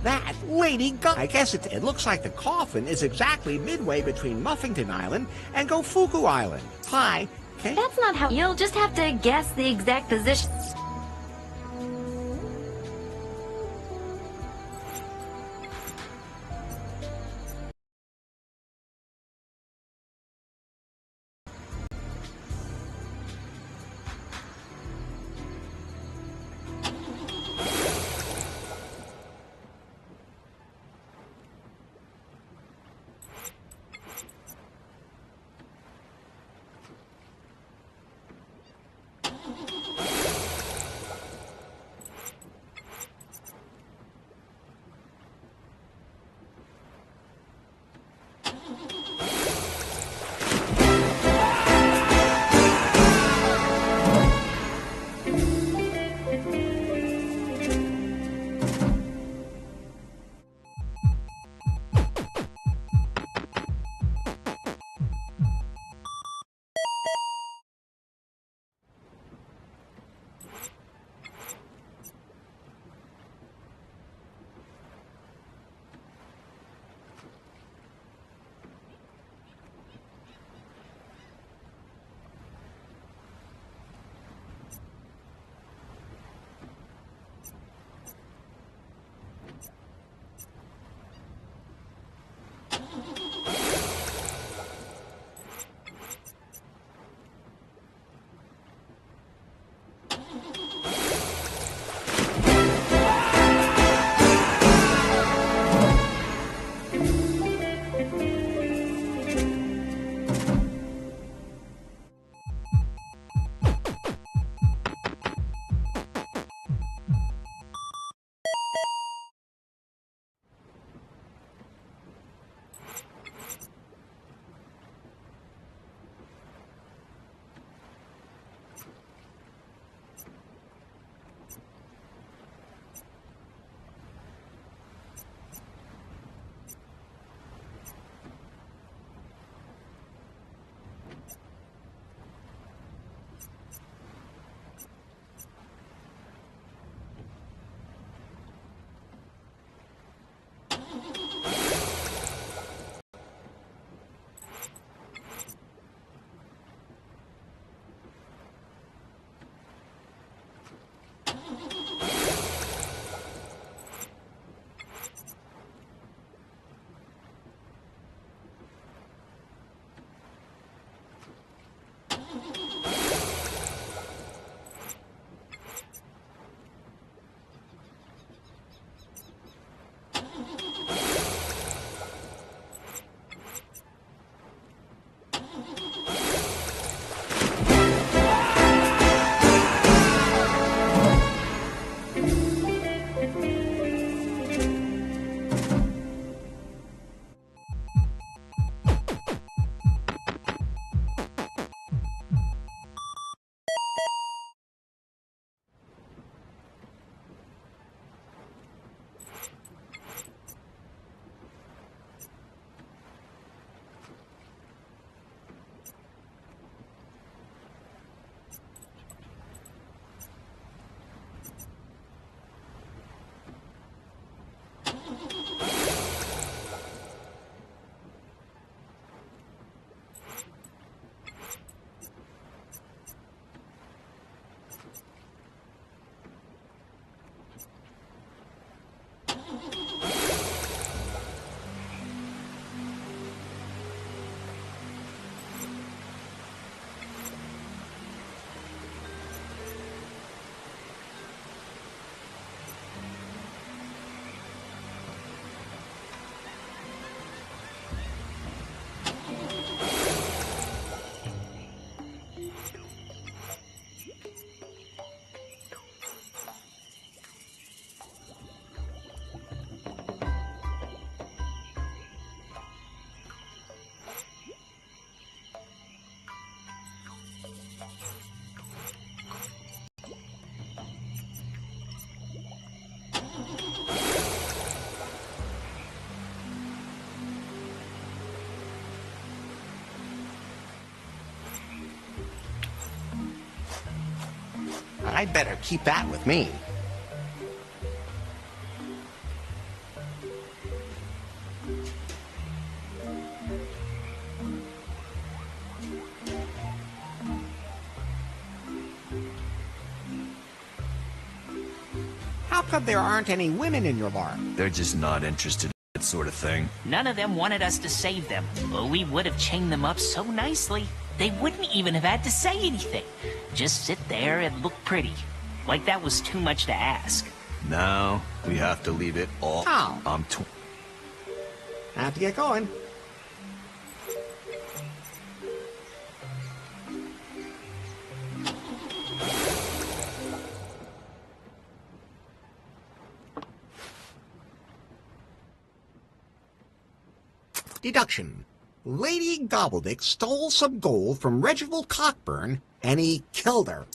S1: That Lady I guess it looks like the coffin is exactly midway between Muffington Island and Gofuku Island. Pi, can...
S4: That's not how... You'll just have to guess the exact position.
S1: I'd better keep that with me. How come there aren't any women in your bar?
S15: They're just not interested in that sort of thing.
S16: None of them wanted us to save them. Well, we would have chained them up so nicely. They wouldn't even have had to say anything. Just sit there and look pretty. Like that was too much to ask.
S15: Now, we have to leave it all.
S1: How? Have to get going. Deduction. Lady Gobbledick stole some gold from Reginald Cockburn, and he killed her.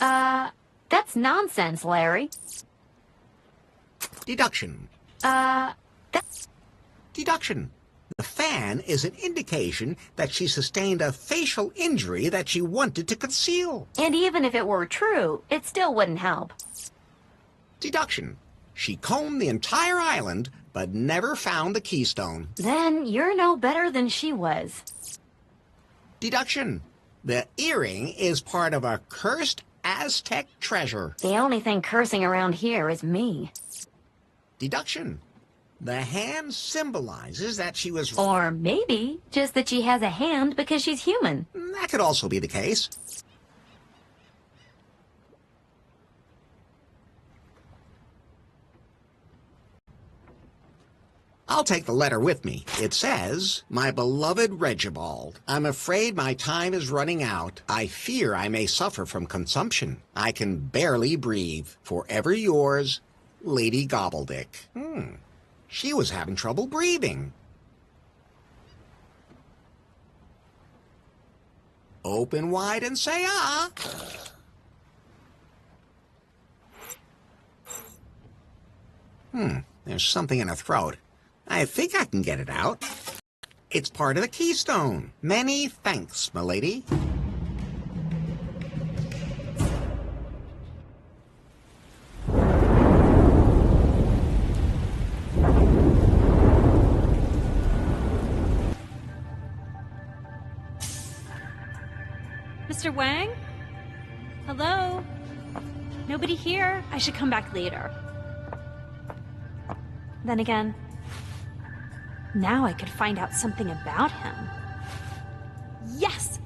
S4: That's nonsense, Larry.
S1: Deduction. Deduction. The fan is an indication that she sustained a facial injury that she wanted to conceal.
S4: And even if it were true, it still wouldn't help.
S1: Deduction. She combed the entire island, but never found the keystone.
S4: Then you're no better than she was.
S1: Deduction. The earring is part of a cursed Aztec treasure.
S4: The only thing cursing around here is me.
S1: Deduction. The hand symbolizes that she was...
S4: Or maybe just that she has a hand because she's human.
S1: That could also be the case. I'll take the letter with me. It says, "My beloved Regibald, I'm afraid my time is running out. I fear I may suffer from consumption. I can barely breathe. Forever yours, Lady Gobbledick." She was having trouble breathing. Open wide and say ah. There's something in her throat. I think I can get it out. It's part of the keystone. Many thanks, milady.
S7: Mr. Wang? Hello? Nobody here? I should come back later. Then again, now I could find out something about him. Yes!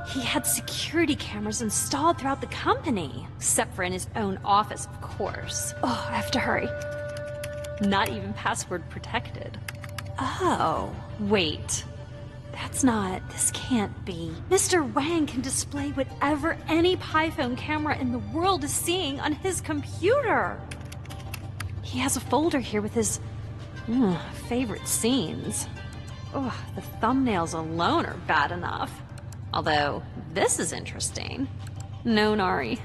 S7: He had security cameras installed throughout the company, except for in his own office, of course. Oh, I have to hurry. Not even password protected. Oh, wait. This can't be. Mr. Wang can display whatever any Python camera in the world is seeing on his computer. He has a folder here with his favorite scenes. Ugh, the thumbnails alone are bad enough. Although, this is interesting. No, Nari.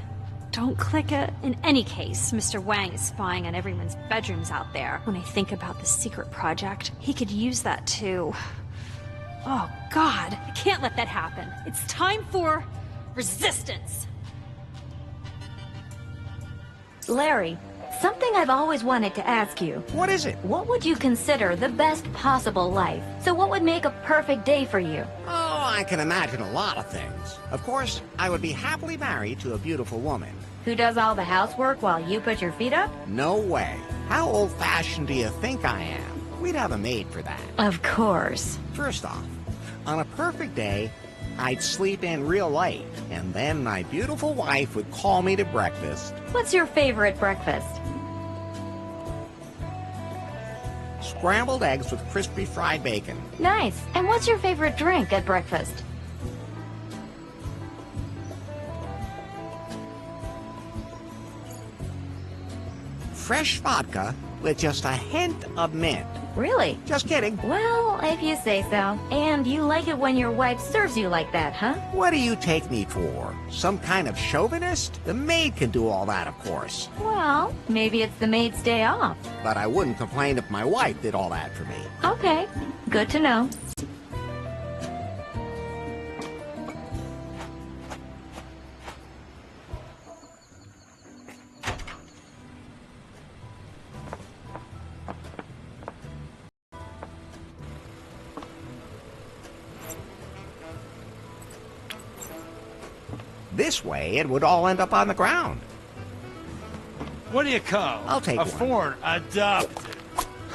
S7: Don't click it. In any case, Mr. Wang is spying on everyone's bedrooms out there. When I think about the secret project, he could use that too. Oh, God. I can't let that happen. It's time for resistance.
S4: Larry, something I've always wanted to ask you.
S1: What is it?
S4: What would you consider the best possible life? So what would make a perfect day for you?
S1: Oh, I can imagine a lot of things. Of course, I would be happily married to a beautiful woman.
S4: Who does all the housework while you put your feet up?
S1: No way. How old-fashioned do you think I am? We'd have a maid for that.
S4: Of course.
S1: First off, on a perfect day, I'd sleep in real late, and then my beautiful wife would call me to breakfast.
S4: What's your favorite breakfast?
S1: Scrambled eggs with crispy fried bacon.
S4: Nice. And what's your favorite drink at breakfast?
S1: Fresh vodka with just a hint of mint.
S4: Really?
S1: Just kidding.
S4: Well, if you say so. And you like it when your wife serves you like that, huh?
S1: What do you take me for? Some kind of chauvinist? The maid can do all that, of course.
S4: Well, maybe it's the maid's day off.
S1: But I wouldn't complain if my wife did all that for me.
S4: Okay, good to know.
S1: This way, it would all end up on the ground.
S10: What do you call
S1: I'll take
S10: a
S1: one.
S10: foreign adopted?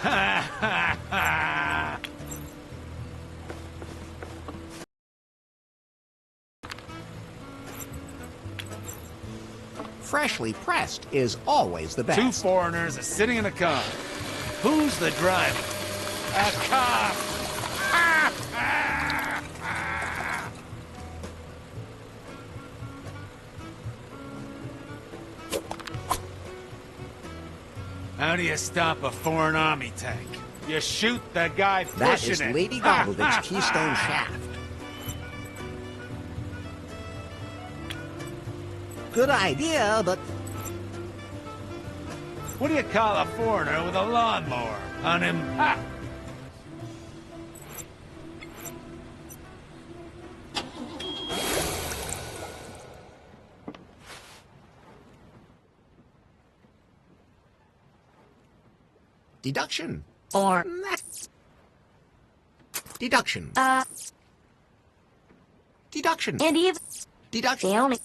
S10: Ha ha ha!
S1: Freshly pressed is always the best.
S10: Two foreigners are sitting in a car. Who's the driver? A cop! Ha, ha, ha. How do you stop a foreign army tank? You shoot the guy pushing
S1: That is
S10: it.
S1: Lady
S10: Ha,
S1: Gobbledyg's
S10: ha,
S1: Keystone
S10: ha.
S1: Shaft. Good idea, but
S10: What do you call a foreigner with a lawnmower on him? Ha!
S1: deduction.
S4: Or
S1: Deduction. Deduction.
S4: and even
S1: Deduction.
S4: the only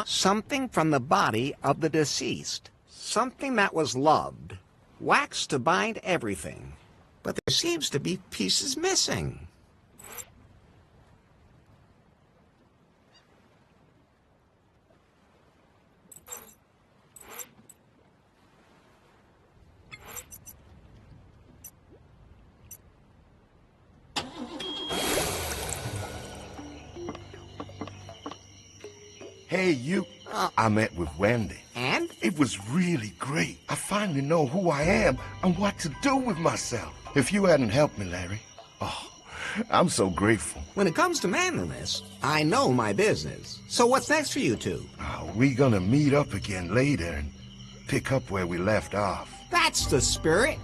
S1: Something from the body of the deceased. Something that was loved. Wax to bind everything. But there seems to be pieces missing.
S19: Hey, you. I met with Wendy.
S1: And?
S19: It was really great. I finally know who I am and what to do with myself. If you hadn't helped me, Larry, I'm so grateful.
S1: When it comes to manliness, I know my business. So what's next for you two?
S19: We gonna meet up again later and pick up where we left off.
S1: That's the spirit.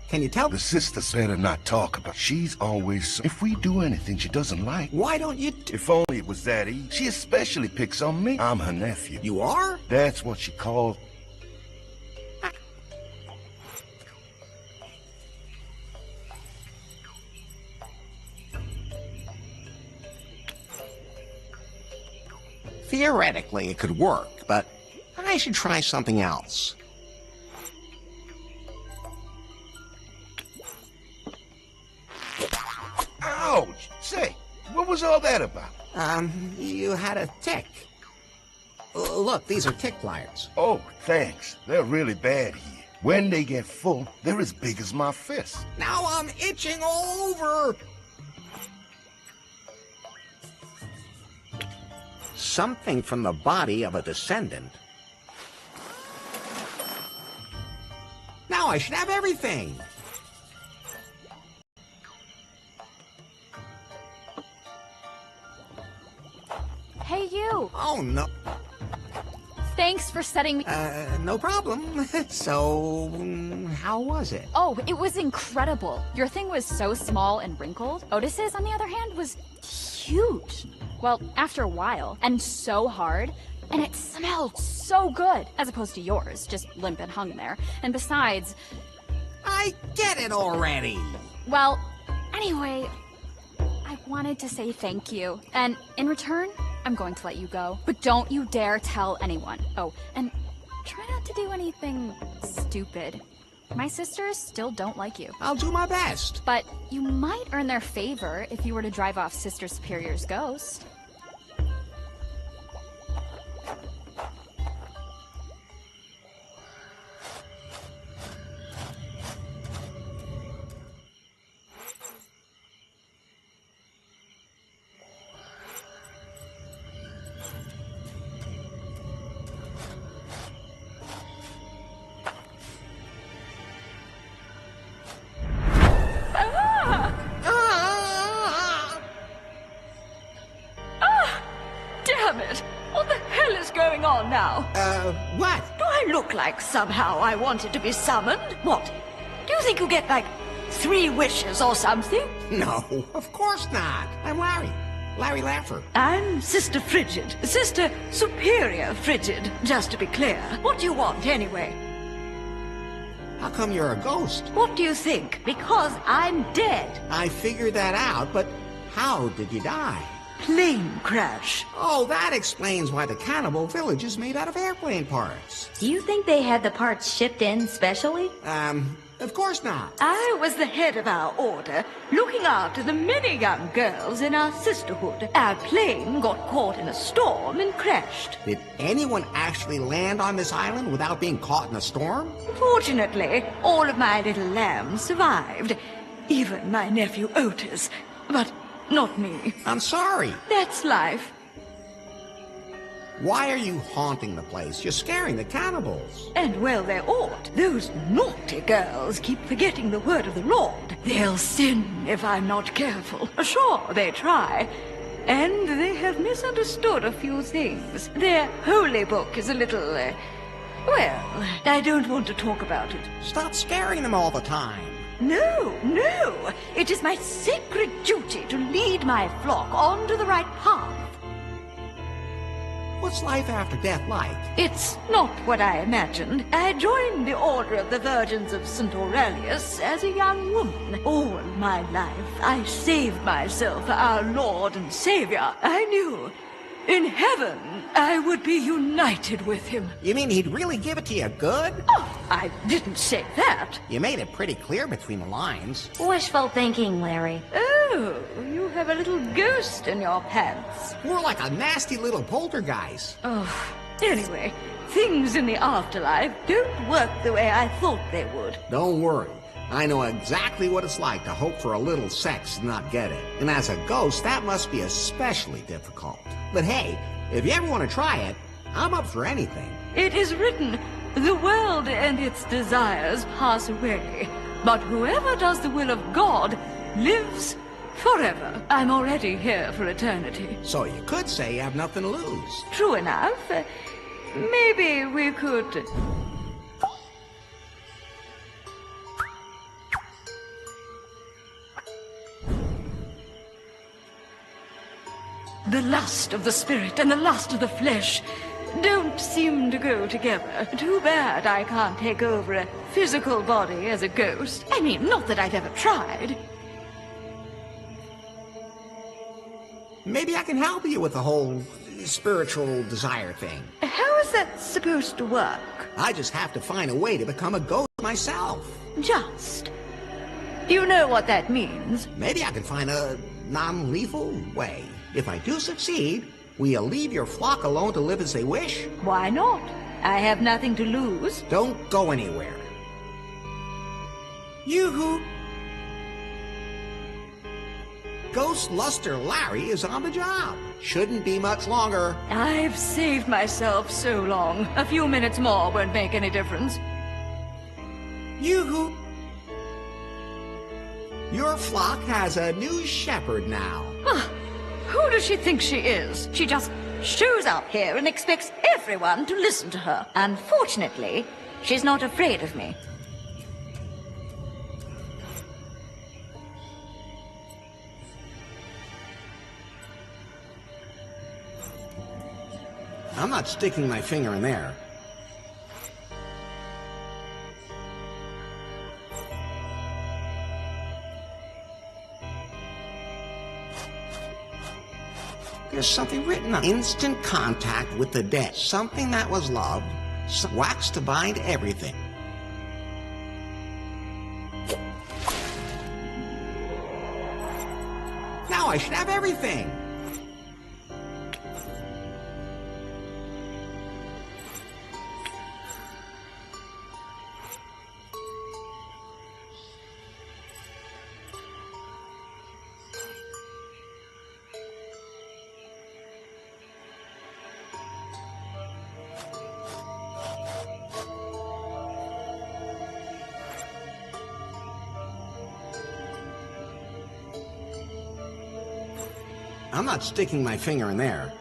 S1: Can you tell?
S19: The sister's better not talk about. She's always. If we do anything she doesn't like.
S1: Why don't you?
S19: If only it was that easy. She especially picks on me. I'm her nephew.
S1: You are?
S19: That's what she called.
S1: Theoretically, it could work, but I should try something else.
S19: Ouch! Say, what was all that about?
S1: You had a tick. Look, these are tick pliers.
S19: Oh, thanks. They're really bad here. When they get full, they're as big as my fist.
S1: Now I'm itching all over. Something from the body of a descendant. Now I should have everything.
S3: Hey, you!
S1: Oh, no.
S3: Thanks for setting me...
S1: No problem. So, how was it?
S3: Oh, it was incredible. Your thing was so small and wrinkled. Otis's, on the other hand, was huge. Well, after a while, and so hard, and it smelled so good, as opposed to yours, just limp and hung there. And besides...
S1: I get it already!
S3: Well, anyway, I wanted to say thank you, and in return, I'm going to let you go. But don't you dare tell anyone. Oh, and try not to do anything stupid. My sisters still don't like you.
S1: I'll do my best.
S3: But you might earn their favor if you were to drive off Sister Superior's ghost.
S6: Damn it! What the hell is going on now?
S1: What?
S6: Do I look like somehow I wanted to be summoned? What? Do you think you get, like, 3 wishes or something?
S1: No, of course not. I'm Larry. Larry Laffer.
S6: I'm Sister Frigid. Sister Superior Frigid, just to be clear. What do you want, anyway?
S1: How come you're a ghost?
S6: What do you think? Because I'm dead.
S1: I figured that out, but how did you die?
S6: Plane crash.
S1: Oh, that explains why the cannibal village is made out of airplane parts.
S4: Do you think they had the parts shipped in specially?
S1: Of course not.
S6: I was the head of our order, looking after the many young girls in our sisterhood. Our plane got caught in a storm and crashed.
S1: Did anyone actually land on this island without being caught in a storm?
S6: Fortunately, all of my little lambs survived. Even my nephew Otis. But not me.
S1: I'm sorry.
S6: That's life.
S1: Why are you haunting the place? You're scaring the cannibals.
S6: And well they ought. Those naughty girls keep forgetting the word of the Lord. They'll sin if I'm not careful. Sure, they try. And they have misunderstood a few things. Their holy book is a little, well, I don't want to talk about it.
S1: Stop scaring them all the time.
S6: No, no. It is my sacred duty to lead my flock onto the right path.
S1: What's life after death like?
S6: It's not what I imagined. I joined the Order of the Virgins of St. Aurelius as a young woman. All my life, I saved myself for our Lord and Savior. I knew in heaven I would be united with him.
S1: You mean he'd really give it to you good?
S6: Oh, I didn't say that.
S1: You made it pretty clear between the lines.
S4: Wishful thinking, Larry.
S6: Oh, you have a little ghost in your pants.
S1: More like a nasty little poltergeist.
S6: Oh, anyway, things in the afterlife don't work the way I thought they would.
S1: Don't worry. I know exactly what it's like to hope for a little sex and not get it. And as a ghost, that must be especially difficult. But hey, if you ever want to try it, I'm up for anything.
S6: It is written, the world and its desires pass away, but whoever does the will of God lives forever. I'm already here for eternity.
S1: So you could say you have nothing to lose.
S6: True enough. Maybe we could... The lust of the spirit and the lust of the flesh don't seem to go together. Too bad I can't take over a physical body as a ghost. I mean, not that I've ever tried.
S1: Maybe I can help you with the whole spiritual desire thing.
S6: How is that supposed to work?
S1: I just have to find a way to become a ghost myself.
S6: Just. You know what that means?
S1: Maybe I can find a non-lethal way. If I do succeed, will you leave your flock alone to live as they wish?
S6: Why not? I have nothing to lose.
S1: Don't go anywhere. Yoo-hoo! Ghost Luster Larry is on the job. Shouldn't be much longer.
S6: I've saved myself so long. A few minutes more won't make any difference.
S1: Yoo-hoo! Your flock has a new shepherd now.
S6: Who does she think she is? She just shows up here and expects everyone to listen to her. Unfortunately, she's not afraid of me.
S1: I'm not sticking my finger in there. There's something written on instant contact with the dead. Something that was loved, wax to bind everything. Now I should have everything. I'm not sticking my finger in there.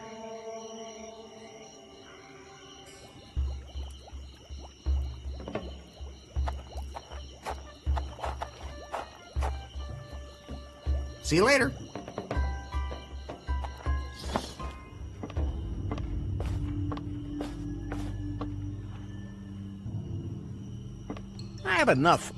S1: See you later. I have enough.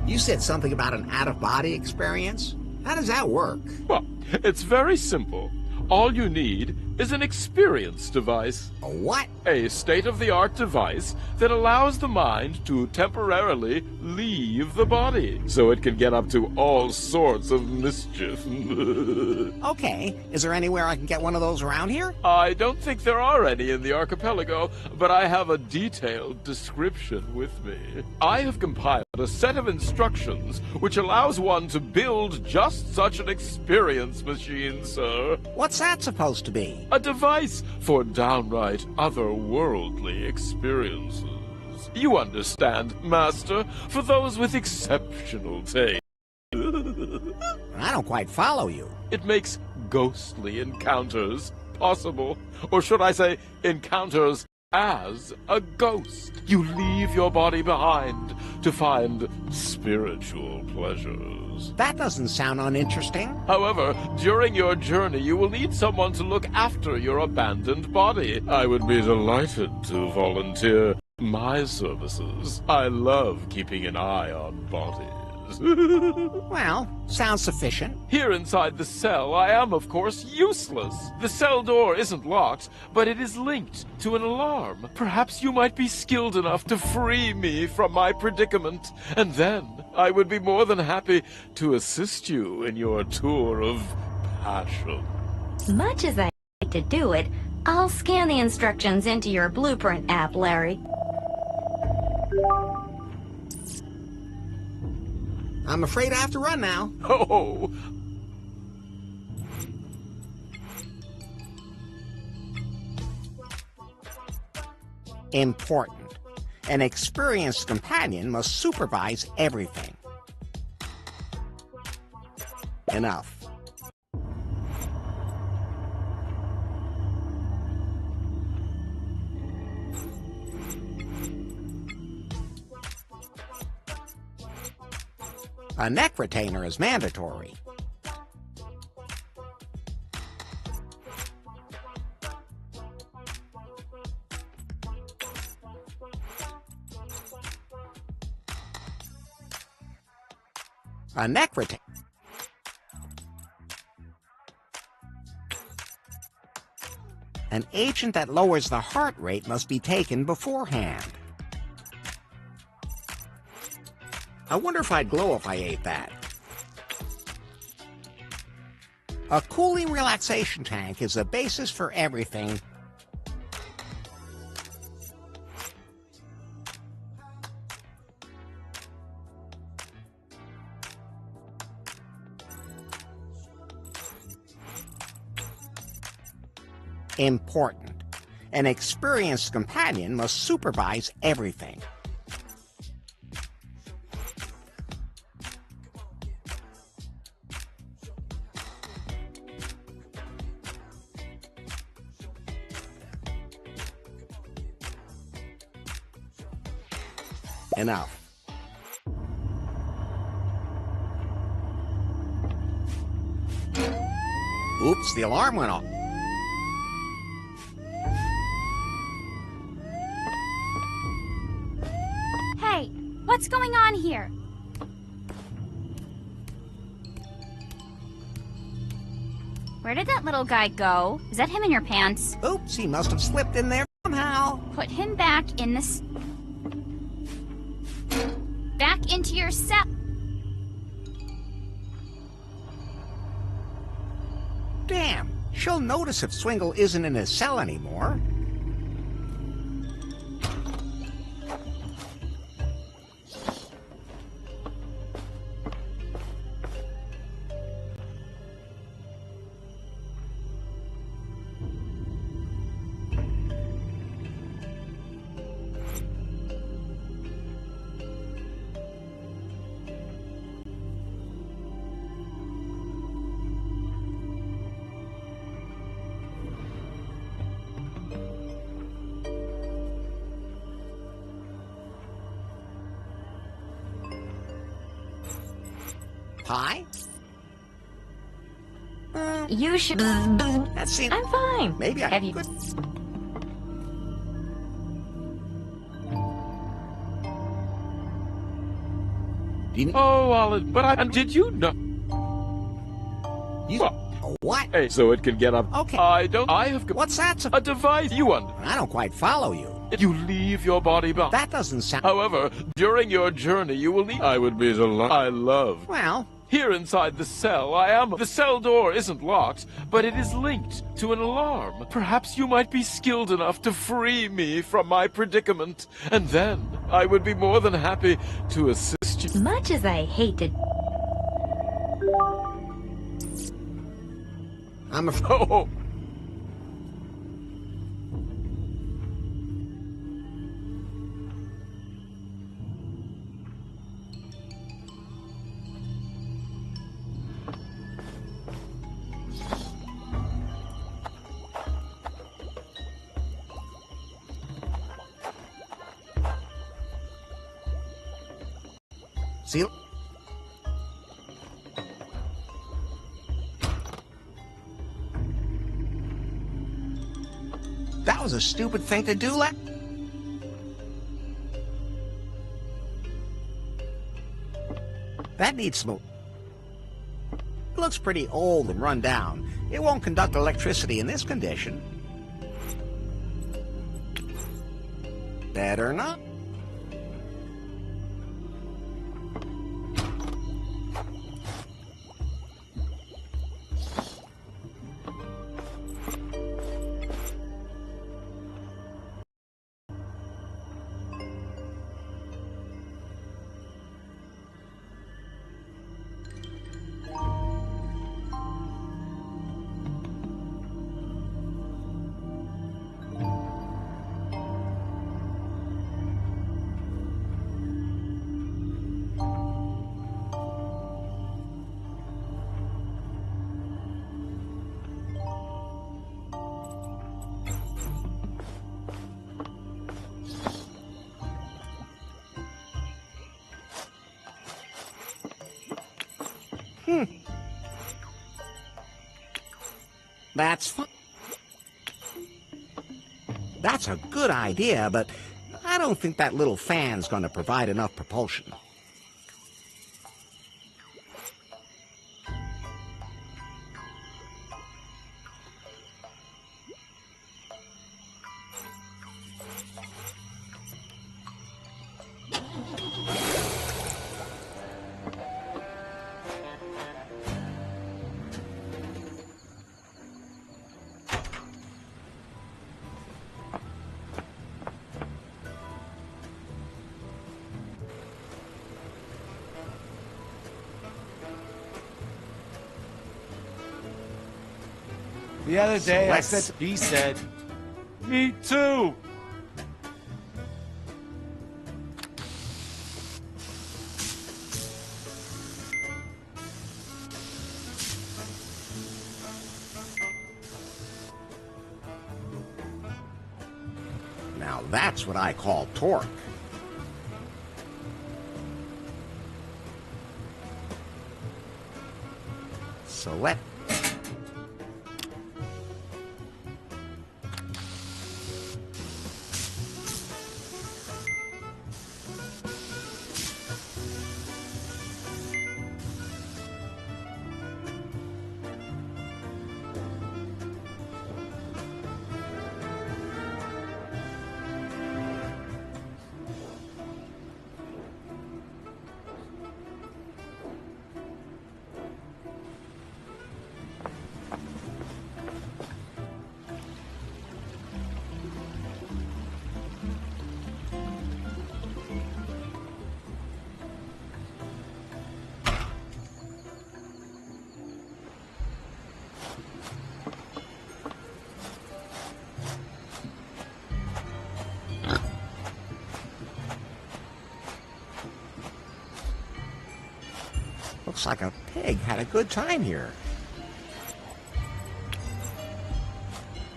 S1: You said something about an out-of-body experience? How does that work?
S2: Well, it's very simple. All you need is an experience device.
S1: A what?
S2: A state-of-the-art device that allows the mind to temporarily leave the body, so it can get up to all sorts of mischief.
S1: Okay, is there anywhere I can get one of those around here?
S2: I don't think there are any in the archipelago, but I have a detailed description with me. I have compiled a set of instructions which allows one to build just such an experience machine, sir.
S1: What's that supposed to be?
S2: A device for downright otherworldly experiences. You understand, Master, for those with exceptional taste.
S1: I don't quite follow you.
S2: It makes ghostly encounters possible. Or should I say, encounters as a ghost. You leave your body behind to find spiritual pleasures.
S1: That doesn't sound uninteresting.
S2: However, during your journey, you will need someone to look after your abandoned body. I would be delighted to volunteer my services. I love keeping an eye on bodies.
S1: Well, sounds sufficient.
S2: Here inside the cell, I am, of course, useless. The cell door isn't locked, but it is linked to an alarm. Perhaps you might be skilled enough to free me from my predicament, and then I would be more than happy to assist you in your tour of passion.
S4: Much as I like to do it, I'll scan the instructions into your blueprint app, Larry.
S1: I'm afraid I have to run now.
S2: Oh!
S1: Important. An experienced companion must supervise everything. Enough. A neck retainer is mandatory. A neck retainer. An agent that lowers the heart rate must be taken beforehand. I wonder if I'd glow if I ate that. A cooling relaxation tank is the basis for everything. Important. An experienced companion must supervise everything. Enough. Oops, the alarm went off.
S3: Hey, what's going on here? Where did that little guy go? Is that him in your pants?
S1: Oops, he must have slipped in there somehow.
S3: Put him back in this... Back into your cell.
S1: Damn, she'll notice if Swingle isn't in his cell anymore. pie?
S4: You should...
S1: That seems...
S4: I'm fine.
S1: Maybe I
S4: Have you...
S1: could...
S2: Oh, Olive, but and did you know?
S1: What?
S2: Hey, so it can get up.
S1: Okay.
S2: I have...
S1: What's that?
S2: A device. You
S1: I don't quite follow you.
S2: You leave your body behind.
S1: That doesn't sound...
S2: However, during your journey, you will need... I would be delighted. I love...
S1: Well...
S2: Here inside the cell, I am... The cell door isn't locked, but it is linked to an alarm. Perhaps you might be skilled enough to free me from my predicament, and then I would be more than happy to assist you.
S4: Much as I hate to...
S1: I'm afraid...
S2: Oh!
S1: See? That was a stupid thing to do, That needs smoke. It looks pretty old and run down. It won't conduct electricity in this condition. Better not. That's fun. That's a good idea, but I don't think that little fan's going to provide enough propulsion.
S10: The other day, I
S1: Celeste.
S10: said, he said, me too.
S1: Now that's what I call torque. So let... Looks like a pig had a good time here.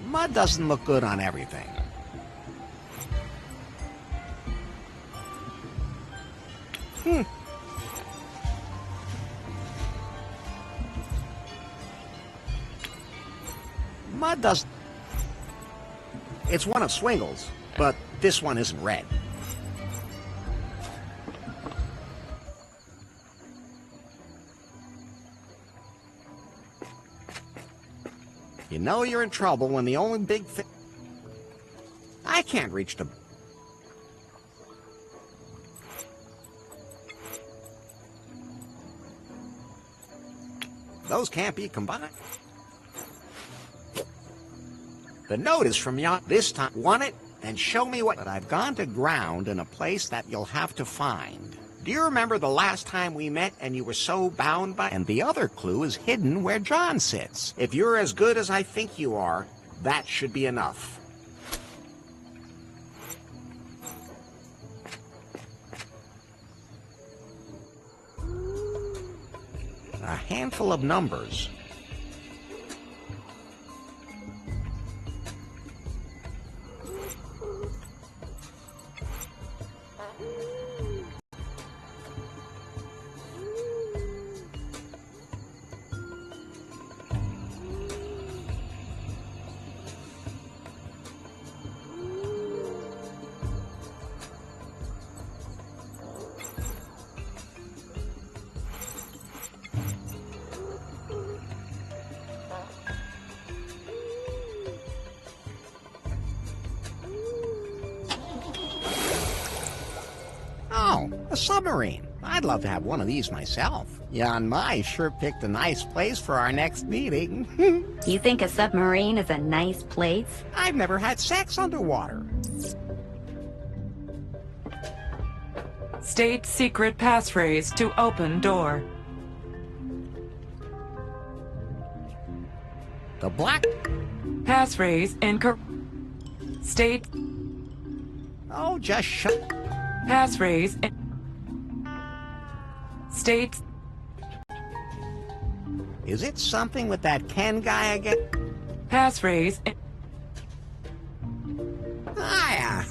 S1: Mud doesn't look good on everything. Mud does... It's one of Swingle's, but this one isn't red. You know you're in trouble when the only big thing... I can't reach the... Those can't be combined. The note is from Yacht. This time, want it? Then show me what... But I've gone to ground in a place that you'll have to find. Do you remember the last time we met and you were so bound by... And the other clue is hidden where John sits. If you're as good as I think you are, that should be enough. A handful of numbers. A submarine. I'd love to have one of these myself. Jan Mai sure picked a nice place for our next meeting.
S4: You think a submarine is a nice place?
S1: I've never had sex underwater.
S12: State secret passphrase to open door.
S1: The black...
S12: Passphrase incorrect. State...
S1: Oh, just shut...
S12: Passphrase... State...
S1: Is it something with that Ken guy again?
S12: Passphrase...
S1: Ah, yeah.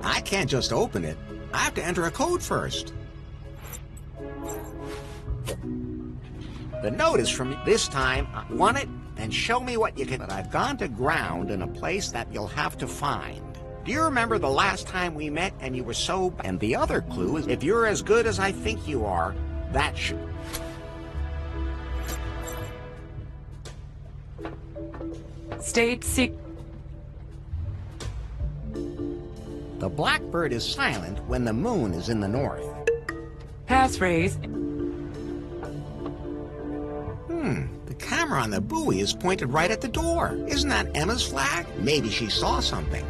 S1: I can't just open it. I have to enter a code first. The note is from this time. Want it? Then show me what you can. But I've gone to ground in a place that you'll have to find. Do you remember the last time we met and you were so... And the other clue is, if you're as good as I think you are, that should...
S12: State secret...
S1: The blackbird is silent when the moon is in the north.
S12: Passphrase...
S1: The camera on the buoy is pointed right at the door. Isn't that Emma's flag? Maybe she saw something.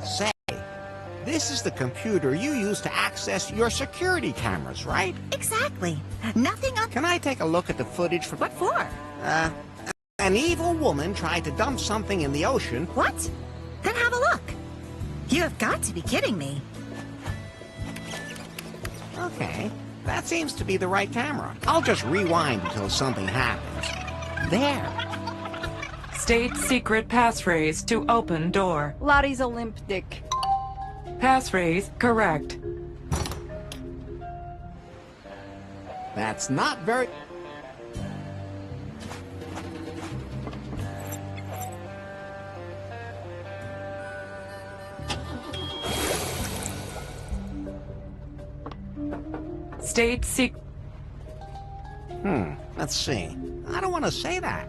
S1: Say, this is the computer you use to access your security cameras, right?
S8: Exactly. Nothing up...
S1: Can I take a look at the footage for...
S8: What for?
S1: An evil woman tried to dump something in the ocean.
S8: What? Then have a look. You have got to be kidding me.
S1: Okay, that seems to be the right camera. I'll just rewind until something happens. There.
S12: State secret passphrase to open door.
S20: Lottie's a limp dick.
S12: Passphrase correct.
S1: That's not very...
S12: State secret...
S1: Let's see. I don't want to say that.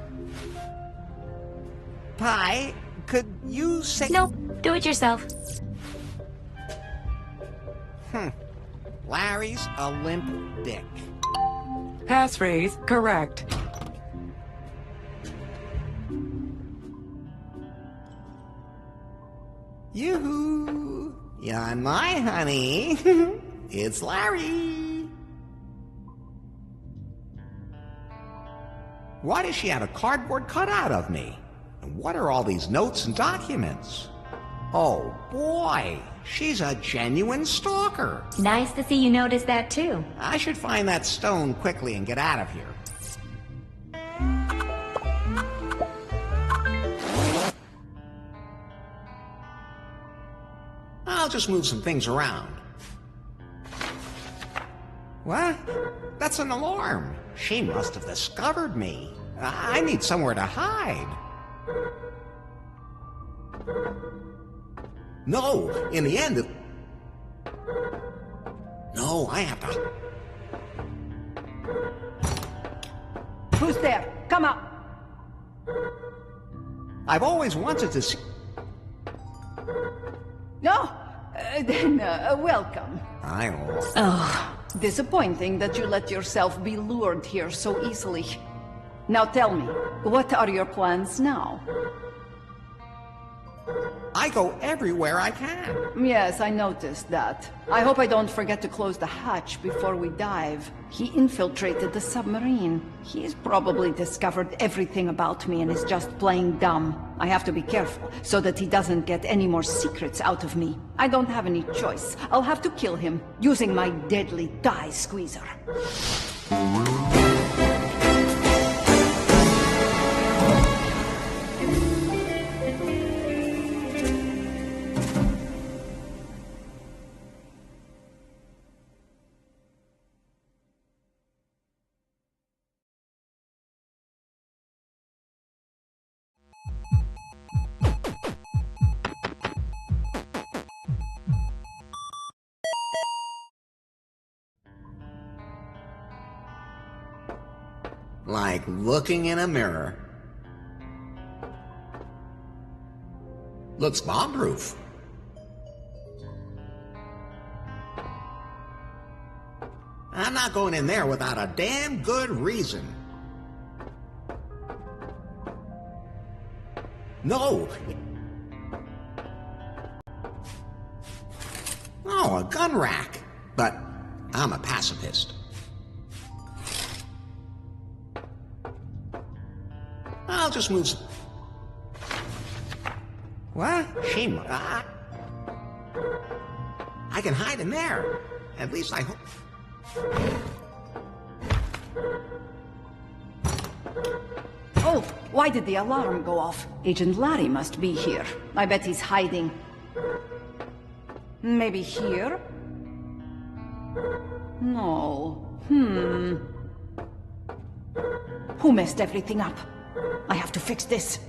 S1: Pi, could you say...
S4: Nope, do it yourself.
S1: Larry's a limp dick.
S12: Passphrase correct.
S1: Yoo-hoo! You're my honey. It's Larry. Why does she have a cardboard cutout of me? And what are all these notes and documents? Oh, boy. She's a genuine stalker.
S4: Nice to see you notice that too.
S1: I should find that stone quickly and get out of here. I'll just move some things around. What? That's an alarm. She must have discovered me. I need somewhere to hide. No, in the end... No, I have to...
S6: Who's there? Come up.
S1: I've always wanted to see...
S6: No? Then, welcome.
S1: I know.
S6: Oh, disappointing that you let yourself be lured here so easily. Now tell me, what are your plans now?
S1: I go everywhere I can.
S6: Yes, I noticed that. I hope I don't forget to close the hatch before we dive. He infiltrated the submarine. He's probably discovered everything about me and is just playing dumb. I have to be careful so that he doesn't get any more secrets out of me. I don't have any choice. I'll have to kill him using my deadly dye squeezer.
S1: Like looking in a mirror. Looks bomb-proof. I'm not going in there without a damn good reason. No! Oh, a gun rack. But I'm a pacifist. I'll just move some... What? Shame. I can hide in there. At least I hope...
S6: Oh, why did the alarm go off? Agent Larry must be here. I bet he's hiding. Maybe here? No. Who messed everything up? I have to fix this.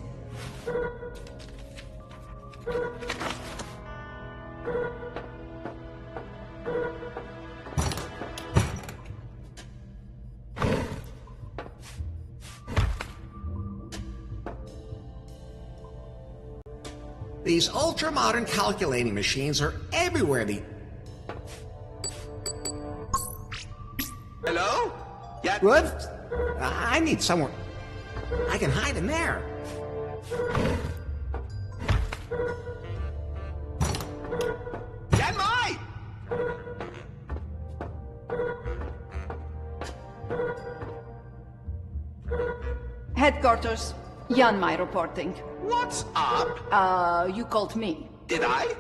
S1: These ultra-modern calculating machines are everywhere.
S15: Hello? Yeah.
S1: What? I need somewhere... I can hide in there.
S15: Get mine!
S6: Headquarters. Yanmai reporting.
S15: What's up?
S6: You called me.
S15: Did I?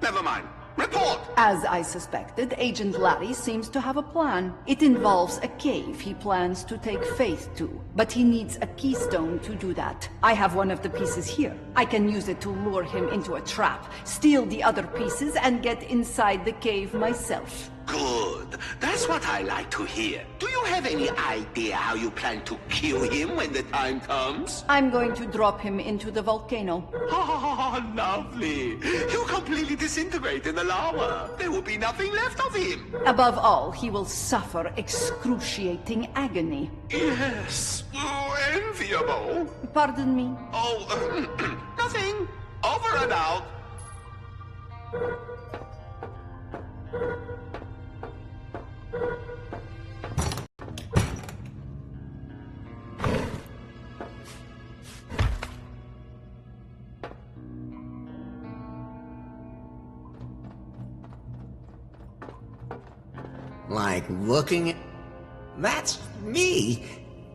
S15: Never mind. Report!
S6: As I suspected, Agent Larry seems to have a plan. It involves a cave he plans to take Faith to, but he needs a keystone to do that. I have one of the pieces here. I can use it to lure him into a trap, steal the other pieces, and get inside the cave myself.
S15: Good. That's what I like to hear. Do you have any idea how you plan to kill him when the time comes?
S6: I'm going to drop him into the volcano.
S15: Oh, lovely. He'll completely disintegrate in the lava. There will be nothing left of him.
S6: Above all, he will suffer excruciating agony.
S15: Yes. Oh, enviable.
S6: Pardon me?
S15: Oh, nothing. Over and out.
S1: Like looking at... That's me!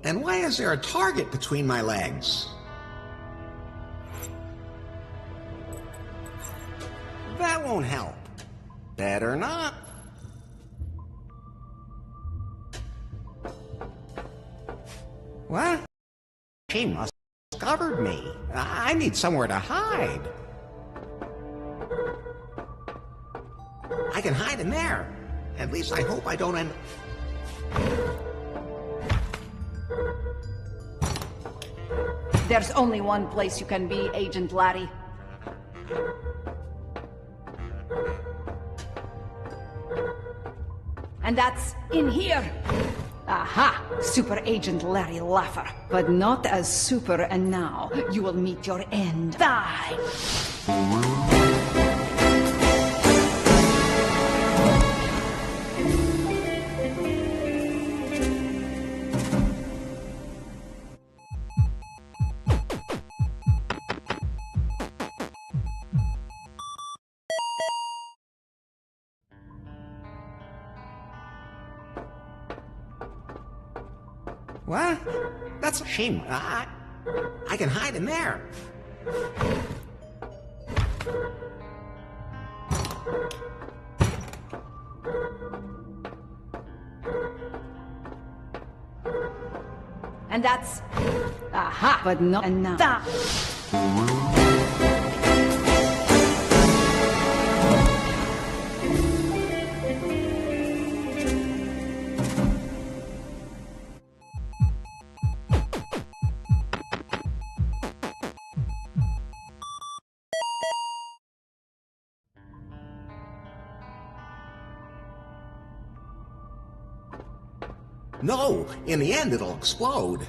S1: And why is there a target between my legs? That won't help. Better not. What? She must have discovered me. I need somewhere to hide. I can hide in there. At least I hope I don't end...
S6: There's only one place you can be, Agent Larry. And that's in here. Aha! Super Agent Larry Laffer. But not as super, and now you will meet your end. Die!
S1: What? That's a shame. I can hide in there.
S6: And that's... Aha! But not... And now... Die!
S1: No, in the end it'll explode.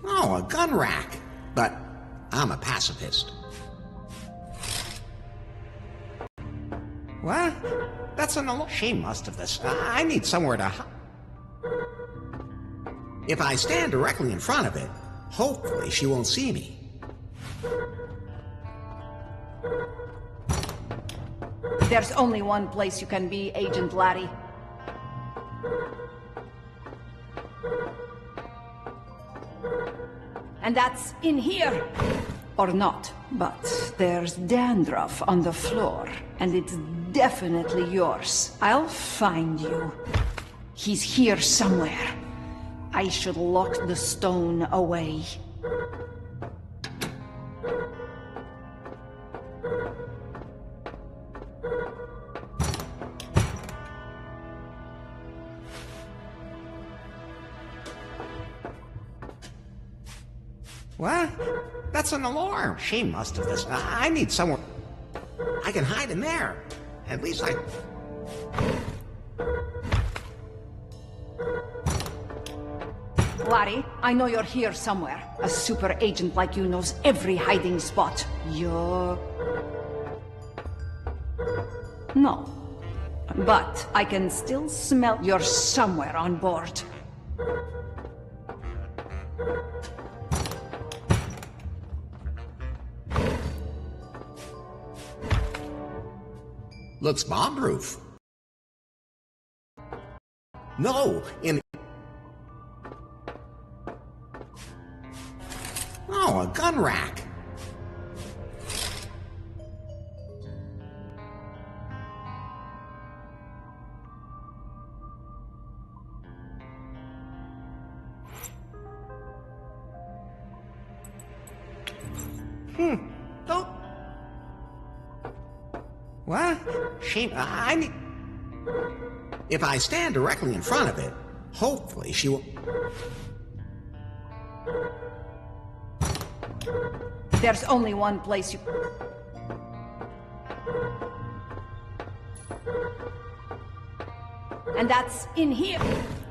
S1: Oh, a gun rack. But I'm a pacifist. What? That's an alarm. She must have this. I need somewhere to hide. If I stand directly in front of it, hopefully she won't see me.
S6: There's only one place you can be, Agent Larry. And that's in here. Or not, but there's dandruff on the floor, and it's definitely yours. I'll find you. He's here somewhere. I should lock the stone away.
S1: What? That's an alarm. She must have this. I need somewhere. I can hide in there. At least I...
S6: Larry, I know you're here somewhere. A super agent like you knows every hiding spot. You're... No. But I can still smell you're somewhere on board.
S1: Looks bomb-proof. No, in... Oh, a gun rack. Don't... What? I need... If I stand directly in front of it, hopefully she will...
S6: There's only one place you... And that's in here.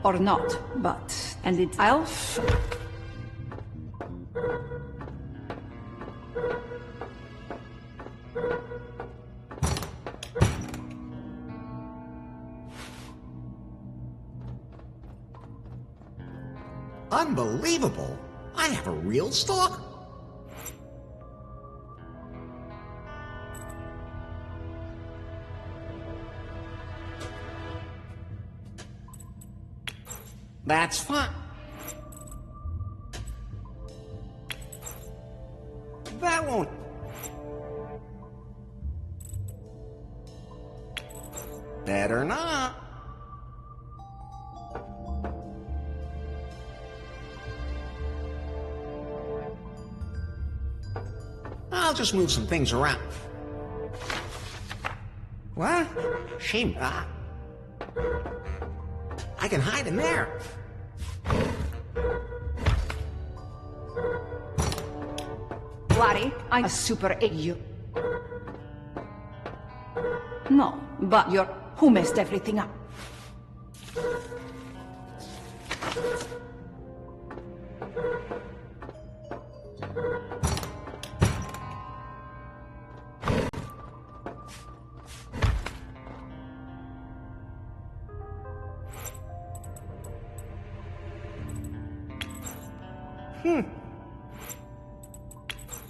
S6: Or not, but... And it's... Alf...
S1: Unbelievable! I have a real stalker. That's fine. Better not. I'll just move some things around. What? Shame. I can hide in there.
S6: Larry, I'm a super idiot. No, but you're... Who messed everything up?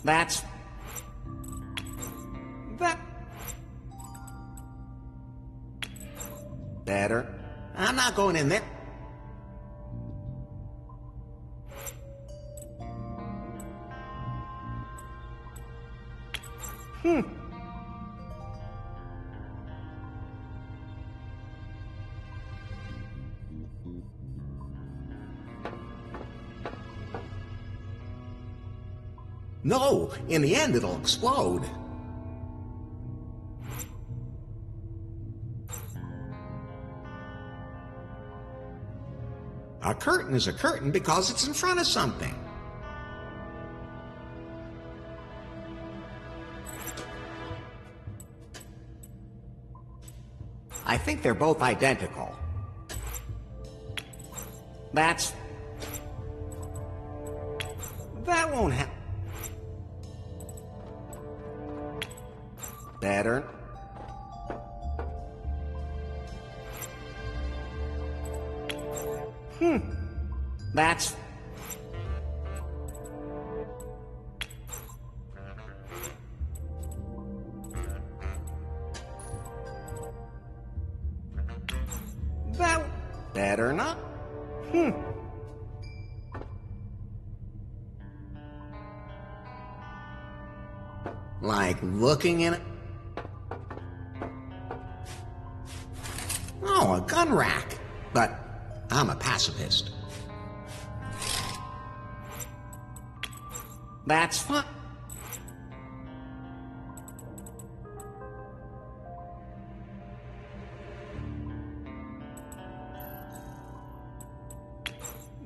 S1: That's... That... Better. I'm not going in there. No, in the end it'll explode. A curtain is a curtain because it's in front of something. I think they're both identical. That won't happen. Better. That's... That... Better not. Like looking in it. Oh, a gun rack. But I'm a pacifist. That's fun.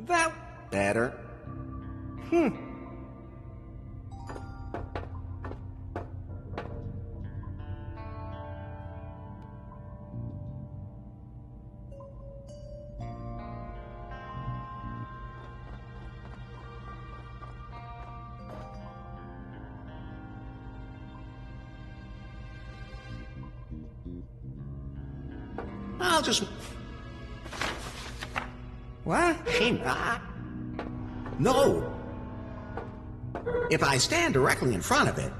S1: That better. I'll just... What? Shame. No. If I stand directly in front of it...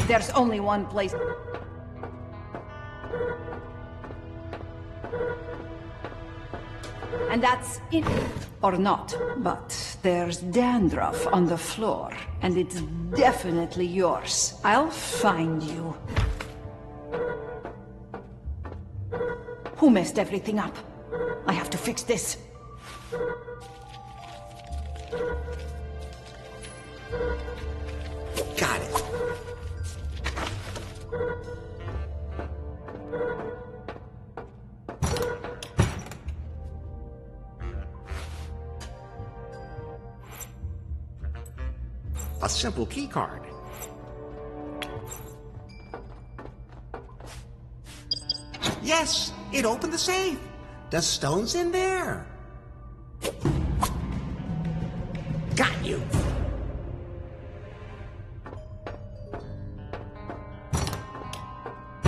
S6: There's only one place... And that's it. Or not, but there's dandruff on the floor, and it's definitely yours. I'll find you. Who messed everything up? I have to fix this.
S1: Got it. A simple key card. Yes, it opened the safe. The stone's in there. Got you.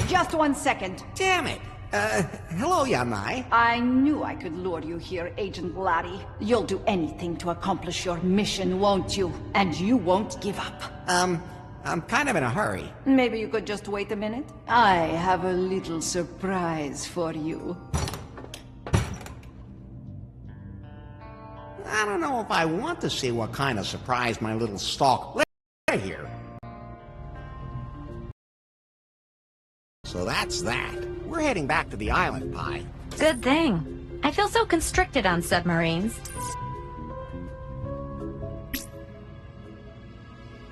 S6: Just 1 second.
S1: Damn it. Hello, Yamai.
S6: I knew I could lure you here, Agent Laddie. You'll do anything to accomplish your mission, won't you? And you won't give up.
S1: I'm kind of in a hurry.
S6: Maybe you could just wait a minute? I have a little surprise for you.
S1: I don't know if I want to see what kind of surprise my little stalk... Here. So that's that. We're heading back to the island, Pi.
S4: Good thing. I feel so constricted on submarines.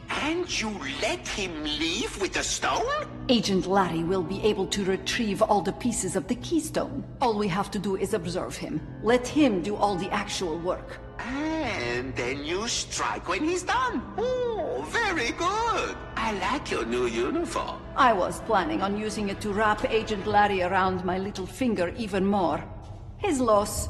S11: And you let him leave with the stone?
S13: Agent Larry will be able to retrieve all the pieces of the keystone. All we have to do is observe him. Let him do all the actual work.
S11: And then you strike when he's done. Oh, very good. I like your new uniform.
S13: I was planning on using it to wrap Agent Larry around my little finger even more. His loss.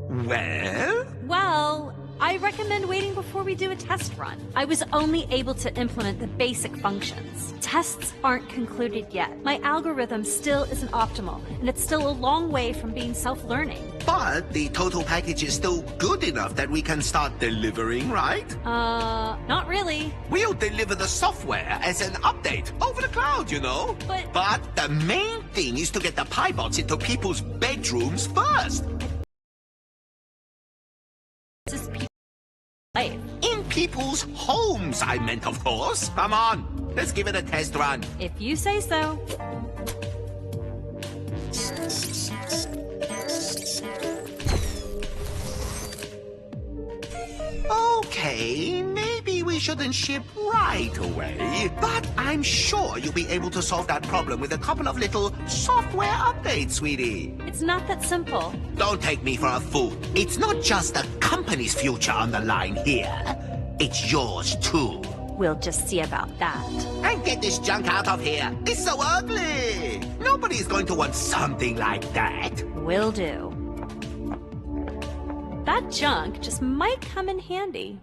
S11: Well?
S7: Well, I recommend waiting before we do a test run. I was only able to implement the basic functions. Tests aren't concluded yet. My algorithm still isn't optimal, and it's still a long way from being self-learning.
S11: But the total package is still good enough that we can start delivering, right?
S7: Not really.
S11: We'll deliver the software as an update over the cloud, you know. But the main thing is to get the Piebots into people's bedrooms first.
S7: Life.
S11: In people's homes, I meant, of course. Come on, let's give it a test run.
S7: If you say so.
S11: Okay, maybe we shouldn't ship right away, but I'm sure you'll be able to solve that problem with a couple of little software updates, sweetie.
S7: It's not that simple.
S11: Don't take me for a fool. It's not just the company's future on the line here. It's yours, too.
S7: We'll just see about that.
S11: And get this junk out of here. It's so ugly. Nobody's going to want something like that.
S7: Will do. That junk just might come in handy.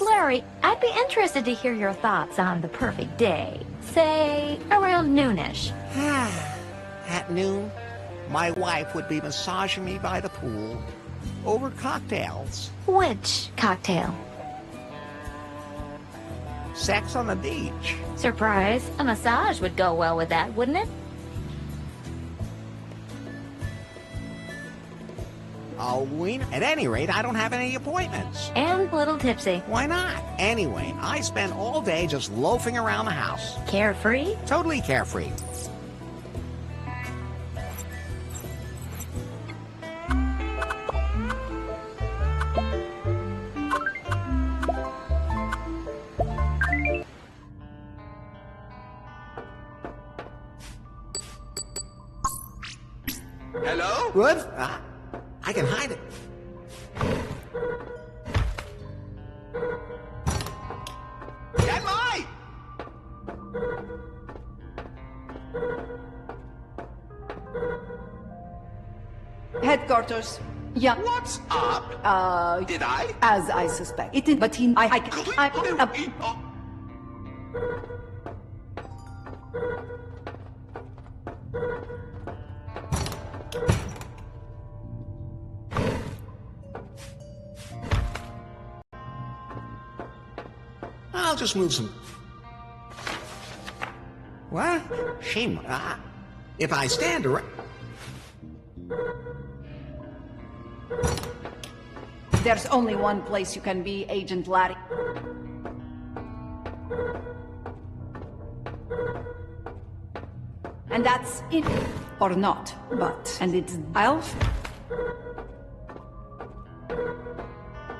S4: Larry, I'd be interested to hear your thoughts on the perfect day. Say, around noonish.
S1: At noon, my wife would be massaging me by the pool over cocktails.
S4: Which cocktail?
S1: Sex on the beach.
S4: Surprise, a massage would go well with that, wouldn't it?
S1: Oh, at any rate, I don't have any appointments.
S4: And a little tipsy.
S1: Why not? Anyway, I spend all day just loafing around the house.
S4: Carefree?
S1: Totally carefree.
S11: Hello?
S1: Good? I can hide it.
S11: Stand by!
S13: Headquarters. Yeah.
S11: What's up? Did I?
S13: As I suspect. It did, but
S1: I'll just move some. What? Shame. If I stand around.
S13: There's only one place you can be, Agent Larry. And that's it. Or not, but... And it's Alf?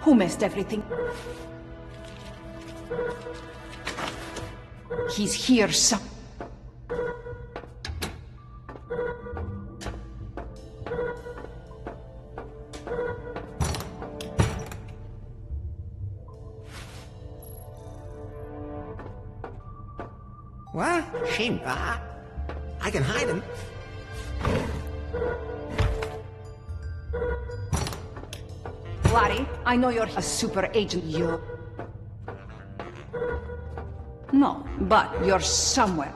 S13: Who messed everything? He's here, some...
S1: What? Shame. I can hide him.
S13: Larry, I know you're a super agent. No, but you're somewhere.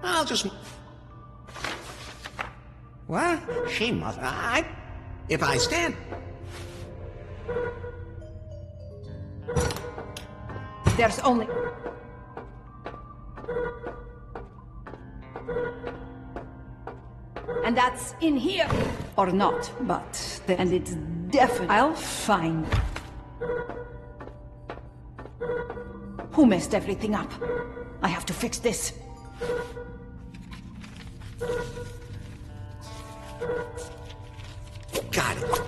S1: I'll just... What? She must... If I stand...
S13: There's only... and that's in here. Or not, but... And it's definitely... I'll find... Who messed everything up? I have to fix this.
S1: Got it.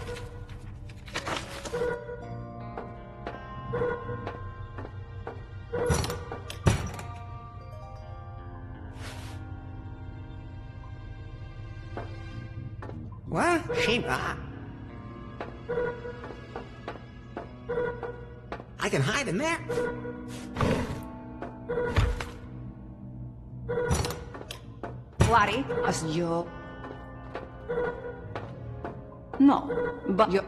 S1: What? I can hide in there?
S13: Lottie, as you... No, but you...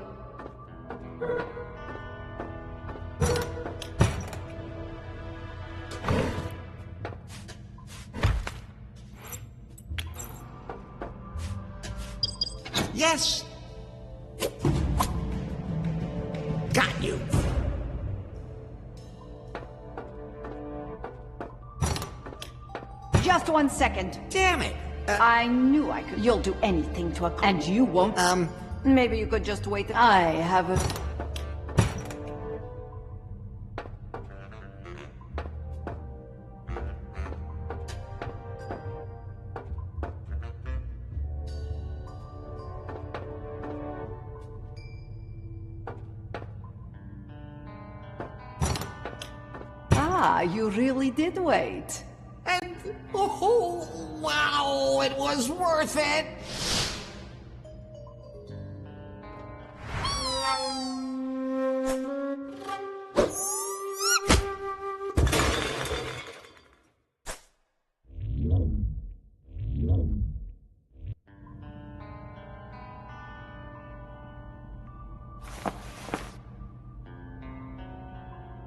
S1: Yes! Got you!
S13: Just 1 second.
S1: Damn it!
S13: I knew I could. You'll do anything to accomplish. And you won't. Maybe you could just wait. I have a... Ah, you really did wait.
S1: And, oh, wow, it was worth it!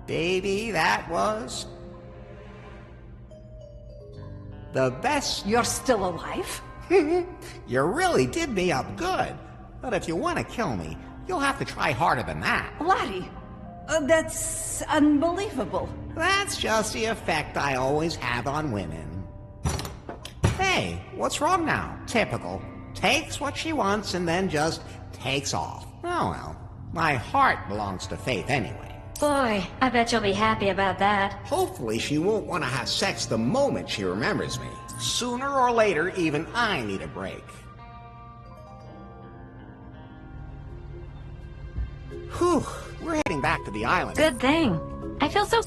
S1: Baby, that was... the best.
S13: You're still alive?
S1: You really did me up good. But if you want to kill me, you'll have to try harder than that.
S13: Lottie, that's unbelievable.
S1: That's just the effect I always have on women. Hey, what's wrong now? Typical. Takes what she wants and then just takes off. Oh well, my heart belongs to Faith anyway.
S4: Boy, I bet you'll be happy about that.
S1: Hopefully she won't want to have sex the moment she remembers me. Sooner or later, even I need a break. Whew, we're heading back to the island.
S4: Good thing. I feel so...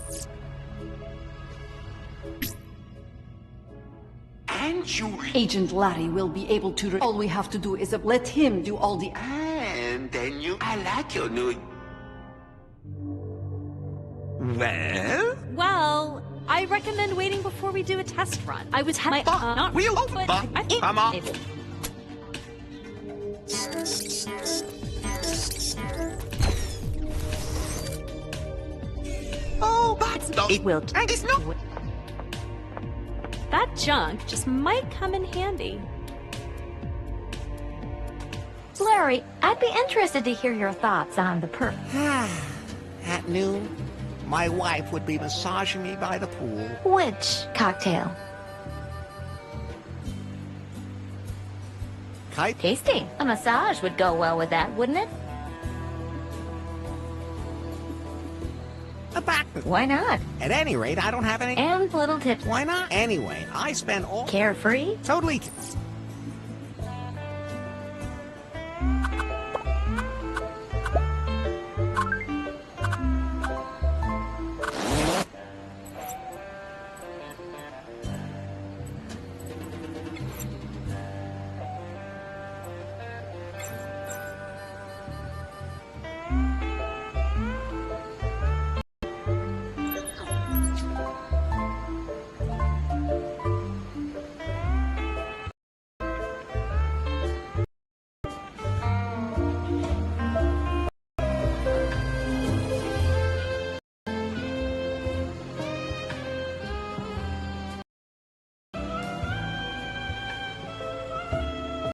S11: And you...
S13: Agent Larry will be able to... All we have to do is let him do all the...
S11: And then you... I like your new...
S7: Well, I recommend waiting before we do a test run. I was my not
S11: we'll
S7: but I think
S11: come on.
S7: Oh, but
S11: it will. And it's not.
S7: That junk just might come in handy.
S4: Larry, I'd be interested to hear your thoughts on the perk.
S1: At noon, my wife would be massaging me by the pool.
S4: Which cocktail? Tasty. A massage would go well with that, wouldn't it? Why not?
S1: At any rate, I don't have any...
S4: And little tips.
S1: Why not? Anyway, I spend all...
S4: Carefree?
S1: Totally...